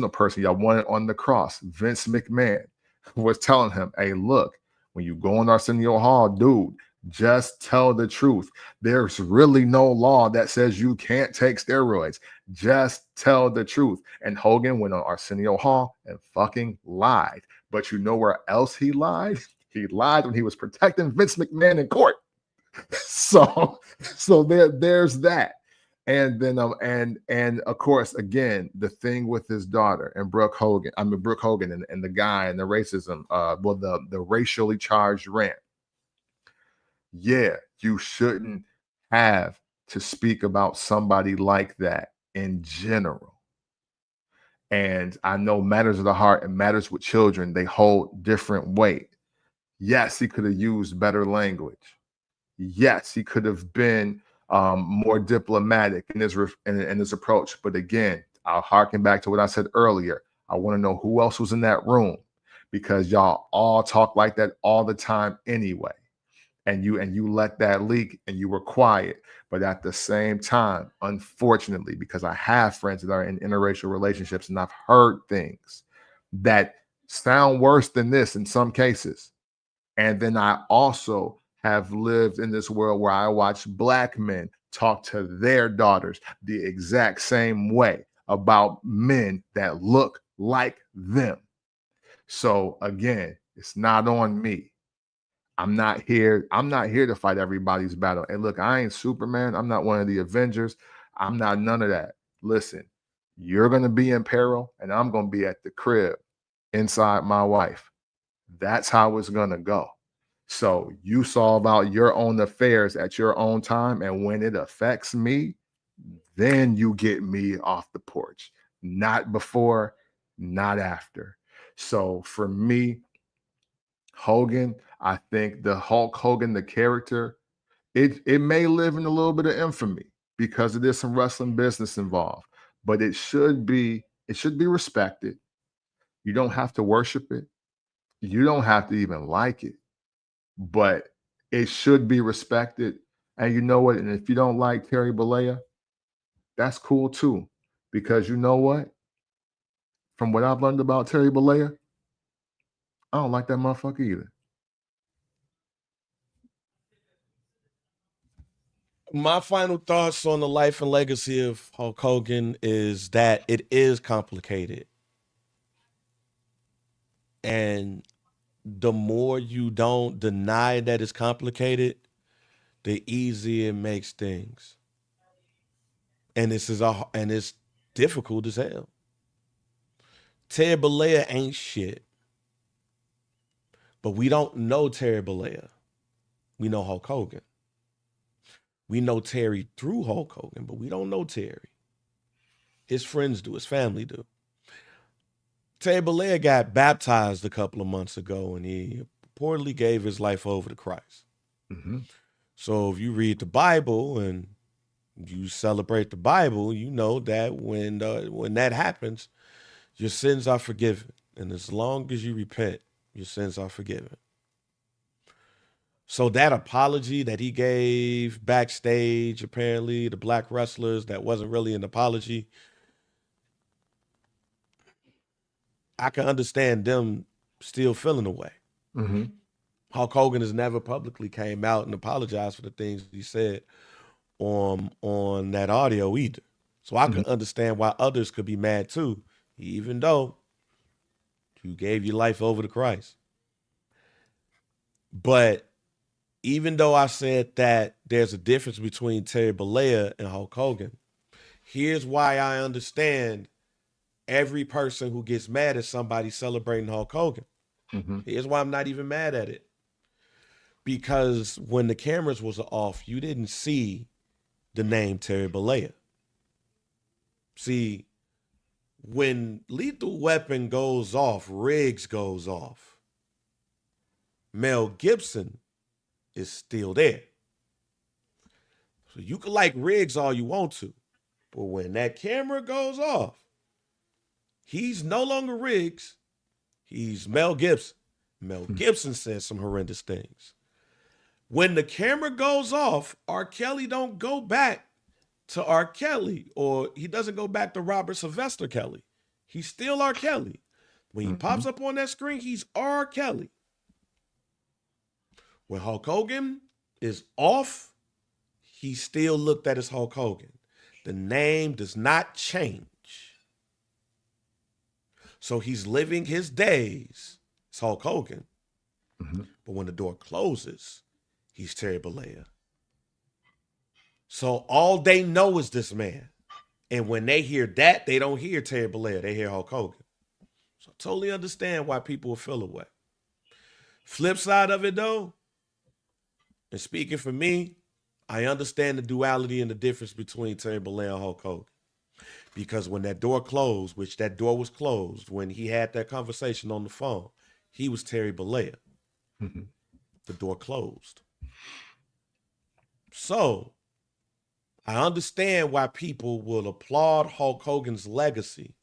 person y'all wanted on the cross, Vince McMahon, was telling him, hey, look, when you go in Arsenio Hall, dude, just tell the truth. There's really no law that says you can't take steroids. Just tell the truth. And Hogan went on Arsenio Hall and fucking lied. But you know where else he lied? He lied when he was protecting Vince McMahon in court. So there's that. And then and of course, again, the thing with his daughter and Brooke Hogan and the guy and the racism, the racially charged rant. Yeah, you shouldn't have to speak about somebody like that in general. And I know matters of the heart and matters with children, they hold different weight. Yes, he could have used better language. Yes, he could have been more diplomatic in his approach. But again, I'll harken back to what I said earlier. I want to know who else was in that room, because y'all all talk like that all the time anyway. And you let that leak and you were quiet. But at the same time, unfortunately, because I have friends that are in interracial relationships and I've heard things that sound worse than this in some cases. And then I also have lived in this world where I watch Black men talk to their daughters the exact same way about men that look like them. So again, it's not on me. I'm not here to fight everybody's battle. And look, I ain't Superman. I'm not one of the Avengers. I'm not none of that. Listen, you're going to be in peril and I'm going to be at the crib inside my wife. That's how it's going to go. So you solve out your own affairs at your own time. And when it affects me, then you get me off the porch. Not before, not after. So for me, Hogan, I think the Hulk Hogan, the character, it may live in a little bit of infamy because there's some wrestling business involved, but it should be respected. You don't have to worship it. You don't have to even like it, but it should be respected. And you know what? And if you don't like Terry Bollea, that's cool too, because you know what? From what I've learned about Terry Bollea, I don't like that motherfucker either. My final thoughts on the life and legacy of Hulk Hogan is that it is complicated. And the more you don't deny that it's complicated, the easier it makes things. And it's difficult as hell. Terry Bollea ain't shit. But we don't know Terry Bollea. We know Hulk Hogan. We know Terry through Hulk Hogan, but we don't know Terry. His friends do, his family do. Terry Bollea got baptized a couple of months ago, and he reportedly gave his life over to Christ. Mm-hmm. So if you read the Bible and you celebrate the Bible, you know that when that happens, your sins are forgiven. And as long as you repent, your sins are forgiven. So that apology that he gave backstage, apparently, the black wrestlers, that wasn't really an apology. I can understand them still feeling the way. Mm-hmm. Hulk Hogan has never publicly came out and apologized for the things he said on that audio either. So I can understand why others could be mad too, even though you gave your life over to Christ. But even though I said that there's a difference between Terry Bollea and Hulk Hogan, here's why I understand every person who gets mad at somebody celebrating Hulk Hogan. Mm-hmm. Here's why I'm not even mad at it. Because when the cameras was off, you didn't see the name Terry Bollea. See, when Lethal Weapon goes off, Riggs goes off, Mel Gibson is still there. So you can like Riggs all you want to, but when that camera goes off, he's no longer Riggs. He's Mel Gibson. Mel Gibson says some horrendous things. When the camera goes off, R. Kelly don't go back to R. Kelly, or he doesn't go back to Robert Sylvester Kelly. He's still R. Kelly. When he pops up on that screen, he's R. Kelly. When Hulk Hogan is off, he still looked at as Hulk Hogan. The name does not change. So he's living his days as Hulk Hogan. Mm-hmm. But when the door closes, he's Terry Bollea. So all they know is this man. And when they hear that, they don't hear Terry Bollea. They hear Hulk Hogan. So I totally understand why people will feel away. Flip side of it, though, and speaking for me, I understand the duality and the difference between Terry Bollea and Hulk Hogan. Because when that door closed, which that door was closed, when he had that conversation on the phone, he was Terry Bollea. Mm-hmm. The door closed. So I understand why people will applaud Hulk Hogan's legacy,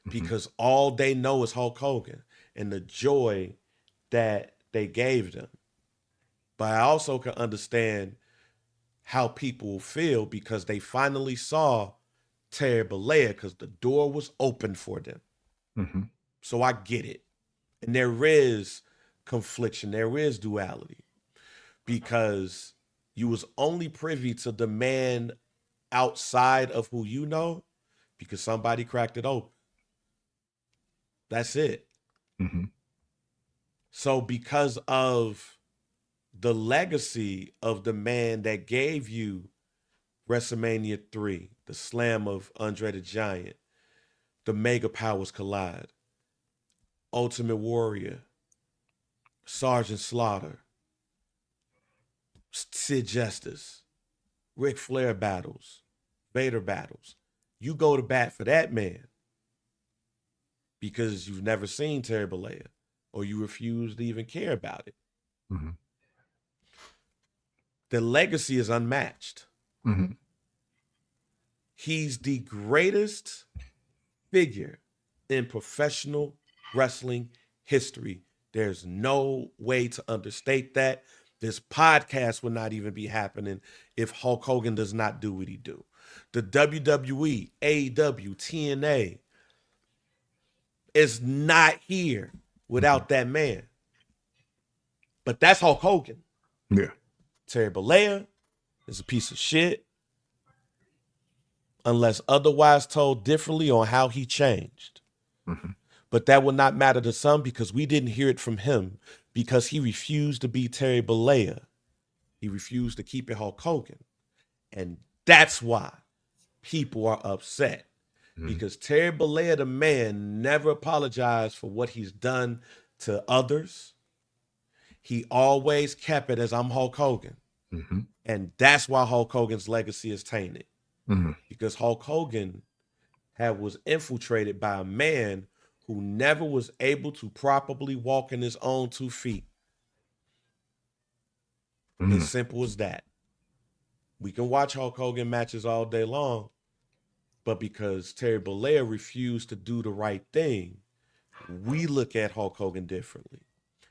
because all they know is Hulk Hogan and the joy that they gave them. But I also can understand how people feel because they finally saw Terry Bollea because the door was open for them. Mm-hmm. So I get it. And there is confliction, there is duality, because you was only privy to the man outside of who you know because somebody cracked it open. That's it. Mm-hmm. So because of the legacy of the man that gave you WrestleMania 3, the slam of Andre the Giant, the Mega Powers Collide, Ultimate Warrior, Sergeant Slaughter, Sid Justice, Ric Flair battles, Vader battles. You go to bat for that man because you've never seen Terry Bollea or you refuse to even care about it. Mm-hmm. The legacy is unmatched. Mm-hmm. He's the greatest figure in professional wrestling history. There's no way to understate that. This podcast would not even be happening if Hulk Hogan does not do what he do. The WWE, AEW, TNA is not here without that man. But that's Hulk Hogan. Yeah. Terry Bollea is a piece of shit. unless otherwise told differently on how he changed. Mhm. But that will not matter to some because we didn't hear it from him because he refused to be Terry Bollea. He refused to keep it Hulk Hogan. And that's why people are upset. Because Terry Bollea, the man, never apologized for what he's done to others. He always kept it as I'm Hulk Hogan. Mhm. And that's why Hulk Hogan's legacy is tainted. Mhm. Because Hulk Hogan was infiltrated by a man who never was able to properly walk in his own 2 feet. Mhm. As simple as that. We can watch Hulk Hogan matches all day long, but because Terry Bollea refused to do the right thing, we look at Hulk Hogan differently.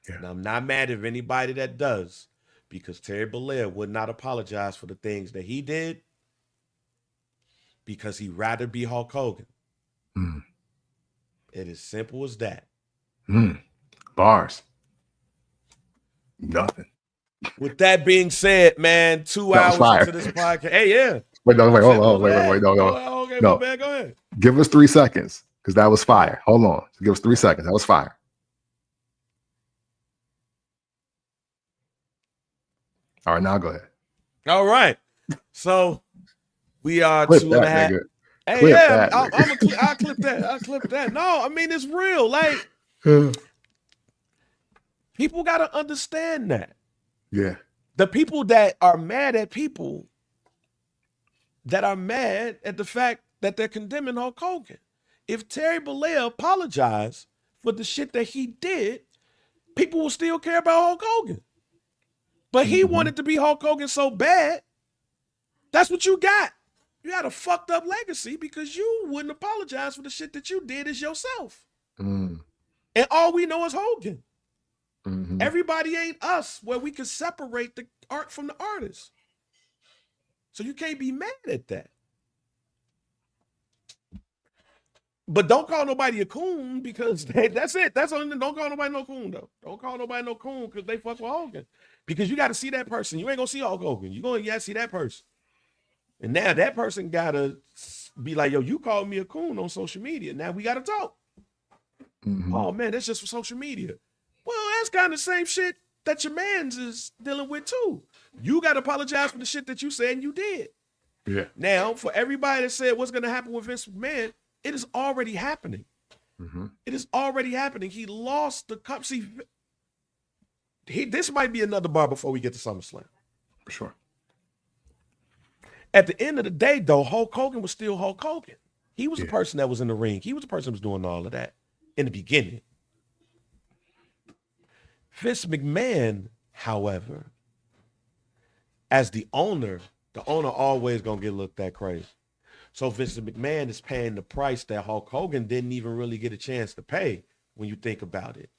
Yeah. And I'm not mad at anybody that does, because Terry Bollea would not apologize for the things that he did because he'd rather be Hulk Hogan. Mhm. It is simple as that. Bars. Nothing. With that being said, man, 2 That was hours fire. into this podcast. Hey, yeah. Wait, no, wait, hold Simple on, as wait, that. no. Oh, okay, No. my bad. Go ahead. Give us 3 seconds because that was fire. Hold on. Give us 3 seconds. That was fire. All right, now go ahead. All right. So we are Clip 2.5. that, nigga. Hey, Clip yeah, that, I'll nigga. clip that. I'll clip that. No, I mean, it's real. Like, people got to understand that. Yeah. The people that are mad at people that are mad at the fact that they're condemning Hulk Hogan. If Terry Bollea apologized for the shit that he did, people will still care about Hulk Hogan. But he wanted to be Hulk Hogan so bad, that's what you got. You had a fucked up legacy because you wouldn't apologize for the shit that you did as yourself. And all we know is Hogan. Everybody ain't us where we can separate the art from the artist. So you can't be mad at that. But don't call nobody a coon because that's it. That's only, don't call nobody no coon though. Don't call nobody no coon because they fuck with Hogan. Because you got to see that person. You ain't gonna see Hulk Hogan. You gotta see that person. And now that person gotta be like, yo, you called me a coon on social media. Now we gotta talk. Oh man, that's just for social media. Well, that's kind of the same shit that your man's is dealing with too. You gotta apologize for the shit that you said and you did. Yeah. Now, for everybody that said what's gonna happen with Vince McMahon, it is already happening. It is already happening. He lost the cup. See, this might be another bar before we get to SummerSlam. For sure. At the end of the day, though, Hulk Hogan was still Hulk Hogan. He was the person that was in the ring. He was the person that was doing all of that in the beginning. Vince McMahon, however, as the owner always gonna get looked at crazy. So Vince McMahon is paying the price that Hulk Hogan didn't even really get a chance to pay when you think about it.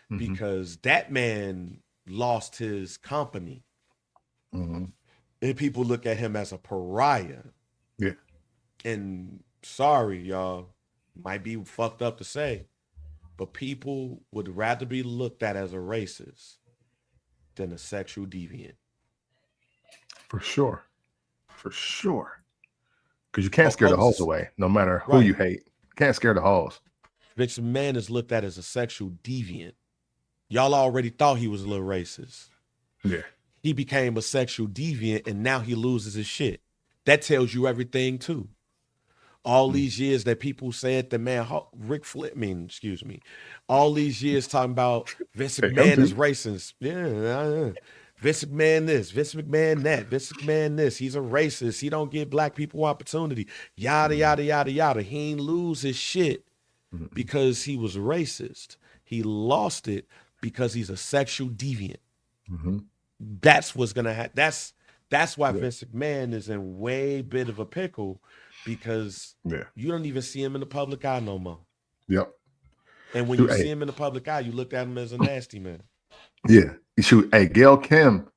Because that man lost his company. And people look at him as a pariah. Yeah. And sorry, y'all, might be fucked up to say, but people would rather be looked at as a racist than a sexual deviant. For sure. For sure. Because you can't scare the hoes away, no matter who you hate. Can't scare the hoes. Vince McMahon is looked at as a sexual deviant. Y'all already thought he was a little racist. Yeah. He became a sexual deviant and now he loses his shit. That tells you everything too. All these years that people said the man, all these years talking about Vince McMahon is racist. Yeah. Vince McMahon this, Vince McMahon that, Vince McMahon this. He's a racist. He don't give black people opportunity. Yada, yada, yada, yada. He ain't lose his shit because he was racist. He lost it because he's a sexual deviant. That's what's gonna happen. That's why Vince McMahon is in way bit of a pickle because you don't even see him in the public eye no more. Yep. And when you see him in the public eye, you look at him as a nasty man. Yeah. Hey, Gail Kim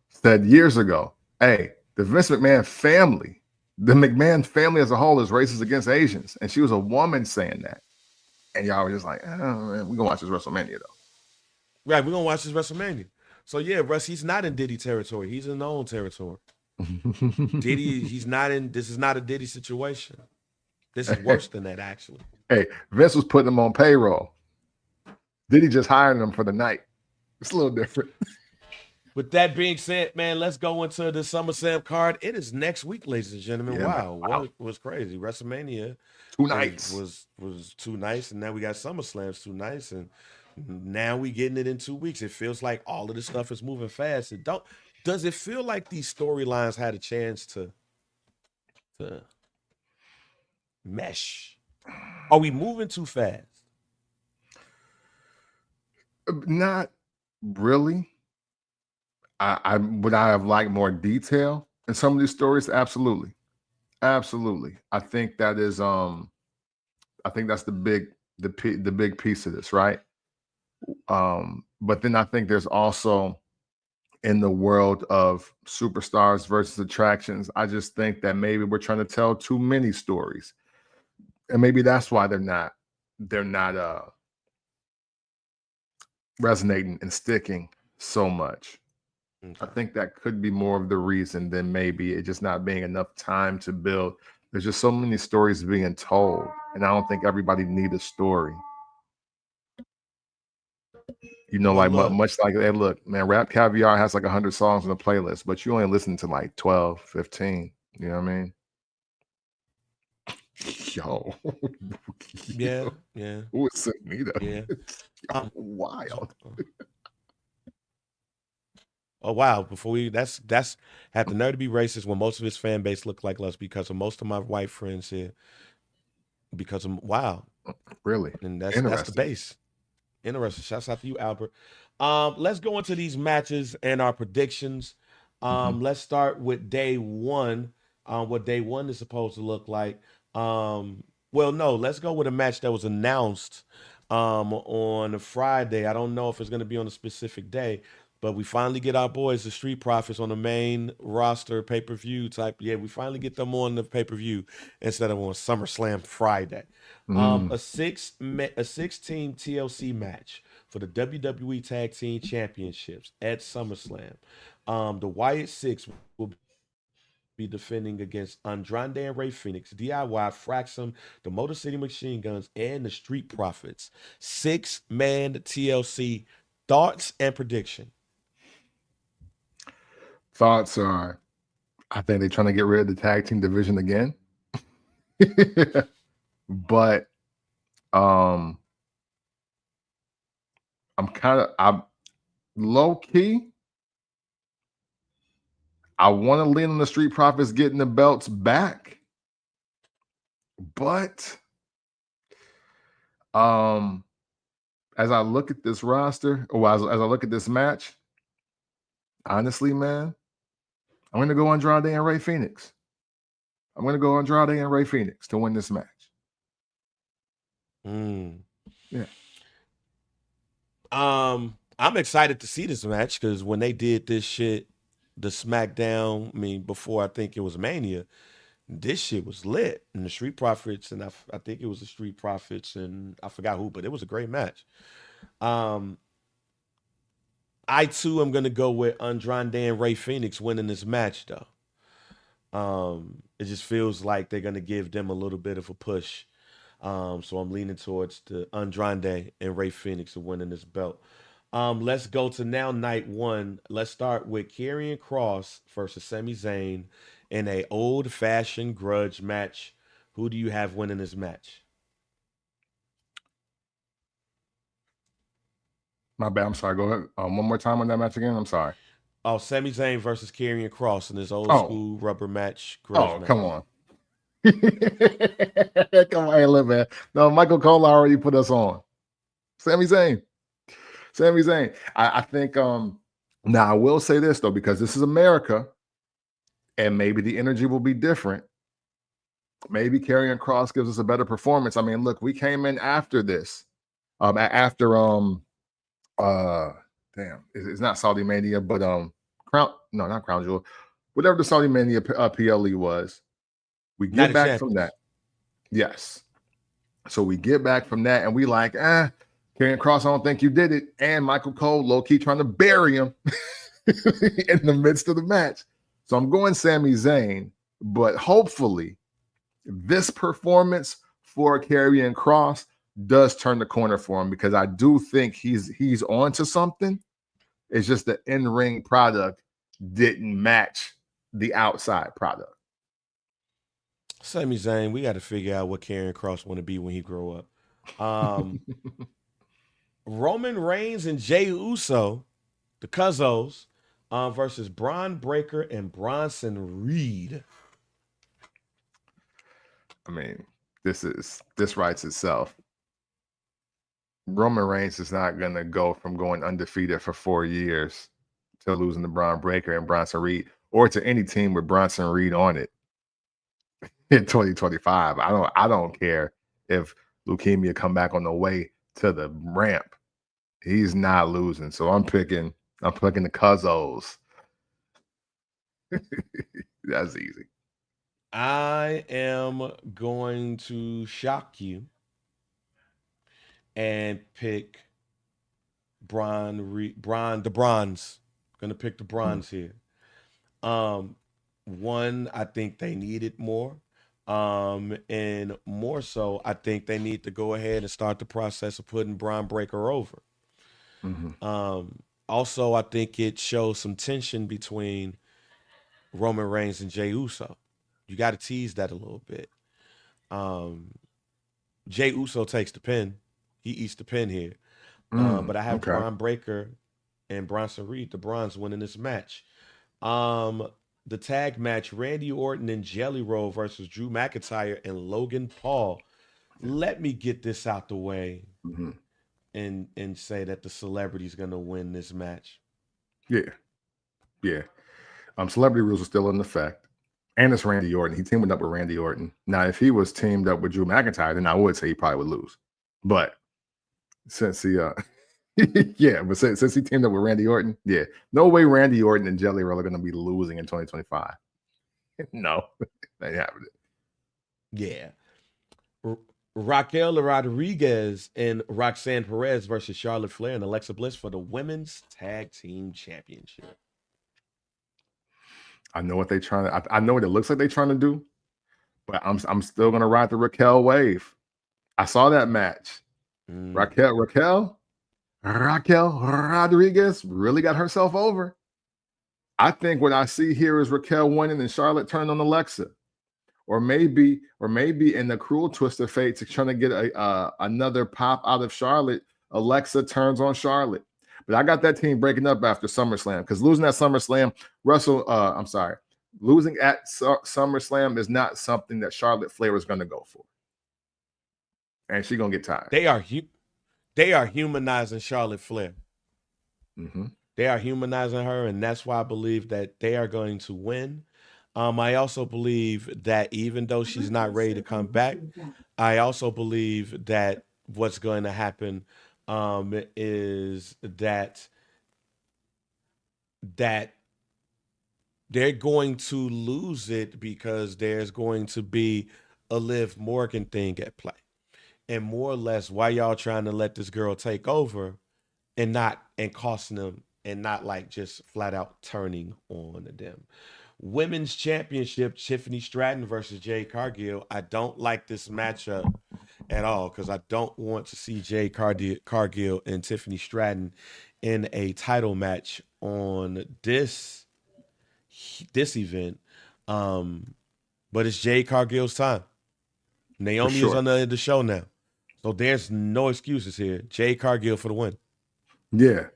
said years ago, hey, the Vince McMahon family, the McMahon family as a whole is racist against Asians. And she was a woman saying that. And y'all were just like, oh, man, we're gonna watch this WrestleMania though. Right, we're gonna watch this WrestleMania. So yeah, Russ, he's not in Diddy territory. He's in his own territory. Diddy, he's not in. This is not a Diddy situation. This is worse than that, actually. Hey, Vince was putting him on payroll. Diddy just hiring him for the night. It's a little different. With that being said, man, let's go into the SummerSlam card. It is next week, ladies and gentlemen. Yeah, wow, man. Wow. what was crazy? WrestleMania 2 nights was 2 nights, and now we got SummerSlam's 2 nights, and now we getting it in 2 weeks. It feels like all of this stuff is moving fast. Does it feel like these storylines had a chance to mesh? Are we moving too fast? Not really. Would I have liked more detail in some of these stories? Absolutely. I think that is I think that's the big piece of this, right? But then I think there's also, in the world of superstars versus attractions, I just think that maybe we're trying to tell too many stories. And maybe that's why they're not resonating and sticking so much. Okay. I think that could be more of the reason than maybe it just not being enough time to build. There's just so many stories being told, and I don't think everybody need a story. Much like, hey, look, man, Rap Caviar has like 100 songs on the playlist, but you only listen to like 12, 15. You know what I mean? Yo. Yeah. Who is Sunita? Yeah. Wild. Oh wow! That's had the nerve to be racist when most of his fan base look like us because of most of my white friends here. Because of really, and that's the base. Interesting. Shouts out to you, Albert. Let's go into these matches and our predictions. Let's start with day one. What day one is supposed to look like. Well, no, let's go with a match that was announced on a Friday. I don't know if it's going to be on a specific day, but we finally get our boys, the Street Profits, on the main roster pay-per-view type. Yeah, we finally get them on the pay-per-view instead of on SummerSlam Friday. A six-team TLC match for the WWE Tag Team Championships at SummerSlam. The Wyatt Six will be defending against Andrade and Ray Phoenix, DIY, Fraxum, the Motor City Machine Guns, and the Street Profits. 6-man TLC. Thoughts and prediction? Thoughts are, I think they're trying to get rid of the tag team division again. But I'm low key. I want to lean on the Street Profits getting the belts back. But as I look at this roster, or as I look at this match, honestly, man, I'm going to go Andrade and Ray Phoenix. I'm going to go Andrade and Ray Phoenix to win this match. Yeah. I'm excited to see this match because when they did this shit, the SmackDown, before I think it was Mania, this shit was lit. And the Street Profits, and I think it was the Street Profits, and I forgot who, but it was a great match. I too am gonna go with Andrade and Ray Phoenix winning this match, though. It just feels like they're gonna give them a little bit of a push. So I'm leaning towards the Andrade and Ray Phoenix of winning this belt. Let's go to now night one. Let's start with Karrion Kross versus Sami Zayn in a old-fashioned grudge match. Who do you have winning this match? My bad. I'm sorry. Go ahead. One more time on that match again. I'm sorry. Oh, Sami Zayn versus Karrion Kross in this old school rubber match. Match. Come on. Come on, hey, look, man. No, Michael Cole already put us on. Sami Zayn. I think now I will say this though, because this is America and maybe the energy will be different. Maybe Karrion Kross gives us a better performance. I mean, look, we came in after this. It's not Saudi Mania, but not Crown Jewel. Whatever the Saudi Mania PLE was. We get back from that. Yes. So we get back from that and we like, Karrion Kross, I don't think you did it. And Michael Cole low-key trying to bury him in the midst of the match. So I'm going Sami Zayn, but hopefully this performance for Karrion Kross does turn the corner for him, because I do think he's on to something. It's just the in-ring product didn't match the outside product. Sami Zayn, we got to figure out what Karrion Kross want to be when he grow up. Roman Reigns and Jey Uso, the Cuzzos, versus Braun Breaker and Bronson Reed. I mean, this writes itself. Roman Reigns is not going to go from going undefeated for 4 years to losing to Braun Breaker and Bronson Reed, or to any team with Bronson Reed on it in 2025. I don't care if leukemia come back on the way to the ramp. He's not losing. So I'm picking the Cuzzos. That's easy. I am going to shock you and pick the Bronze. Gonna pick the Bronze here. One, I think they need it more. And more so, I think they need to go ahead and start the process of putting Braun Breaker over. Also, I think it shows some tension between Roman Reigns and Jey Uso. You got to tease that a little bit. Jey Uso takes the pin. He eats the pin here. But I have Braun Breaker and Bronson Reed, the Bronze, winning this match. The tag match, Randy Orton and Jelly Roll versus Drew McIntyre and Logan Paul. Let me get this out the way and say that the celebrity's going to win this match. Yeah. Celebrity rules are still in effect. And it's Randy Orton. He teamed up with Randy Orton. Now, if he was teamed up with Drew McIntyre, then I would say he probably would lose. But since he since he teamed up with Randy Orton, no way Randy Orton and Jelly Roll are going to be losing in 2025. No, they ain't having it. Yeah. Raquel Rodriguez and Roxanne Perez versus Charlotte Flair and Alexa Bliss for the Women's Tag Team Championship. I know what they're trying to. I know what it looks like they're trying to do, but I'm still gonna ride the Raquel wave. I saw that match. Raquel Rodriguez really got herself over. I think what I see here is Raquel winning and Charlotte turning on Alexa, or maybe in the cruel twist of fate to trying to get another pop out of Charlotte, Alexa turns on Charlotte. But I got that team breaking up after SummerSlam, because losing at SummerSlam, losing at SummerSlam is not something that Charlotte Flair is going to go for, and she's gonna get tired. They are humanizing Charlotte Flair. They are humanizing her, and that's why I believe that they are going to win. I also believe that even though she's not ready to come back, I also believe that what's going to happen is that they're going to lose it because there's going to be a Liv Morgan thing at play. And more or less, why y'all trying to let this girl take over and costing them and not like just flat out turning on them. Women's Championship, Tiffany Stratton versus Jade Cargill. I don't like this matchup at all because I don't want to see Jade Cargill and Tiffany Stratton in a title match on this event. But it's Jade Cargill's time. Naomi is on the show now. So there's no excuses here. Jade Cargill for the win. Yeah.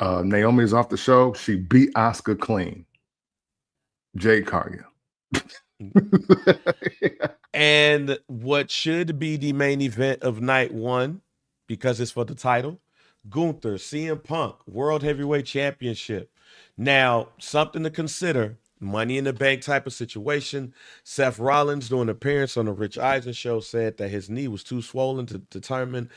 Naomi is off the show. She beat Asuka clean. Jade Cargill. And what should be the main event of night one, because it's for the title, Gunther, CM Punk, World Heavyweight Championship. Now, something to consider. Money in the Bank type of situation. Seth Rollins, doing an appearance on the Rich Eisen show, said that his knee was too swollen to determine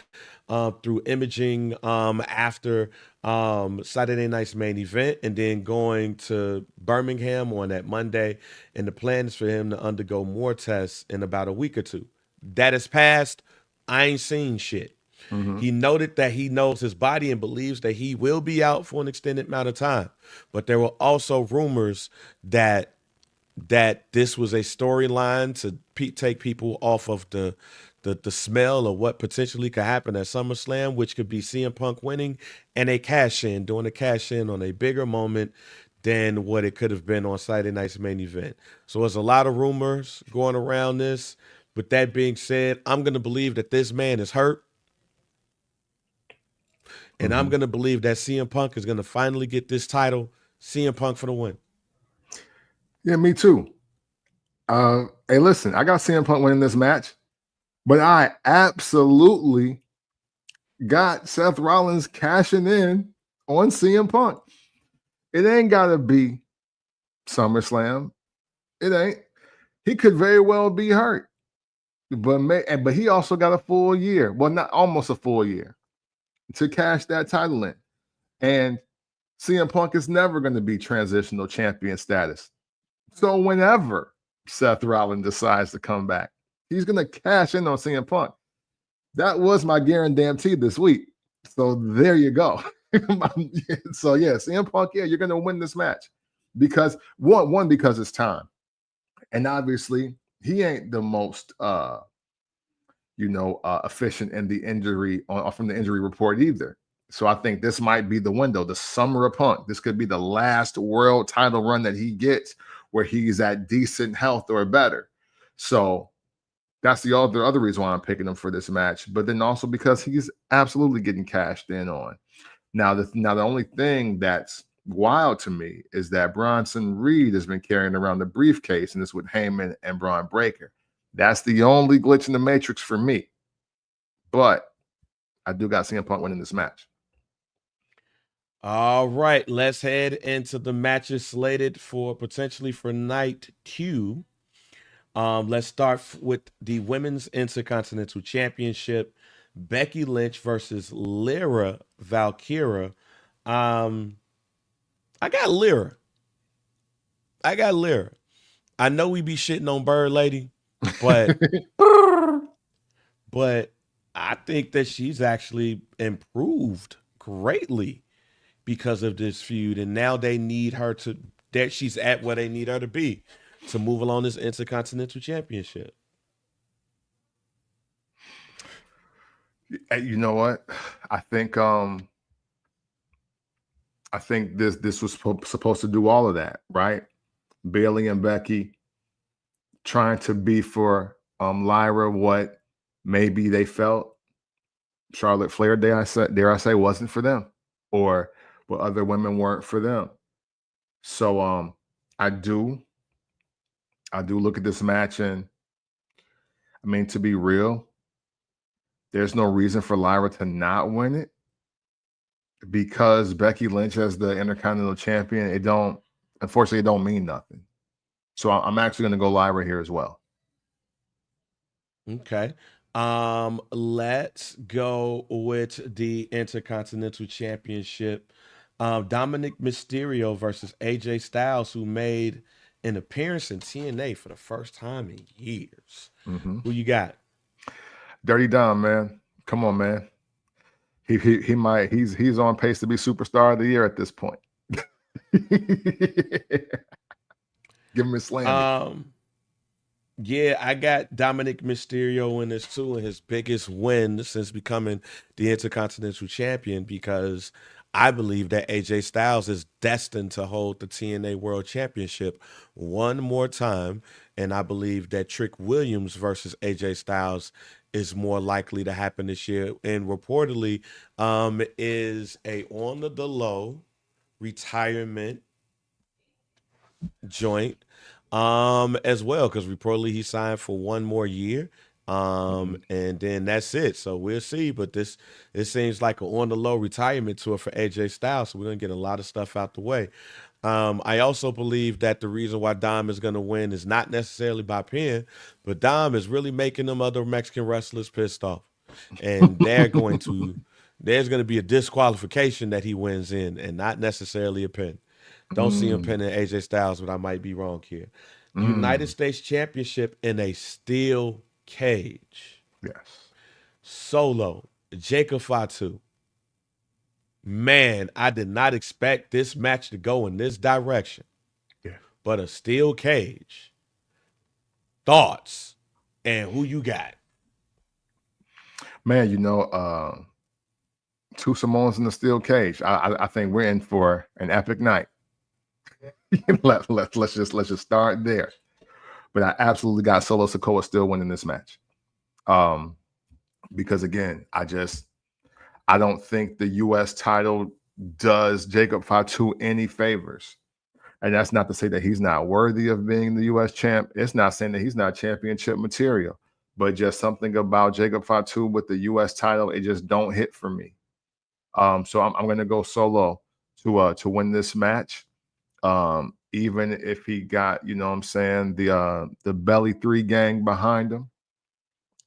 through imaging after Saturday night's main event, and then going to Birmingham on that Monday. And the plan is for him to undergo more tests in about a week or two. That is passed. I ain't seen shit. Mm-hmm. He noted that he knows his body and believes that he will be out for an extended amount of time. But there were also rumors that this was a storyline to take people off of the smell of what potentially could happen at SummerSlam, which could be CM Punk winning and a cash in, doing a cash in on a bigger moment than what it could have been on Saturday night's main event. So there's a lot of rumors going around this. With that being said, I'm going to believe that this man is hurt. And I'm going to believe that CM Punk is going to finally get this title. CM Punk for the win. Yeah, me too. Hey, listen, I got CM Punk winning this match, but I absolutely got Seth Rollins cashing in on CM Punk. It ain't got to be SummerSlam. It ain't. He could very well be hurt, but he also got a full year. Well, not almost a full year to cash that title in. And CM Punk is never going to be transitional champion status. So whenever Seth Rollins decides to come back, he's going to cash in on CM Punk. That was my guarantee this week. So there you go. So yeah, CM Punk, yeah, you're going to win this match because one because it's time, and obviously he ain't the most efficient in the injury from the injury report either. So I think this might be the window, the summer of Punk. This could be the last world title run that he gets where he's at decent health or better. So that's the other reason why I'm picking him for this match. But then also because he's absolutely getting cashed in on. Now the only thing that's wild to me is that Bronson Reed has been carrying around the briefcase, and it's with Heyman and Braun Breaker. That's the only glitch in the matrix for me. But I do got CM Punk winning this match. All right, let's head into the matches slated for potentially for night 2. Let's start with the Women's Intercontinental Championship. Becky Lynch versus Lyra Valkyria. I got Lyra. I know we be shitting on Bird Lady, but but I think that she's actually improved greatly because of this feud, and now they need her that she's at where they need her to be to move along this Intercontinental Championship. You know what? I think this was supposed to do all of that, right? Bayley and Becky trying to be for Lyra what maybe they felt Charlotte Flair, dare I say, wasn't for them, or what other women weren't for them. So I do look at this match, and I mean, to be real, there's no reason for Lyra to not win it because Becky Lynch as the Intercontinental Champion, unfortunately, it don't mean nothing. So I'm actually going to go Lyra here as well. Okay. Let's go with the Intercontinental Championship. Dominic Mysterio versus AJ Styles, who made an appearance in TNA for the first time in years. Mm-hmm. Who you got? Dirty Dom, man. Come on, man. He's on pace to be superstar of the year at this point. Give him a slam. Yeah, I got Dominic Mysterio in this too, and his biggest win since becoming the Intercontinental Champion, because I believe that AJ Styles is destined to hold the TNA World Championship one more time, and I believe that Trick Williams versus AJ Styles is more likely to happen this year, and reportedly is a on the low retirement joint as well, because reportedly he signed for one more year, and then that's it. So we'll see, but it seems like an on the low retirement tour for AJ Styles, so we're gonna get a lot of stuff out the way. I also believe that the reason why Dom is gonna win is not necessarily by pin, but Dom is really making them other Mexican wrestlers pissed off, and there's going to be a disqualification that he wins in, and not necessarily a pin. Don't see him pinning AJ Styles, but I might be wrong here. United States Championship in a steel cage. Yes. Solo Jacob Fatu. Man, I did not expect this match to go in this direction. Yeah. But a steel cage. Thoughts and who you got? Man, two Samoans in the steel cage. I think we're in for an epic night. let's just start there. But I absolutely got Solo Sikoa still winning this match. Because again, I don't think the US title does Jacob Fatu any favors. And that's not to say that he's not worthy of being the US champ. It's not saying that he's not championship material, but just something about Jacob Fatu with the US title, it just don't hit for me. So I'm going to go Solo to win this match. Even if he got, the Belly 3 gang behind him,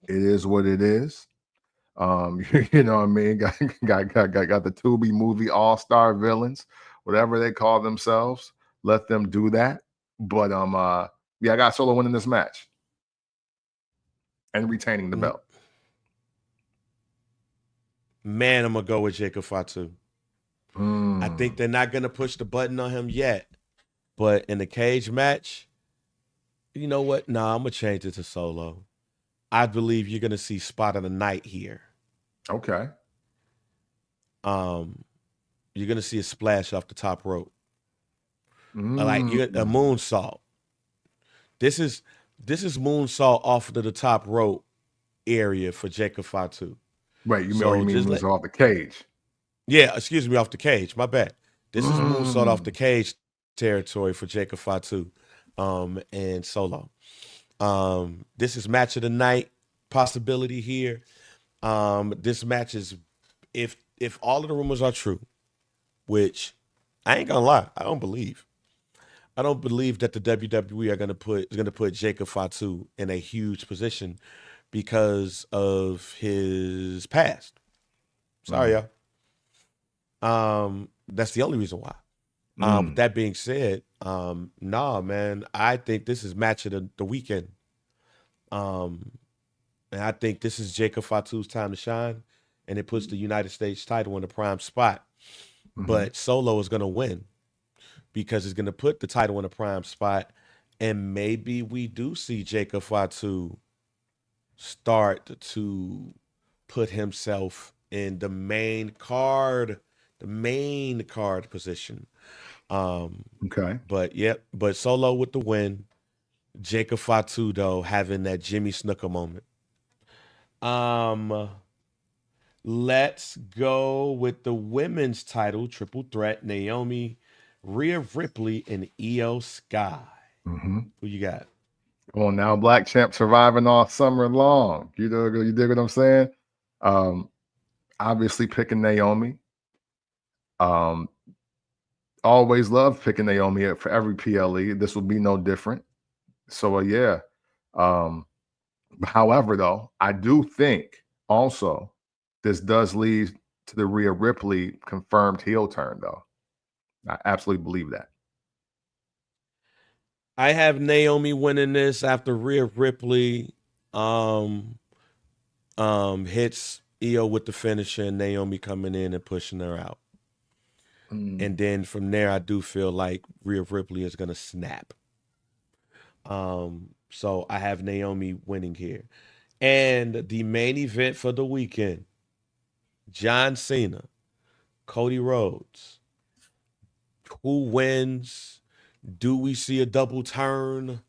it is what it is. You know what I mean? Got the Tubi movie all-star villains, whatever they call themselves. Let them do that. But I got Solo winning this match and retaining the belt. Man, I'm gonna go with Jacob Fatu. I think they're not gonna push the button on him yet. But in the cage match, you know what? Nah, I'm gonna change it to Solo. I believe you're gonna see Spot of the Night here. Okay. You're gonna see a splash off the top rope, like a moonsault. This is moonsault off of the top rope area for Jacob Fatu. Wait, you mean moonsault off the cage? Yeah, excuse me, off the cage. My bad. This is moonsault off the cage territory for Jacob Fatu, and Solo. This is match of the night possibility here. This match is, if all of the rumors are true, which I ain't gonna lie, I don't believe that the WWE is gonna put Jacob Fatu in a huge position because of his past. Sorry, y'all. That's the only reason why. With that being said, nah, man, I think this is match of the weekend. And I think this is Jacob Fatu's time to shine, and it puts the United States title in the prime spot. But Solo is going to win because it's going to put the title in the prime spot, and maybe we do see Jacob Fatu start to put himself in the main card position. Okay. But Solo with the win. Jacob Fatu, though, having that Jimmy Snuka moment. Let's go with the women's title, triple threat, Naomi, Rhea Ripley, and Io Sky. Who you got? Come on now, Black Champ surviving all summer long. You dig what I'm saying? Obviously picking Naomi. Always love picking Naomi for every PLE. This will be no different. So yeah. However, though, I do think also this does lead to the Rhea Ripley confirmed heel turn, though. I absolutely believe that. I have Naomi winning this after Rhea Ripley hits Io with the finisher and Naomi coming in and pushing her out. And then from there, I do feel like Rhea Ripley is going to snap. So I have Naomi winning here. And the main event for the weekend, John Cena, Cody Rhodes. Who wins? Do we see a double turn?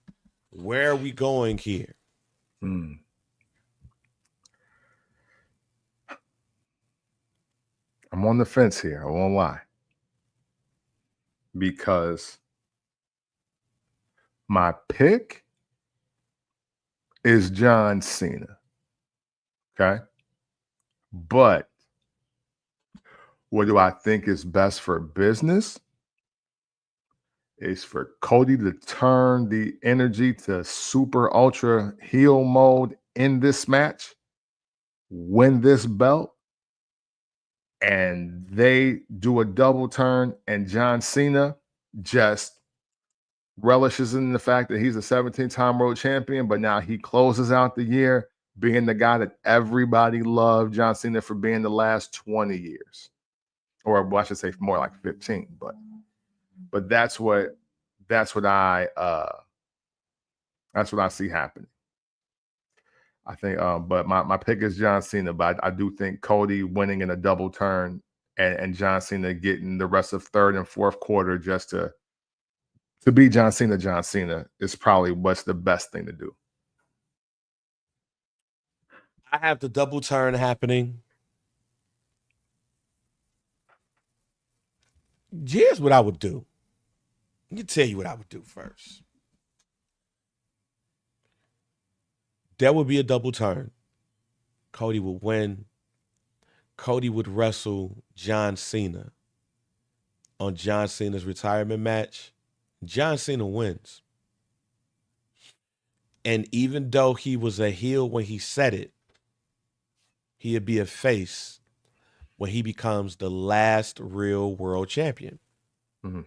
Where are we going here? I'm on the fence here. I won't lie. Because my pick is John Cena. Okay. But what do I think is best for business? Is for Cody to turn the energy to super ultra heel mode in this match, win this belt, and they do a double turn, and John Cena just relishes in the fact that he's a 17-time world champion, but now he closes out the year being the guy that everybody loved John Cena for being the last 20 years. Or well, I should say more like 15, but that's what I see happening. I think, but my pick is John Cena, but I do think Cody winning in a double turn and John Cena getting the rest of third and fourth quarter just to be John Cena is probably what's the best thing to do. I have the double turn happening. Here's what I would do. Let me tell you what I would do first. There would be a double turn. Cody would win. Cody would wrestle John Cena on John Cena's retirement match. John Cena wins. And even though he was a heel when he said it, he'd be a face when he becomes the last real world champion. Mm-hmm.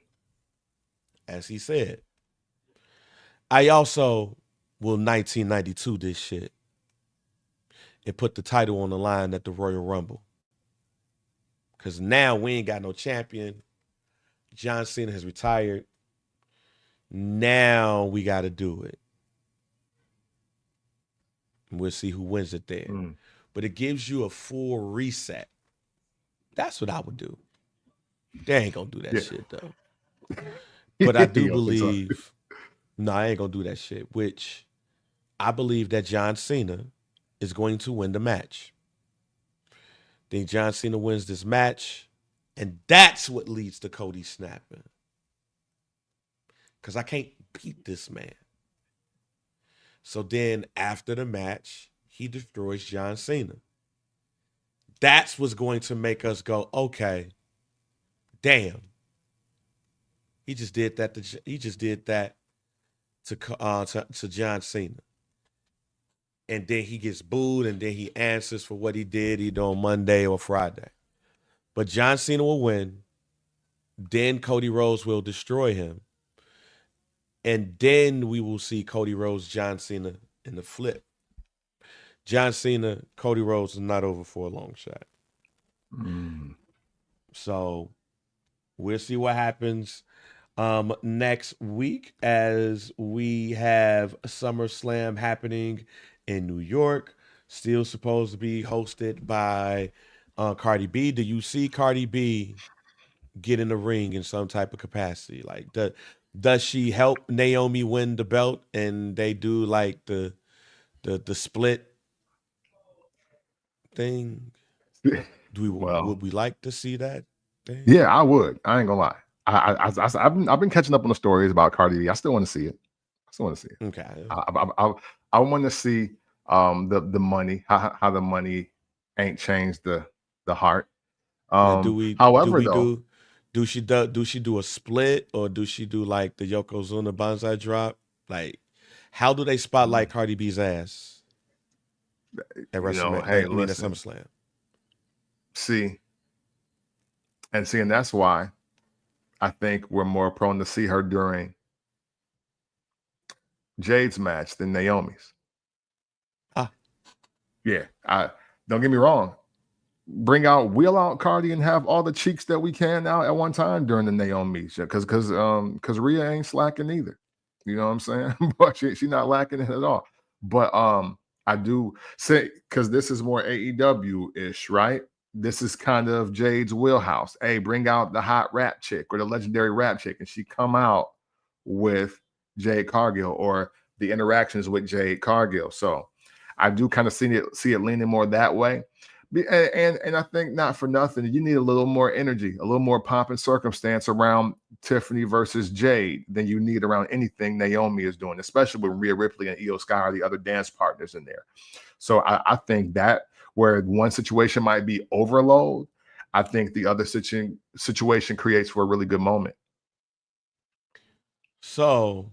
As he said. I also will 1992 this shit and put the title on the line at the Royal Rumble. Because now we ain't got no champion. John Cena has retired. Now we got to do it. And we'll see who wins it there. Mm. But it gives you a full reset. That's what I would do. They ain't going to do that shit, though. But I do believe... No, I ain't going to do that shit. Which I believe that John Cena is going to win the match. Then John Cena wins this match. And that's what leads to Cody snapping. Because I can't beat this man. So then after the match, he destroys John Cena. That's what's going to make us go, okay, damn. He just did that to John Cena. And then he gets booed, and then he answers for what he did either on Monday or Friday. But John Cena will win. Then Cody Rhodes will destroy him. And then we will see Cody Rhodes, John Cena in the flip. John Cena, Cody Rhodes is not over for a long shot. Mm. So we'll see what happens next week as we have SummerSlam happening in New York. Still supposed to be hosted by Cardi B. Do you see Cardi B get in the ring in some type of capacity? Like, does she help Naomi win the belt and they do like the split thing? Would we like to see that thing? Yeah, I would. I ain't gonna lie. I've been catching up on the stories about Cardi B. I still want to see it. Okay. I want to see the money, how the money ain't changed the heart. Do she do a split, or do she do like the Yokozuna Banzai drop? Like, how do they spotlight Cardi B's ass at WrestleMania? Hey, at SummerSlam. And that's why I think we're more prone to see her during Jade's match than Naomi's. Yeah, don't get me wrong. Wheel out Cardi and have all the cheeks that we can out at one time during the Naomi show, because Rhea ain't slacking either. You know what I'm saying? But she's not lacking it at all. But I do say, because this is more AEW-ish, right? This is kind of Jade's wheelhouse. Hey, bring out the hot rap chick or the legendary rap chick, and she come out with Jade Cargill or the interactions with Jade Cargill. So I do kind of see it leaning more that way. And I think, not for nothing, you need a little more energy, a little more pomp and circumstance around Tiffany versus Jade than you need around anything Naomi is doing, especially with Rhea Ripley and Io Sky are the other dance partners in there. So I think that where one situation might be overload, I think the other situation creates for a really good moment. So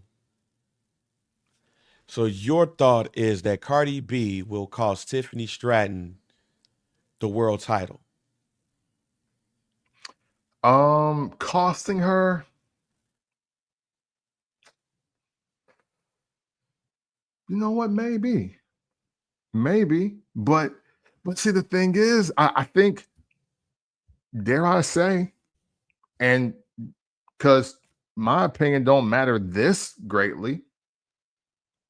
your thought is that Cardi B will cost Tiffany Stratton the world title? Costing her? You know what? Maybe. maybe, but see, the thing is, I think, dare I say, and because my opinion don't matter this greatly,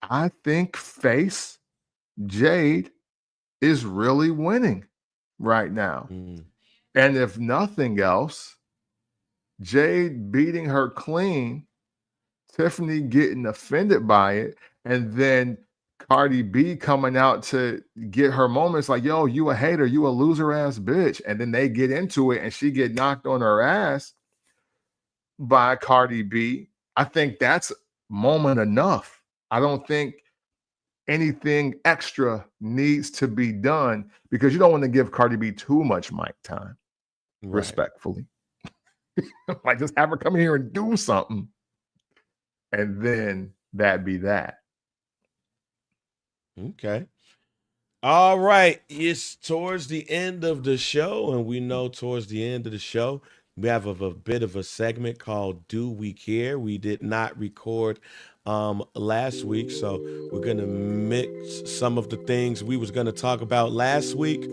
I think face Jade is really winning right now. Mm. And if nothing else, Jade beating her clean, Tiffany getting offended by it, and then Cardi B coming out to get her moments like, yo, you a hater, you a loser ass bitch. And then they get into it and she get knocked on her ass by Cardi B. I think that's moment enough. I don't think anything extra needs to be done because you don't want to give Cardi B too much mic time, Right. respectfully. Like, just have her come here and do something. And then that be that. Okay. All right. It's towards the end of the show, and we know towards the end of the show, we have a bit of a segment called Do We Care? We did not record last week, so we're gonna mix some of the things we was gonna talk about last week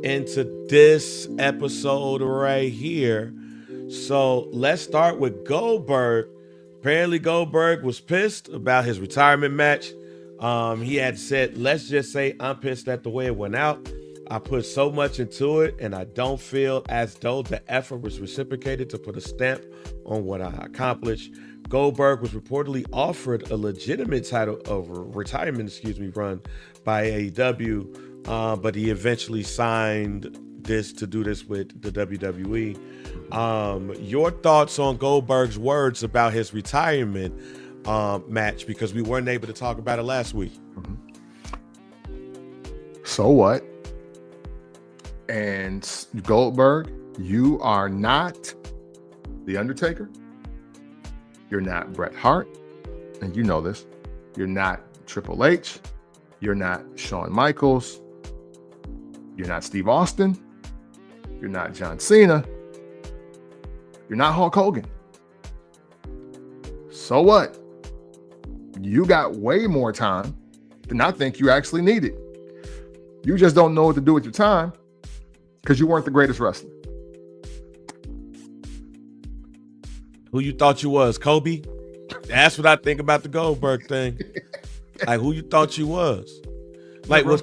into this episode right here. So let's start with Goldberg. Apparently, Goldberg was pissed about his retirement match. He had said, let's just say I'm pissed at the way it went out. I put so much into it, and I don't feel as though the effort was reciprocated to put a stamp on what I accomplished. Goldberg was reportedly offered a legitimate title of retirement, run by AEW, but he eventually signed this to do this with the WWE. Your thoughts on Goldberg's words about his retirement match, because we weren't able to talk about it last week. So what? And Goldberg, you are not The Undertaker. You're not Bret Hart. And you know this. You're not Triple H. You're not Shawn Michaels. You're not Steve Austin. You're not John Cena. You're not Hulk Hogan. So what? You got way more time than I think you actually needed. You just don't know what to do with your time because you weren't the greatest wrestler. Who you thought you was, Kobe? That's what I think about the Goldberg thing. Like, who you thought you was? Like, the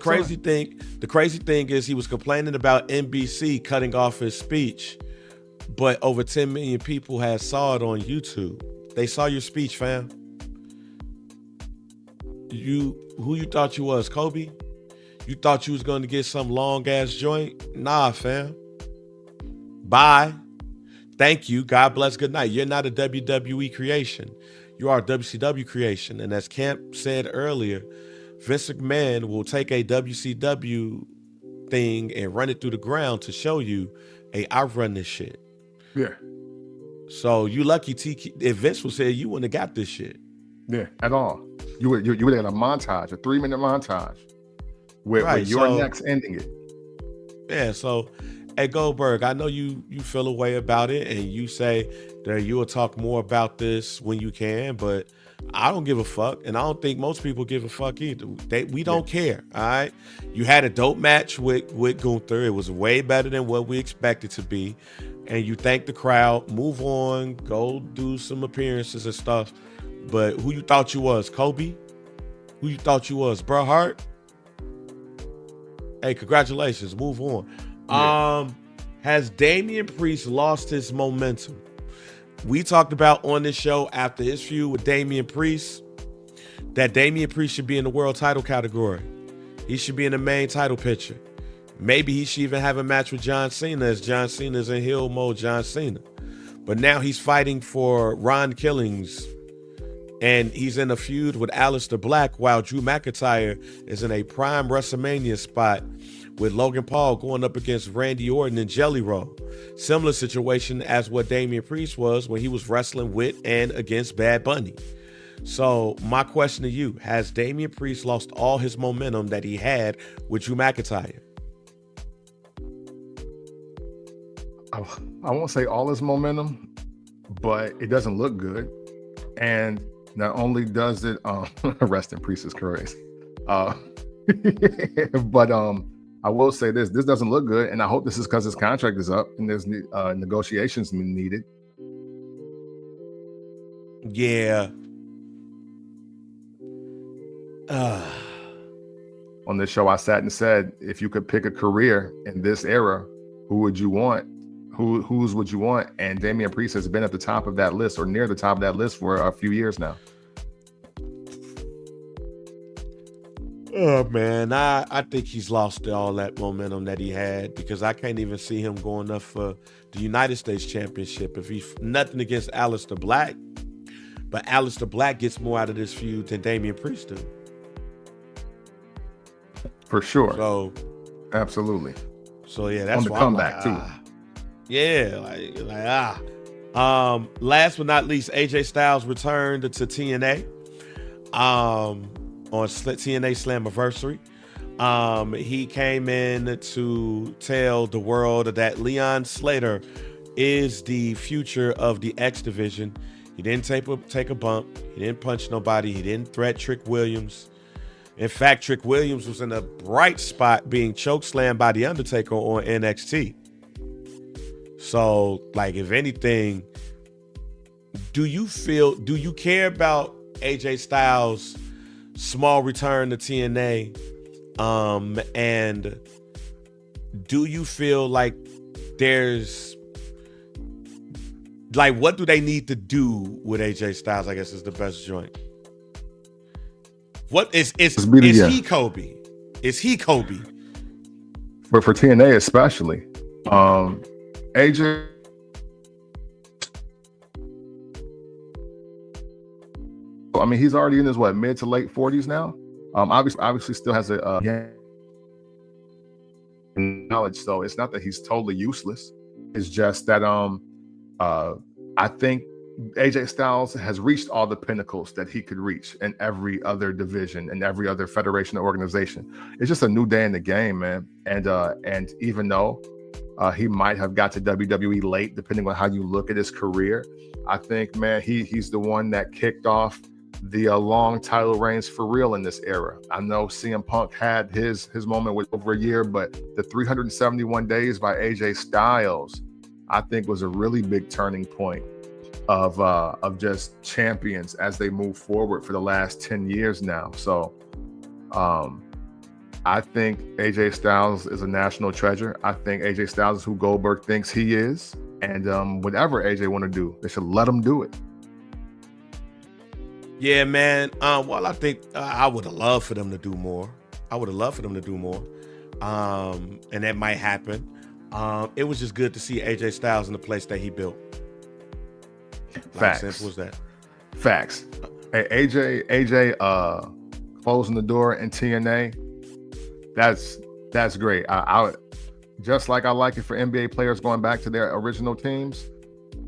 crazy thing is he was complaining about NBC cutting off his speech, but over 10 million people had saw it on YouTube. They saw your speech, fam. Who you thought you was, Kobe? You thought you was going to get some long ass joint? Nah, fam. Bye. Thank you. God bless. Good night. You're not a WWE creation. You are a WCW creation. And as Camp said earlier, Vince McMahon will take a WCW thing and run it through the ground to show you, hey, I run this shit. Yeah. So you lucky if Vince was here, you wouldn't have got this shit. Yeah, at all. You would have got a montage, a 3-minute montage with your next ending it. Yeah, so at Goldberg, I know you feel a way about it, and you say that you will talk more about this when you can, but I don't give a fuck, and I don't think most people give a fuck either. We don't care, all right? You had a dope match with Gunther. It was way better than what we expected to be, and you thank the crowd, move on, go do some appearances and stuff. But who you thought you was, Kobe? Who you thought you was, Bret Hart? Hey, congratulations, move on. Yeah. Has Damian Priest lost his momentum? We talked about on this show after his feud with Damian Priest that Damian Priest should be in the world title category. He should be in the main title picture. Maybe he should even have a match with John Cena, as John Cena's in heel mode John Cena. But now he's fighting for Ron Killings, and he's in a feud with Aleister Black while Drew McIntyre is in a prime WrestleMania spot with Logan Paul going up against Randy Orton and Jelly Roll. Similar situation as what Damian Priest was when he was wrestling with and against Bad Bunny. So my question to you, has Damian Priest lost all his momentum that he had with Drew McIntyre? I won't say all his momentum, but it doesn't look good. And not only does it, rest in Priest is crazy. But I will say this doesn't look good, and I hope this is because his contract is up and there's negotiations needed. Yeah. On this show, I sat and said, if you could pick a career in this era, who would you want? Whose would you want? And Damian Priest has been at the top of that list or near the top of that list for a few years now. Oh man, I think he's lost all that momentum that he had, because I can't even see him going up for the United States Championship. If he's nothing against Aleister Black, but Aleister Black gets more out of this feud than Damian Priest do. For sure. So absolutely. So yeah, that's on the why comeback I'm like, too. Yeah, last but not least, AJ Styles returned to TNA. On TNA Slammiversary. He came in to tell the world that Leon Slater is the future of the X division. He didn't take a bump. He didn't punch nobody. He didn't threat Trick Williams. In fact, Trick Williams was in a bright spot being chokeslammed by The Undertaker on NXT. So, like, if anything, do you care about AJ Styles' small return to TNA? And do you feel like there's, like, what do they need to do with AJ Styles? I guess is the best joint. What is he Kobe? Is he Kobe? For TNA especially. AJ, I mean, he's already in his mid to late 40s now. Obviously still has a knowledge, so it's not that he's totally useless. It's just that I think AJ Styles has reached all the pinnacles that he could reach in every other division and every other federation or organization. It's just a new day in the game, man. And even though he might have got to WWE late, depending on how you look at his career, I think, man, he's the one that kicked off the long title reigns for real in this era. I know CM Punk had his moment with over a year, but the 371 days by AJ Styles, I think, was a really big turning point of just champions as they move forward for the last 10 years now. So I think AJ Styles is a national treasure. I think AJ Styles is who Goldberg thinks he is. And whatever AJ want to do, they should let him do it. Yeah, man. Well, I think I would have loved for them to do more. And that might happen. It was just good to see AJ Styles in the place that he built. Facts. How simple as that. Facts. Hey, AJ closing the door in TNA, that's great. I just like I like it for NBA players going back to their original teams.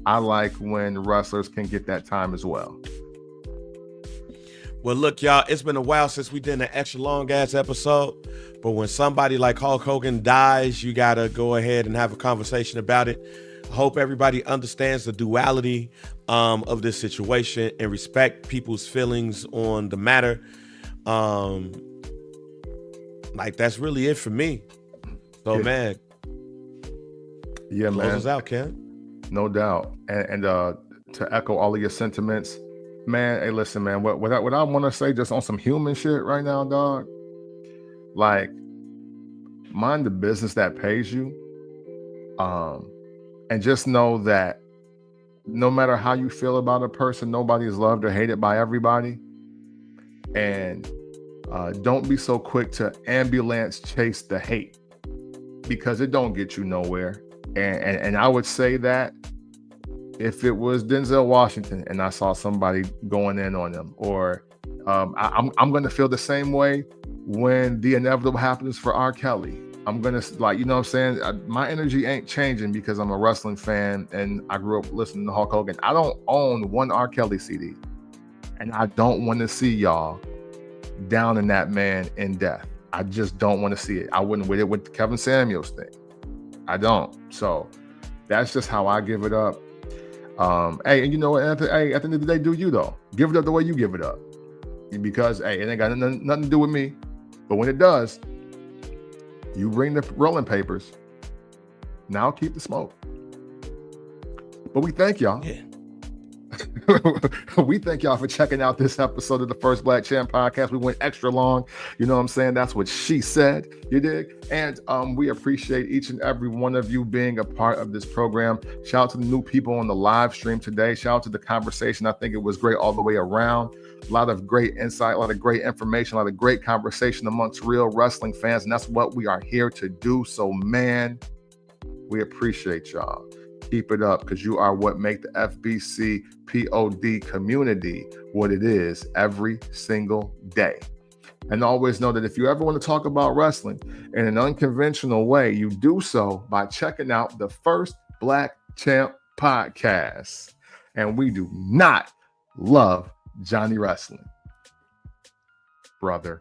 I like when wrestlers can get that time as well. Well, look, y'all, it's been a while since we did an extra long ass episode, but when somebody like Hulk Hogan dies, you gotta go ahead and have a conversation about it. I hope everybody understands the duality of this situation and respect people's feelings on the matter. Like, that's really it for me. So, man. Yeah, man. Close us out, Ken. No doubt. And to echo all of your sentiments, man, hey, listen, man, what I want to say just on some human shit right now, dog, like, mind the business that pays you. And just know that no matter how you feel about a person, nobody is loved or hated by everybody. And don't be so quick to ambulance chase the hate, because it don't get you nowhere. And I would say that if it was Denzel Washington and I saw somebody going in on him, or I'm going to feel the same way when the inevitable happens for R. Kelly. I'm going to, like, you know what I'm saying? My energy ain't changing because I'm a wrestling fan and I grew up listening to Hulk Hogan. I don't own one R. Kelly CD. And I don't want to see y'all down in that man in death. I just don't want to see it. I wouldn't with it with the Kevin Samuels thing. I don't. So that's just how I give it up. Hey, and you know what? At the end of the day, do you though? Give it up the way you give it up. Because, hey, it ain't got nothing to do with me. But when it does, you bring the rolling papers. Now keep the smoke. But we thank y'all. Yeah. We thank y'all for checking out this episode of the First Black Champ Podcast. We went extra long. You know what I'm saying? That's what she said. You dig? And we appreciate each and every one of you being a part of this program. Shout out to the new people on the live stream today. Shout out to the conversation. I think it was great all the way around. A lot of great insight, a lot of great information, a lot of great conversation amongst real wrestling fans. And that's what we are here to do. So, man, we appreciate y'all. Keep it up, because you are what make the FBC POD community what it is every single day. And always know that if you ever want to talk about wrestling in an unconventional way, you do so by checking out the First Black Champ Podcast. And we do not love Johnny Wrestling, brother.